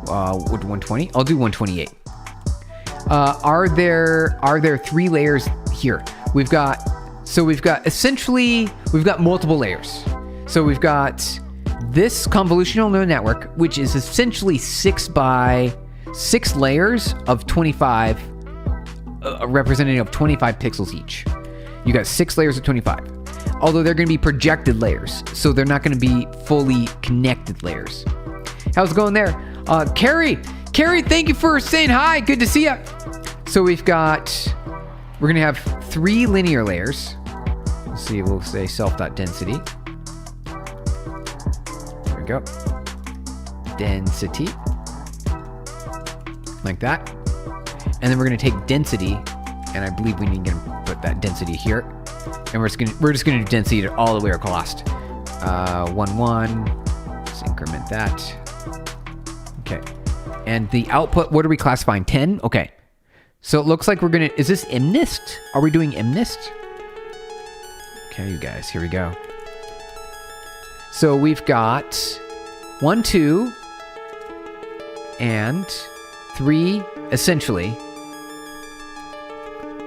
120. I'll do 128. Are there 3 layers here? We've got multiple layers. So we've got this convolutional neural network, which is essentially 6 by 6 layers of 25, representative of 25 pixels each. You got 6 layers of 25. Although they're going to be projected layers, so they're not going to be fully connected layers. How's it going there? Carrie, thank you for saying hi. Good to see you. So we're going to have 3 linear layers. Let's see, we'll say self.density. There we go. Density. Like that. And then we're going to take density, and I believe we need to put that density here. And we're just gonna do density all the way across. 1 1. Let's increment that. Okay. And the output, what are we classifying? 10? Okay. So it looks like is this MNIST? Are we doing MNIST? Okay, you guys, here we go. So we've got 1, 2, and 3, essentially.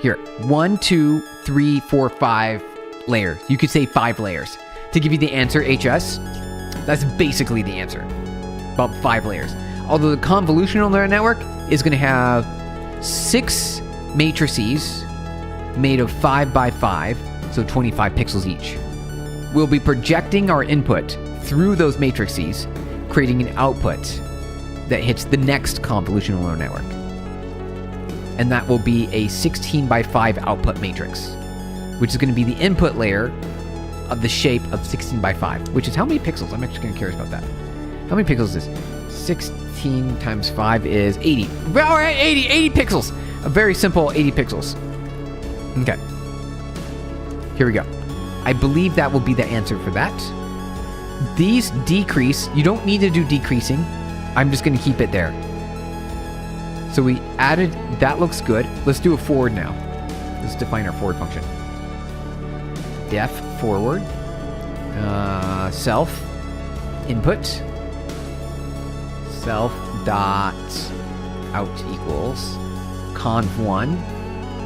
Here, 1, 2, 3, 4, 5 layers. You could say 5 layers. To give you the answer, HS, that's basically the answer. About 5 layers. Although the convolutional neural network is going to have 6 matrices made of 5 by 5, so 25 pixels each. We'll be projecting our input through those matrices, creating an output that hits the next convolutional neural network. And that will be a 16 by 5 output matrix, which is going to be the input layer of the shape of 16 by 5, which is how many pixels? I'm actually kind of curious about that. How many pixels is this? 16 times 5 is 80. All right, 80 pixels. A very simple 80 pixels. Okay. Here we go. I believe that will be the answer for that. These decrease. You don't need to do decreasing. I'm just going to keep it there. So we added, that looks good. Let's do a forward now. Let's define our forward function. Def forward, self input, self dot out equals conv1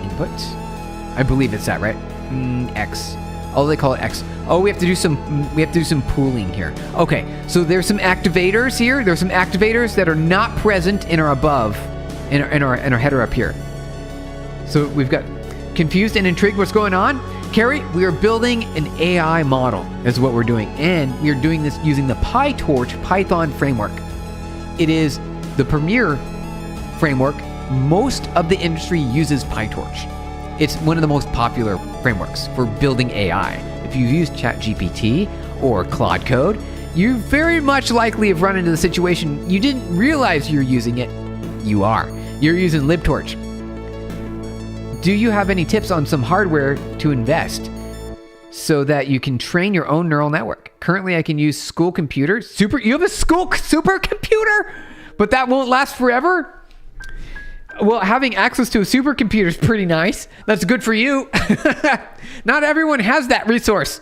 input. I believe it's that, right? X. Oh, they call it X. Oh, we have to do some pooling here. Okay, so there's some activators here. There's some activators that are not present in our above and our header up here. So we've got confused and intrigued. What's going on? Carrie, we are building an AI model is what we're doing. And we are doing this using the Pytorch Python framework. It is the premier framework. Most of the industry uses Pytorch. It's one of the most popular frameworks for building AI. If you've used ChatGPT or Claude Code, you very much likely have run into the situation you didn't realize you're using it. You are. You're using LibTorch. Do you have any tips on some hardware to invest so that you can train your own neural network? Currently, I can use school computers. You have a school supercomputer? But that won't last forever? Well, having access to a supercomputer is pretty nice. That's good for you. Not everyone has that resource.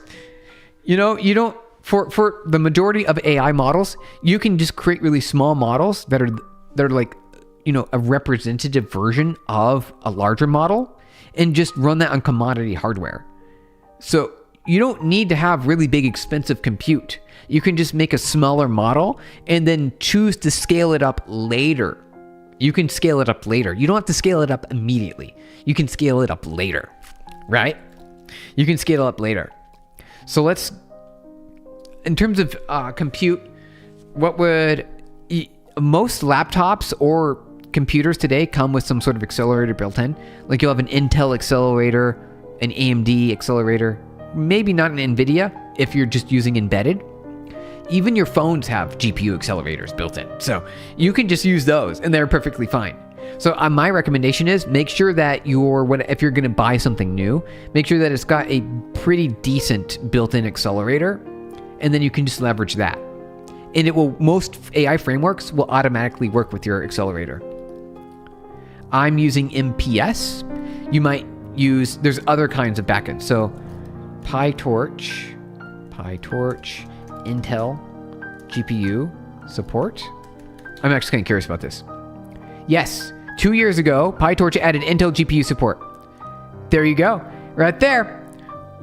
You don't, for the majority of AI models, you can just create really small models that are like, a representative version of a larger model and just run that on commodity hardware. So you don't need to have really big, expensive compute. You can just make a smaller model and then choose to scale it up later. You can scale it up later. You don't have to scale it up immediately. You can scale it up later, right? You can scale it up later. So in terms of compute, most laptops or computers today come with some sort of accelerator built in. Like you'll have an Intel accelerator, an AMD accelerator, maybe not an NVIDIA if you're just using embedded. Even your phones have GPU accelerators built in. So you can just use those and they're perfectly fine. So my recommendation is make sure that if you're going to buy something new, make sure that it's got a pretty decent built-in accelerator, and then you can just leverage that. And most AI frameworks will automatically work with your accelerator. I'm using MPS. You might there's other kinds of backends. So Pytorch, Intel, GPU support. I'm actually kind of curious about this. Yes, 2 years ago, Pytorch added Intel GPU support. There you go, right there.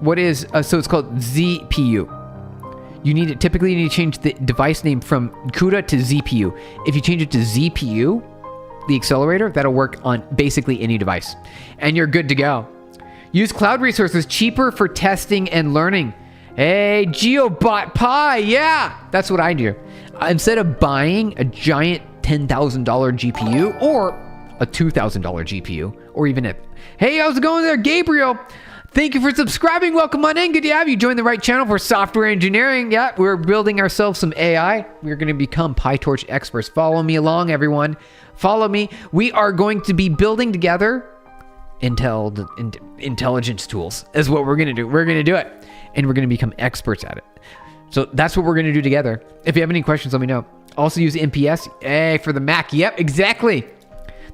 So it's called ZPU. Typically you need to change the device name from CUDA to ZPU. If you change it to ZPU, the accelerator, that'll work on basically any device. And you're good to go. Use cloud resources cheaper for testing and learning. Hey, GeoBot Pi, yeah, that's what I do. Instead of buying a giant $10,000 GPU or a $2,000 GPU, or even hey, how's it going there, Gabriel? Thank you for subscribing. Welcome on in. Good to have you. Join the right channel for software engineering. Yeah, we're building ourselves some AI. We're going to become Pytorch experts. Follow me along, everyone. Follow me. We are going to be building together intelligence tools is what we're going to do. We're going to do it. And we're going to become experts at it. So that's what we're going to do together. If you have any questions, let me know. Also use MPS. Hey, for the Mac. Yep, exactly.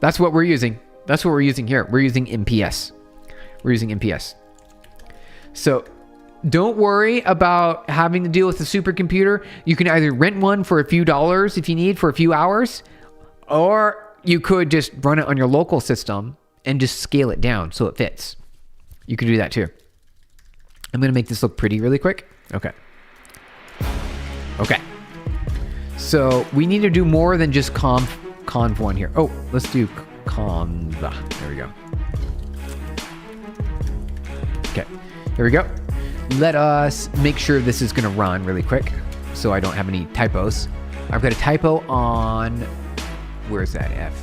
That's what we're using. That's what we're using here. We're using MPS. So don't worry about having to deal with a supercomputer. You can either rent one for a few dollars if you need for a few hours, or you could just run it on your local system and just scale it down so it fits. You could do that too. I'm going to make this look pretty really quick. Okay. So we need to do more than just conv1 here. Oh, let's do conv. There we go. Okay, here we go. Let us make sure this is going to run really quick so I don't have any typos. I've got a typo on, where's that F?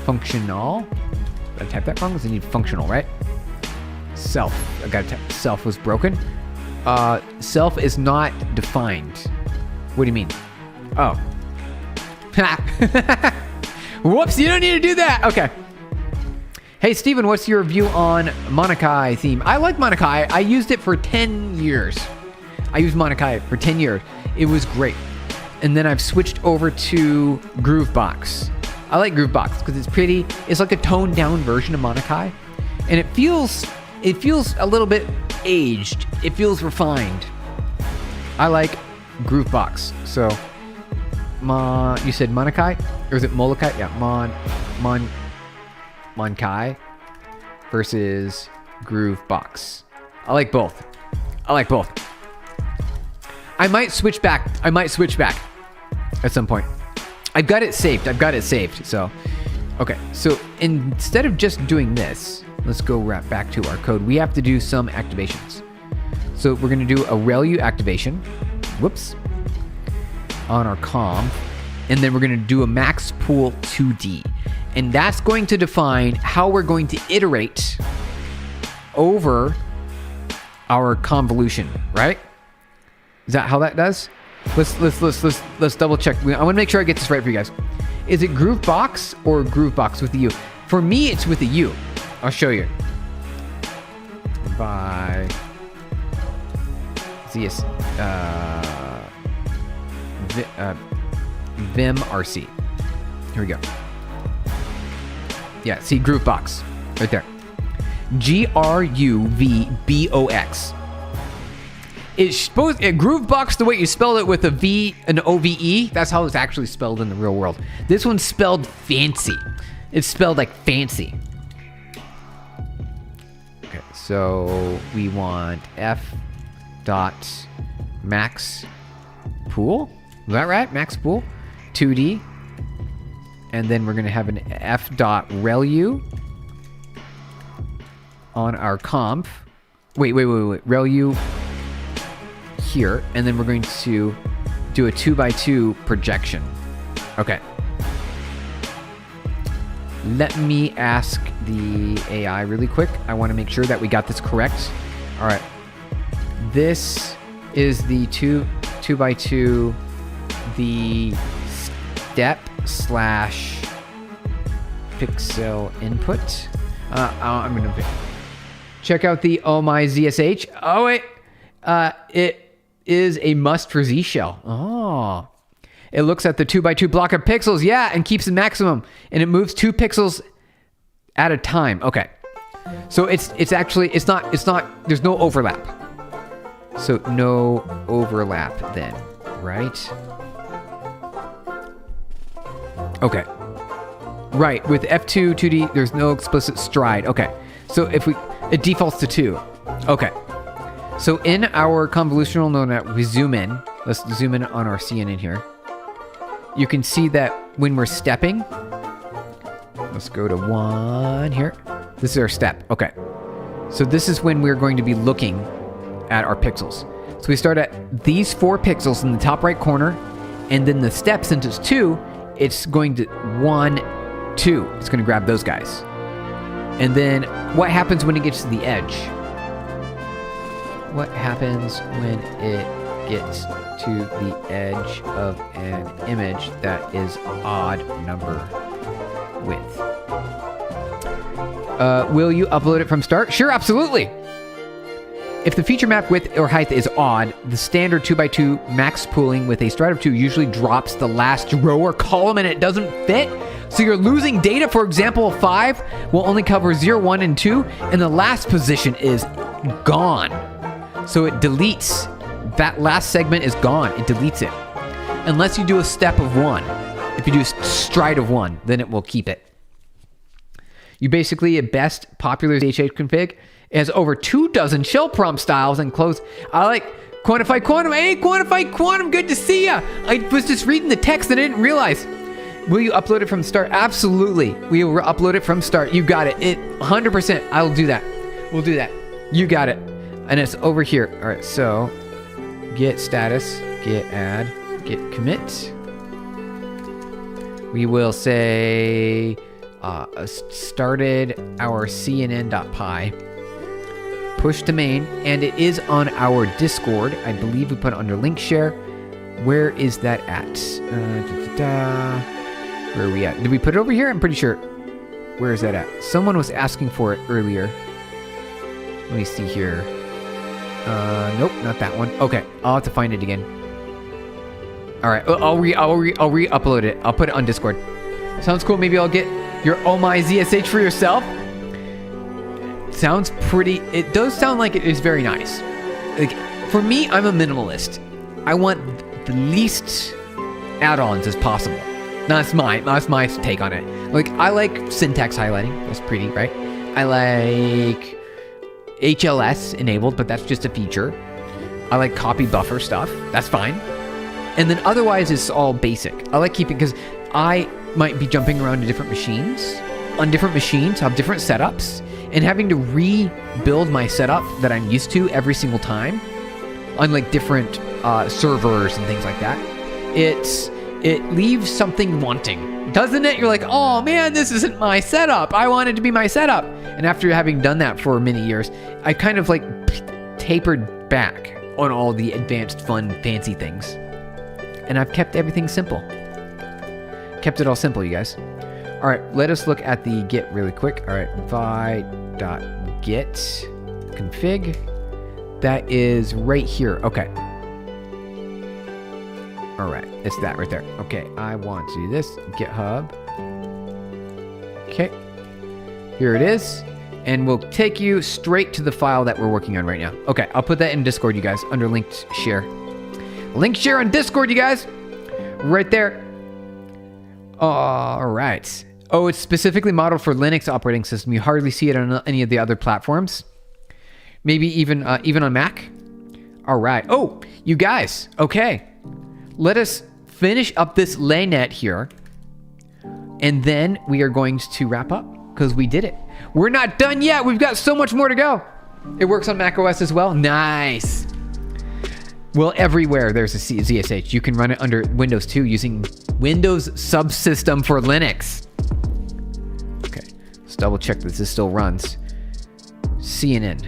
Functional. Did I type that wrong? Because I need functional, right? Self. I got to type. Self was broken. Self is not defined. What do you mean? Oh. Whoops, you don't need to do that. Okay. Hey, Steven, what's your view on Monakai theme? I like Monakai. I used it for 10 years. I used Monakai for 10 years. It was great. And then I've switched over to Groovebox. I like Groovebox because it's pretty. It's like a toned down version of Monakai. And it feels a little bit aged. It feels refined. I like Groovebox. So, you said Monakai? Or is it Molokai? Yeah, Monkai versus Groovebox. I like both. I might switch back at some point. I've got it saved. So, okay. So instead of just doing this, let's go right back to our code. We have to do some activations. So we're going to do a ReLU activation. Whoops. On our conv. And then we're going to do a max pool 2D. And that's going to define how we're going to iterate over our convolution, right? Is that how that does? Let's double check. I want to make sure I get this right for you guys. Is it Groovebox or Groovebox with the U? For me, it's with the U. I'll show you. By ZS Vim RC. Here we go. Yeah, see Groovebox right there. Gruvbox. It's supposed Groovebox the way you spelled it with a V, an OVE. That's how it's actually spelled in the real world. This one's spelled fancy. It's spelled like fancy. Okay, so we want F dot max pool. Is that right? Max pool 2D. And then we're going to have an F dot ReLU on our conv. Wait. ReLU here. And then we're going to do a 2x2 projection. Okay. Let me ask the AI really quick. I want to make sure that we got this correct. All right. This is the 2x2, the step slash pixel input. I'm going to check out the oh my ZSH. Oh, wait. It is a must for Z shell. Oh. It looks at the 2x2 block of pixels, yeah, and keeps the maximum, and it moves 2 pixels at a time. Okay, so it's not. There's no overlap. So no overlap then, right? Okay, right. With F2 2D, there's no explicit stride. Okay, so it defaults to 2. Okay, so in our convolutional neural net, we zoom in. Let's zoom in on our CNN here. You can see that when we're stepping, let's go to 1 here. This is our step. Okay. So this is when we're going to be looking at our pixels. So we start at these 4 pixels in the top right corner, and then the step, since it's 2, it's going to 1, 2. It's going to grab those guys. And then what happens when it gets to the edge? What happens when it gets to the edge of an image that is odd number width? Will you upload it from start? Sure, absolutely. If the feature map width or height is odd, the standard 2x2 max pooling with a stride of 2 usually drops the last row or column and it doesn't fit. So you're losing data. For example, 5 will only cover 0, 1, and 2, and the last position is gone. So it deletes. That last segment is gone. It deletes it. Unless you do a step of 1. If you do a stride of 1, then it will keep it. You basically, a best popular ZHH config has over 24 shell prompt styles and close. I like Quantify Quantum. Hey, Quantify Quantum, good to see ya. I was just reading the text and I didn't realize. Will you upload it from start? Absolutely. We will upload it from start. You got it. 100%. I'll do that. We'll do that. You got it. And it's over here. All right, so get status, get add, get commit. We will say started our cnn.py, push to main, and it is on our Discord. I believe we put it under link share. Where is that at? Where are we at? Did we put it over here? I'm pretty sure. Where is that at? Someone was asking for it earlier. Let me see here. Nope, not that one. Okay, I'll have to find it again. All right, I'll re-upload it. I'll put it on Discord. Sounds cool. Maybe I'll get your oh my ZSH for yourself. Sounds pretty. It does sound like it is very nice. Like for me, I'm a minimalist. I want the least add-ons as possible. That's my take on it. Like I like syntax highlighting. That's pretty, right? I like HLS enabled, but that's just a feature. I like copy buffer stuff. That's fine. And then otherwise it's all basic. I like keeping, because I might be jumping around to different machines, on different machines, have different setups, and having to rebuild my setup that I'm used to every single time on like different servers and things like that. It leaves something wanting, doesn't it? You're like, oh man, this isn't my setup. I want it to be my setup. And after having done that for many years, I kind of like tapered back on all the advanced, fun, fancy things. And I've kept everything simple. Kept it all simple, you guys. All right, let us look at the Git really quick. All right, vi.git config. That is right here. Okay. All right, it's that right there. Okay, I want to do this. GitHub. Okay. Here it is. And we'll take you straight to the file that we're working on right now. Okay, I'll put that in Discord, you guys, under linked share. Link share on Discord, you guys. Right there. All right. Oh, it's specifically modeled for Linux operating system. You hardly see it on any of the other platforms. Maybe even on Mac. All right. Oh, you guys. Okay. Let us finish up this LeNet here. And then we are going to wrap up because we did it. We're not done yet. We've got so much more to go. It works on Mac OS as well. Nice. Well, everywhere there's a ZSH. You can run it under Windows too using Windows Subsystem for Linux. Okay, let's double check that this still runs. CNN.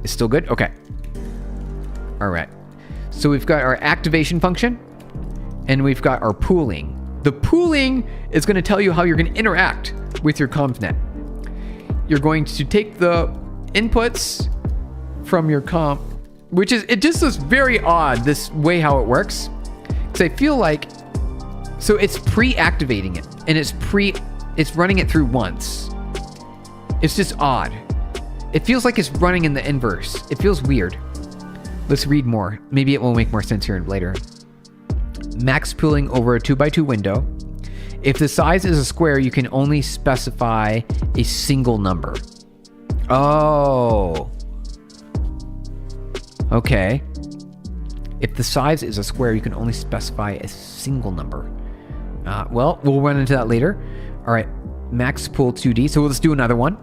It's still good? Okay. All right. So we've got our activation function and we've got our pooling. The pooling is going to tell you how you're going to interact with your ConvNet. You're going to take the inputs from your comp, which is, it just is very odd this way how it works. Because I feel like, so it's pre-activating it and it's running it through once. It's just odd. It feels like it's running in the inverse. It feels weird. Let's read more. Maybe it will make more sense here later. Max pooling over a 2x2 window. If the size is a square, you can only specify a single number. Oh. Okay. If the size is a square, you can only specify a single number. Well, we'll run into that later. All right. Max pool 2D. So let's do another one.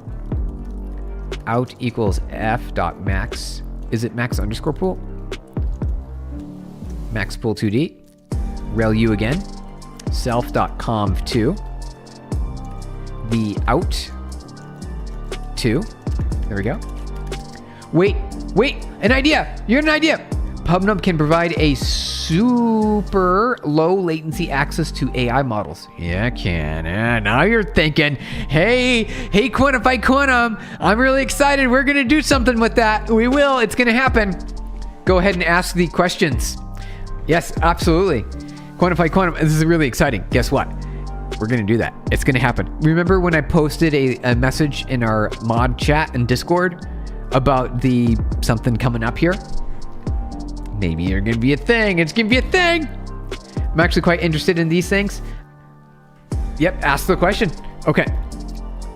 Out equals f.max. Is it max underscore pool? Max pool 2D. Rel u again. Self.conv2. The out 2. There we go. Wait, an idea. You got an idea. PubNub can provide a super low latency access to AI models. Yeah, it can. Now you're thinking, hey, Quantify Quantum, I'm really excited. We're going to do something with that. We will. It's going to happen. Go ahead and ask the questions. Yes, absolutely. Quantify Quantum, this is really exciting. Guess what? We're going to do that. It's going to happen. Remember when I posted a message in our mod chat in Discord about the something coming up here? Maybe you're going to be a thing. It's going to be a thing. I'm actually quite interested in these things. Yep, ask the question. Okay.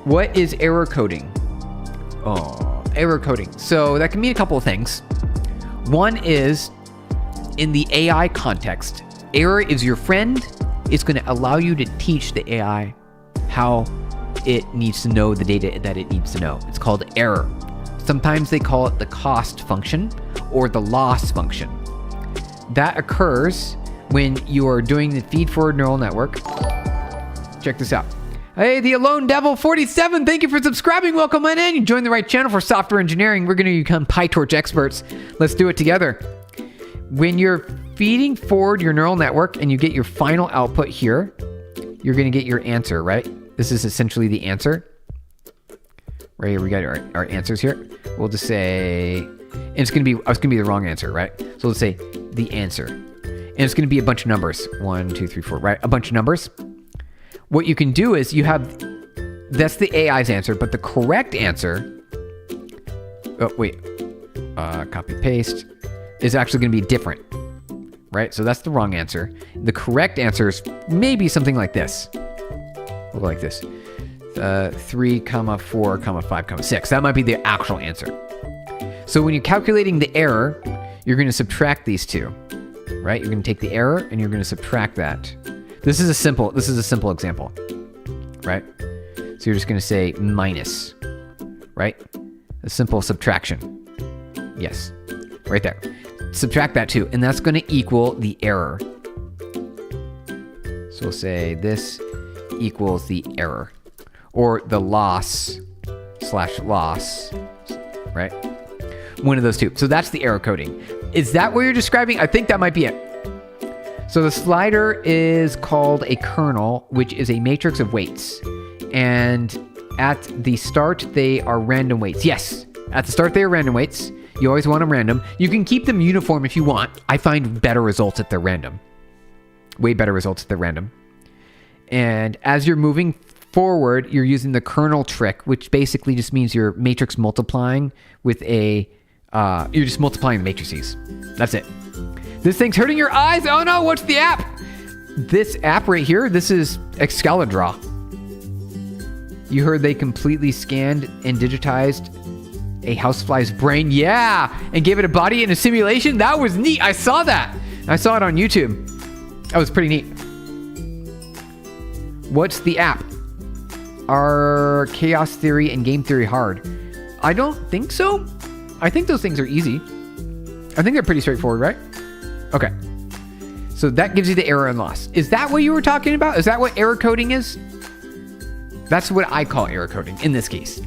What is error coding? Oh, error coding. So that can mean a couple of things. One is in the AI context. Error is your friend. It's going to allow you to teach the AI how it needs to know the data that it needs to know. It's called error. Sometimes they call it the cost function or the loss function. That occurs when you are doing the feed-forward neural network. Check this out. Hey, the Alone Devil 47, thank you for subscribing. Welcome on in. You joined the right channel for software engineering. We're going to become Pytorch experts. Let's do it together. When you're feeding forward your neural network and you get your final output here, you're going to get your answer, right? This is essentially the answer. Right here, we got our answers here. We'll just say, and it's going to be the wrong answer, right? So let's say the answer. And it's going to be a bunch of numbers. 1, 2, 3, 4, right? A bunch of numbers. What you can do is you have, that's the AI's answer, but the correct answer, oh, wait, copy paste, is actually going to be different, right? So that's the wrong answer. The correct answer is maybe something like this. Look like this. 3, 4, 5, 6. That might be the actual answer. So when you're calculating the error, you're going to subtract these two, right? You're going to take the error and you're going to subtract that. This is a simple example, right? So you're just going to say minus, right? A simple subtraction. Yes, right there. Subtract that too, and that's going to equal the error. So we'll say this equals the error, or the loss / loss, right? One of those two. So that's the error coding. Is that what you're describing? I think that might be it. So the slider is called a kernel, which is a matrix of weights. And at the start, they are random weights. Yes, at the start, they are random weights. You always want them random. You can keep them uniform if you want. I find better results if they're random. Way better results if they're random. And as you're moving forward, you're using the kernel trick, which basically just means you're matrix multiplying with a... you're just multiplying the matrices. That's it. This thing's hurting your eyes. Oh no, what's the app? This app right here, this is Excalidraw. You heard they completely scanned and digitized a housefly's brain. Yeah, and gave it a body in a simulation. That was neat. I saw that. I saw it on YouTube. That was pretty neat. What's the app? Are chaos theory and game theory hard? I don't think so. I think those things are easy. I think they're pretty straightforward, right? Okay. So that gives you the error and loss. Is that what you were talking about? Is that what error coding is? That's what I call error coding in this case.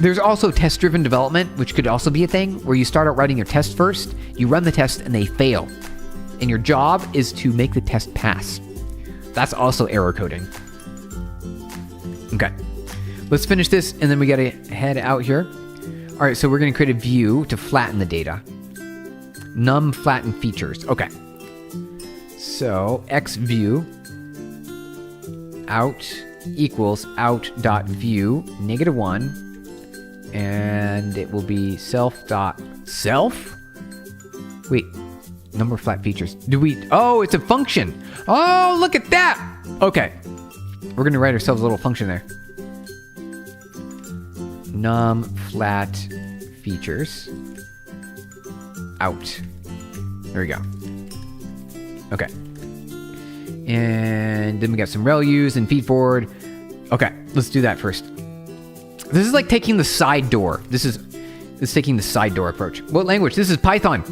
There's also test-driven development, which could also be a thing, where you start out writing your test first, you run the test, and they fail. And your job is to make the test pass. That's also error coding. Okay. Let's finish this, and then we got to head out here. All right, so we're going to create a view to flatten the data. Num flatten features. Okay. So x view out equals out.view -1, and it will be self. Wait, number of flat features. Oh, it's a function. Oh, look at that. Okay. We're going to write ourselves a little function there. Num flat features out. There we go. Okay. And then we got some ReLUs and feed forward. Okay, let's do that first. This is like taking the side door. This is taking the side door approach. What language? This is Python.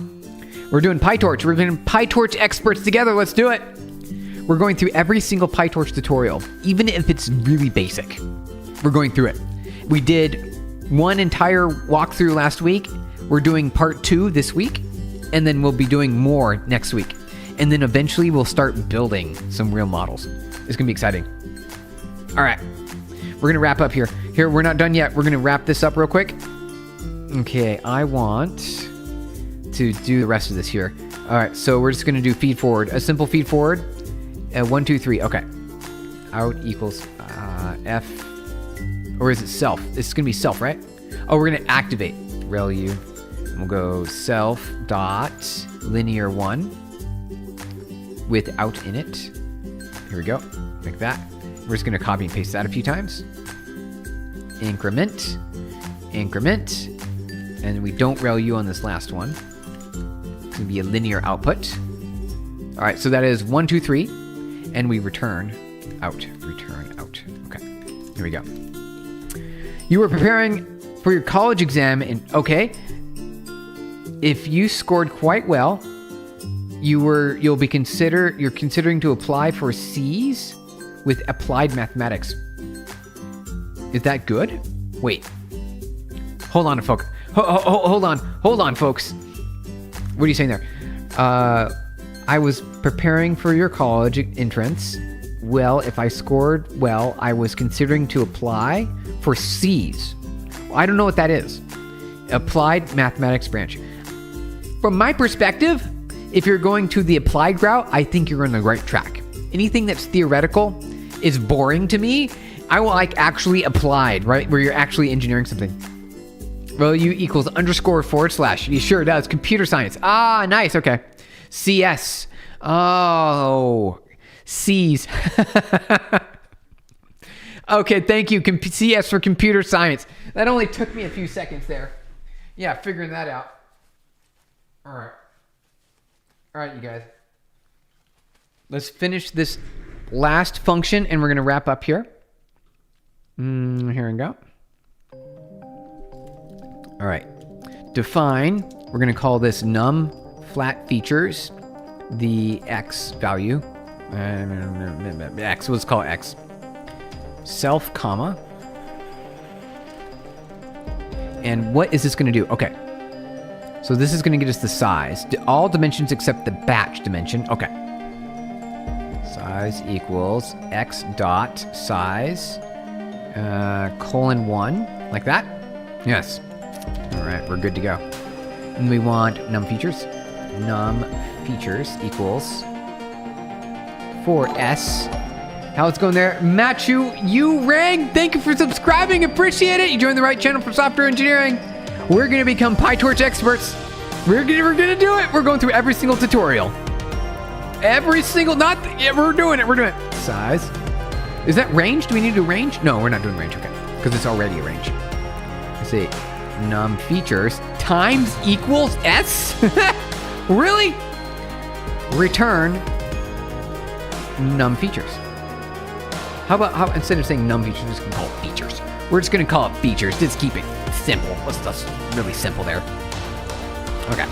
We're doing Pytorch. We're doing Pytorch experts together. Let's do it. We're going through every single Pytorch tutorial, even if it's really basic. We're going through it. We did one entire walkthrough last week. We're doing part 2 this week, and then we'll be doing more next week. And then eventually we'll start building some real models. It's gonna be exciting. All right, we're gonna wrap up here. Here, we're not done yet. We're gonna wrap this up real quick. Okay, I want to do the rest of this here. All right, so we're just gonna do feed forward, a simple feed forward. 1, 2, 3, okay. Out equals F, or is it self? It's gonna be self, right? Oh, we're gonna activate ReLU. We'll go self dot linear 1 with out in it. Here we go, like that. We're just gonna copy and paste that a few times. Increment, and we don't ReLU on this last one. It's gonna be a linear output. All right, so that is 1, 2, 3, and we return out. Okay, here we go. You were preparing for your college exam, and okay. If you scored quite well, you're considering to apply for C's with applied mathematics. Is that good? Wait. Hold on, folks. Hold on, folks. What are you saying there? I was preparing for your college entrance. Well, if I scored well, I was considering to apply for C's. I don't know what that is. Applied mathematics branch. From my perspective, if you're going to the applied route, I think you're on the right track. Anything that's theoretical is boring to me. I want like actually applied, right? Where you're actually engineering something. ReLU equals _//. It sure does. Computer science. Ah, nice. Okay. CS. Oh, C's. Okay, thank you. CS for computer science. That only took me a few seconds there. Yeah, figuring that out. All right, you guys. Let's finish this last function, and we're going to wrap up here. Here we go. All right. Define. We're going to call this num flat features. The x value. X. Let's call it x. Self comma. And what is this going to do? Okay. So this is going to get us the size. All dimensions except the batch dimension. Okay. Size equals x dot size colon 1. Like that? Yes. All right, we're good to go. And we want num features. Num features equals 4s. How it's going there? Machu, you rang. Thank you for subscribing. Appreciate it. You joined the right channel for software engineering. We're going to become Pytorch experts. We're gonna do it. We're going through every single tutorial. Every single, we're doing it. Size. Is that range? Do we need to do range? No, we're not doing range. Okay. Because it's already a range. Let's see. Num features times equals s? Really? Return num features. How instead of saying num features, we're just gonna call it features. We're just gonna call it features. Just keep it simple. That's really simple there. Okay.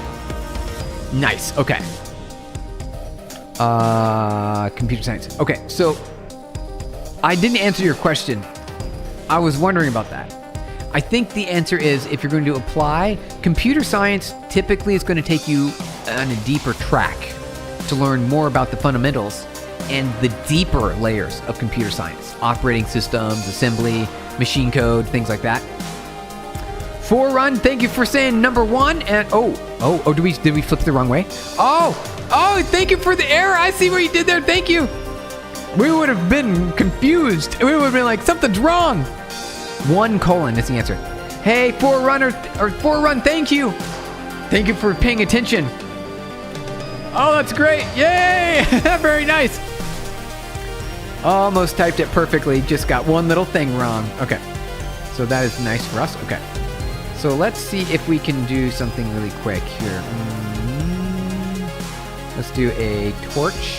Nice. Okay. Computer science. Okay, so I didn't answer your question. I was wondering about that. I think the answer is if you're going to apply, computer science typically is going to take you on a deeper track to learn more about the fundamentals and the deeper layers of computer science. Operating systems, assembly, machine code, things like that. Forerun, thank you for saying number 1. And did we flip the wrong way? Oh, thank you for the error. I see what you did there. Thank you. We would have been confused. We would have been like, something's wrong. 1 colon is the answer. Hey, Forerun, thank you. Thank you for paying attention. Oh, that's great. Yay. Very nice. Almost typed it perfectly. Just got one little thing wrong. Okay. So that is nice for us. Okay. So let's see if we can do something really quick here. Let's do a torch.rand.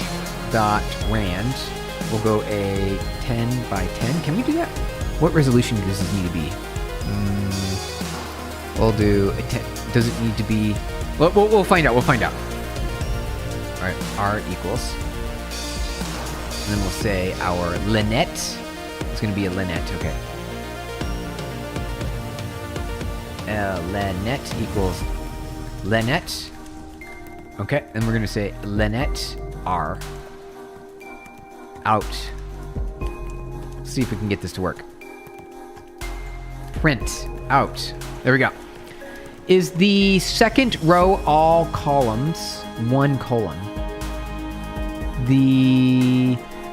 We'll go a 10 by 10. Can we do that? What resolution does this need to be? We'll do a 10. Does it need to be? We'll find out. We'll find out. All right. R equals. And then we'll say our LeNet. It's going to be a LeNet. Okay. LeNet equals LeNet. Okay, and we're going to say LeNet R out. Let's see if we can get this to work. Print out. There we go. Is the second row all columns? 1 column.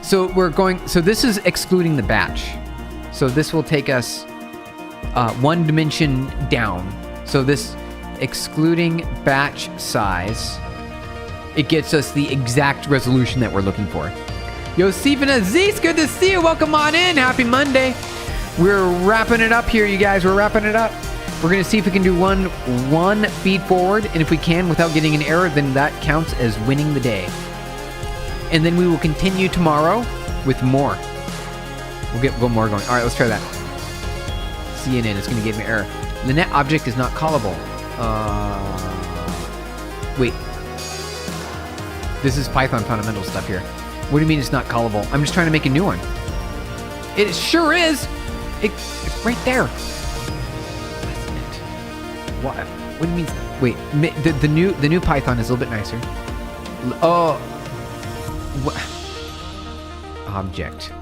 So this is excluding the batch. So this will take us 1 dimension down. So this excluding batch size, it gets us the exact resolution that we're looking for. Yosefina Aziz, good to see you. Welcome on in. Happy Monday. We're wrapping it up here, you guys. We're wrapping it up. We're going to see if we can do one feed forward. And if we can without getting an error, then that counts as winning the day. And then we will continue tomorrow with more. We'll get more going. All right, let's try that. CNN is going to give me an error. The net object is not callable. Wait. This is Python fundamental stuff here. What do you mean it's not callable? I'm just trying to make a new one. It sure is. It's right there. What do you mean? Wait, the new Python is a little bit nicer. What? Object.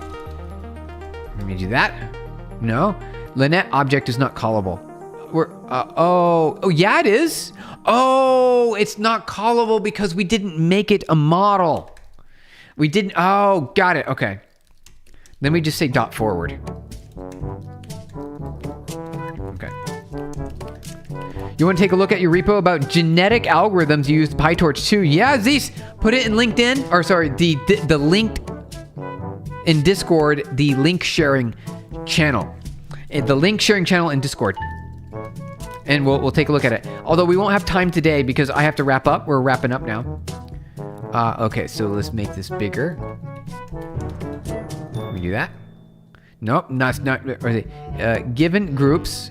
Let me do that. No. LeNet object is not callable. Yeah, it is. Oh, it's not callable because we didn't make it a model. We didn't. Oh, got it. Okay. Then we just say dot forward. Okay. You want to take a look at your repo about genetic algorithms you used Pytorch too? Yeah, Zeus, put it in LinkedIn, or sorry, the link in Discord, the link sharing channel. The link sharing channel in Discord. And we'll take a look at it. Although we won't have time today because I have to wrap up. We're wrapping up now. Okay, so let's make this bigger. Can we do that? Nope, not. Given groups,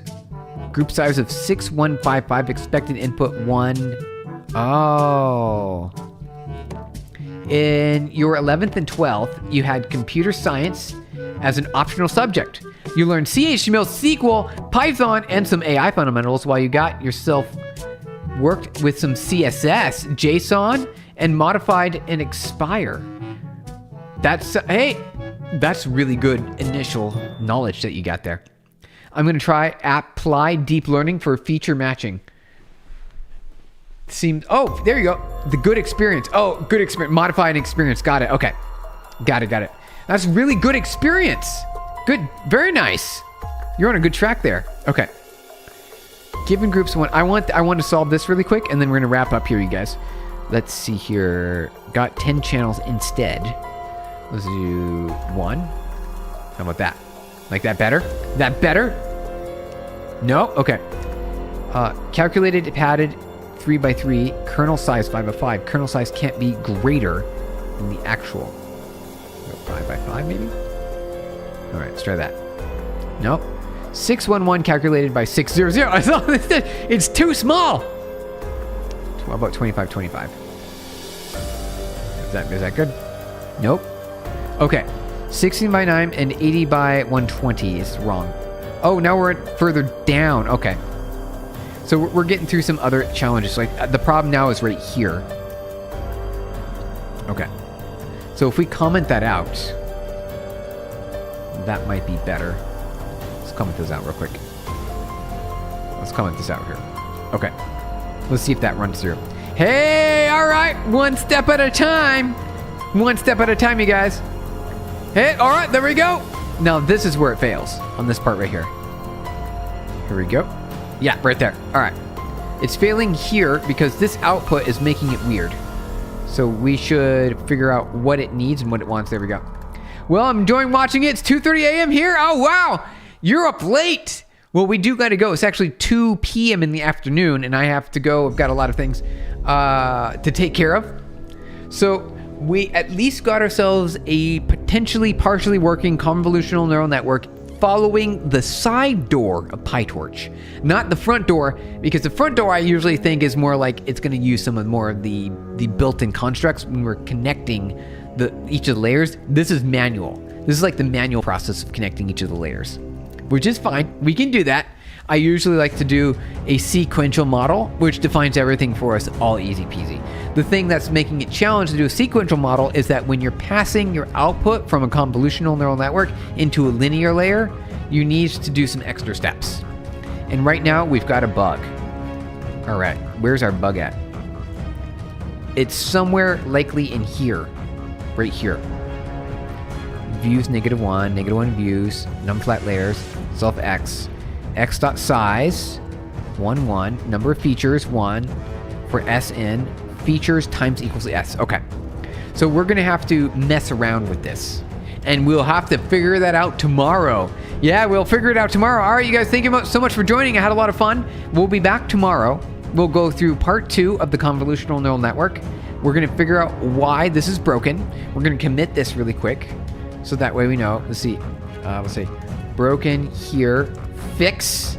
group size of 6155, expected input 1. Oh. In your 11th and 12th, you had computer science as an optional subject. You learned C, HTML, SQL, Python, and some AI fundamentals while you got yourself worked with some CSS, JSON, and modified and expire. That's really good initial knowledge that you got there. I'm going to try apply deep learning for feature matching. Oh, there you go. The good experience. Oh, good experience. Modified experience. Got it. Okay. Got it. That's really good experience. Good. Very nice. You're on a good track there. Okay. Given groups one. I want to solve this really quick, and then we're going to wrap up here, you guys. Let's see here. Got 10 channels instead. Let's do 1. How about that? Like that better? That better? No? Okay. Calculated, padded, 3x3, kernel size 5x5. Kernel size can't be greater than the actual. 5x5 maybe? All right, let's try that. Nope. 611 calculated by 600. I thought it's too small. How about 2525? Is that good? Nope. Okay. 16 by 9 and 80 by 120 is wrong. Oh, now we're further down. Okay. So we're getting through some other challenges. Like the problem now is right here. Okay. So if we comment that out, that might be better. Let's comment this out real quick. Let's comment this out here. Okay. Let's see if that runs through. Hey, all right. One step at a time. One step at a time, you guys. Hey, all right, there we go. Now this is where it fails, on this part right here. Here we go. Yeah, right there. All right. It's failing here because this output is making it weird. So we should figure out what it needs and what it wants. There we go. Well, I'm enjoying watching it. It's 2:30 a.m. here. Oh, wow. You're up late. Well, we do got to go. It's actually 2 p.m. in the afternoon, and I have to go. I've got a lot of things to take care of. So we at least got ourselves a potentially partially working convolutional neural network following the side door of Pytorch, not the front door, because the front door I usually think is more like it's going to use some of more of the built-in constructs when we're connecting each of the layers. This is manual. This is like the manual process of connecting each of the layers, which is fine. We can do that. I usually like to do a sequential model, which defines everything for us, all easy peasy. The thing that's making it challenging to do a sequential model is that when you're passing your output from a convolutional neural network into a linear layer, you need to do some extra steps. And right now, we've got a bug. All right, where's our bug at? It's somewhere likely in here, right here. Views -1 views, num flat layers, self x. X.size, 1, number of features, 1, for Sn, features times equals S. Okay. So we're going to have to mess around with this. And we'll have to figure that out tomorrow. Yeah, we'll figure it out tomorrow. All right, you guys, thank you so much for joining. I had a lot of fun. We'll be back tomorrow. We'll go through part 2 of the convolutional neural network. We're going to figure out why this is broken. We're going to commit this really quick, so that way we know. Let's see. We'll say broken here. Fix,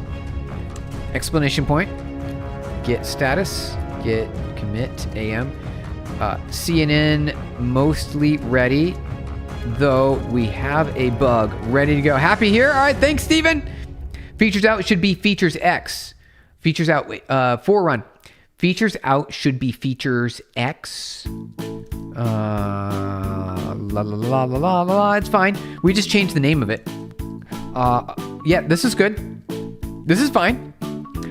explanation point, get status, get commit am, CNN mostly ready, though we have a bug ready to go. Happy here? All right, thanks, Steven. Features out should be features X. Features out, forerun. Features out should be features X. It's fine. We just changed the name of it. Yeah, this is good. This is fine.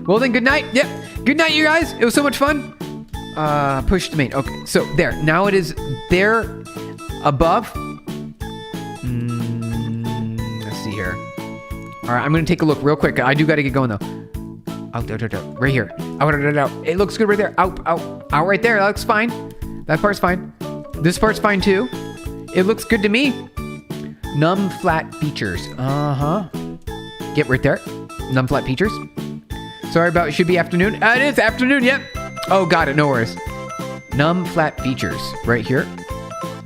Well then, good night. Yep. Good night, you guys. It was so much fun. Push to main. Okay, so there. Now it is there above. Let's see here. All right, I'm going to take a look real quick. I do got to get going, though. Out. Right here. Out. It looks good right there. Out right there. That looks fine. That part's fine. This part's fine, too. It looks good to me. Num flat features. Get right there. Num flat features. Sorry about it. Should be afternoon. It is afternoon. Yep. Oh, got it. No worries. num flat features right here.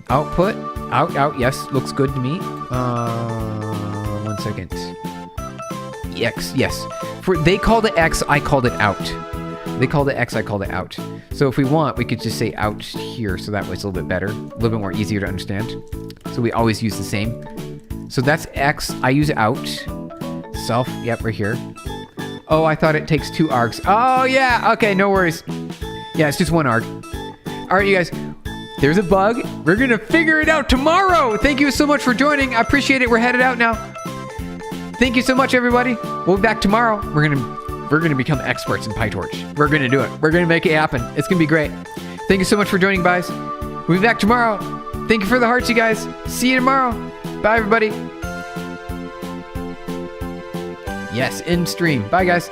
Output, out, yes, looks good to me. 1 second. X, yes. They called it X, I called it out. They called it X, I called it out. So if we want, we could just say out here, so that way it's a little bit better, a little bit more easier to understand. So we always use the same. So that's X, I use out. Self, yep, right here. Oh, I thought it takes 2 args. Oh yeah, okay, no worries. Yeah, it's just 1 arg. All right, you guys, there's a bug. We're gonna figure it out tomorrow. Thank you so much for joining. I appreciate it. We're headed out now. Thank you so much, everybody. We'll be back tomorrow. We're gonna become experts in Pytorch. We're gonna do it. We're gonna make it happen. It's gonna be great. Thank you so much for joining, guys. We'll be back tomorrow. Thank you for the hearts, you guys. See you tomorrow. Bye, everybody. Yes, in stream. Bye, guys.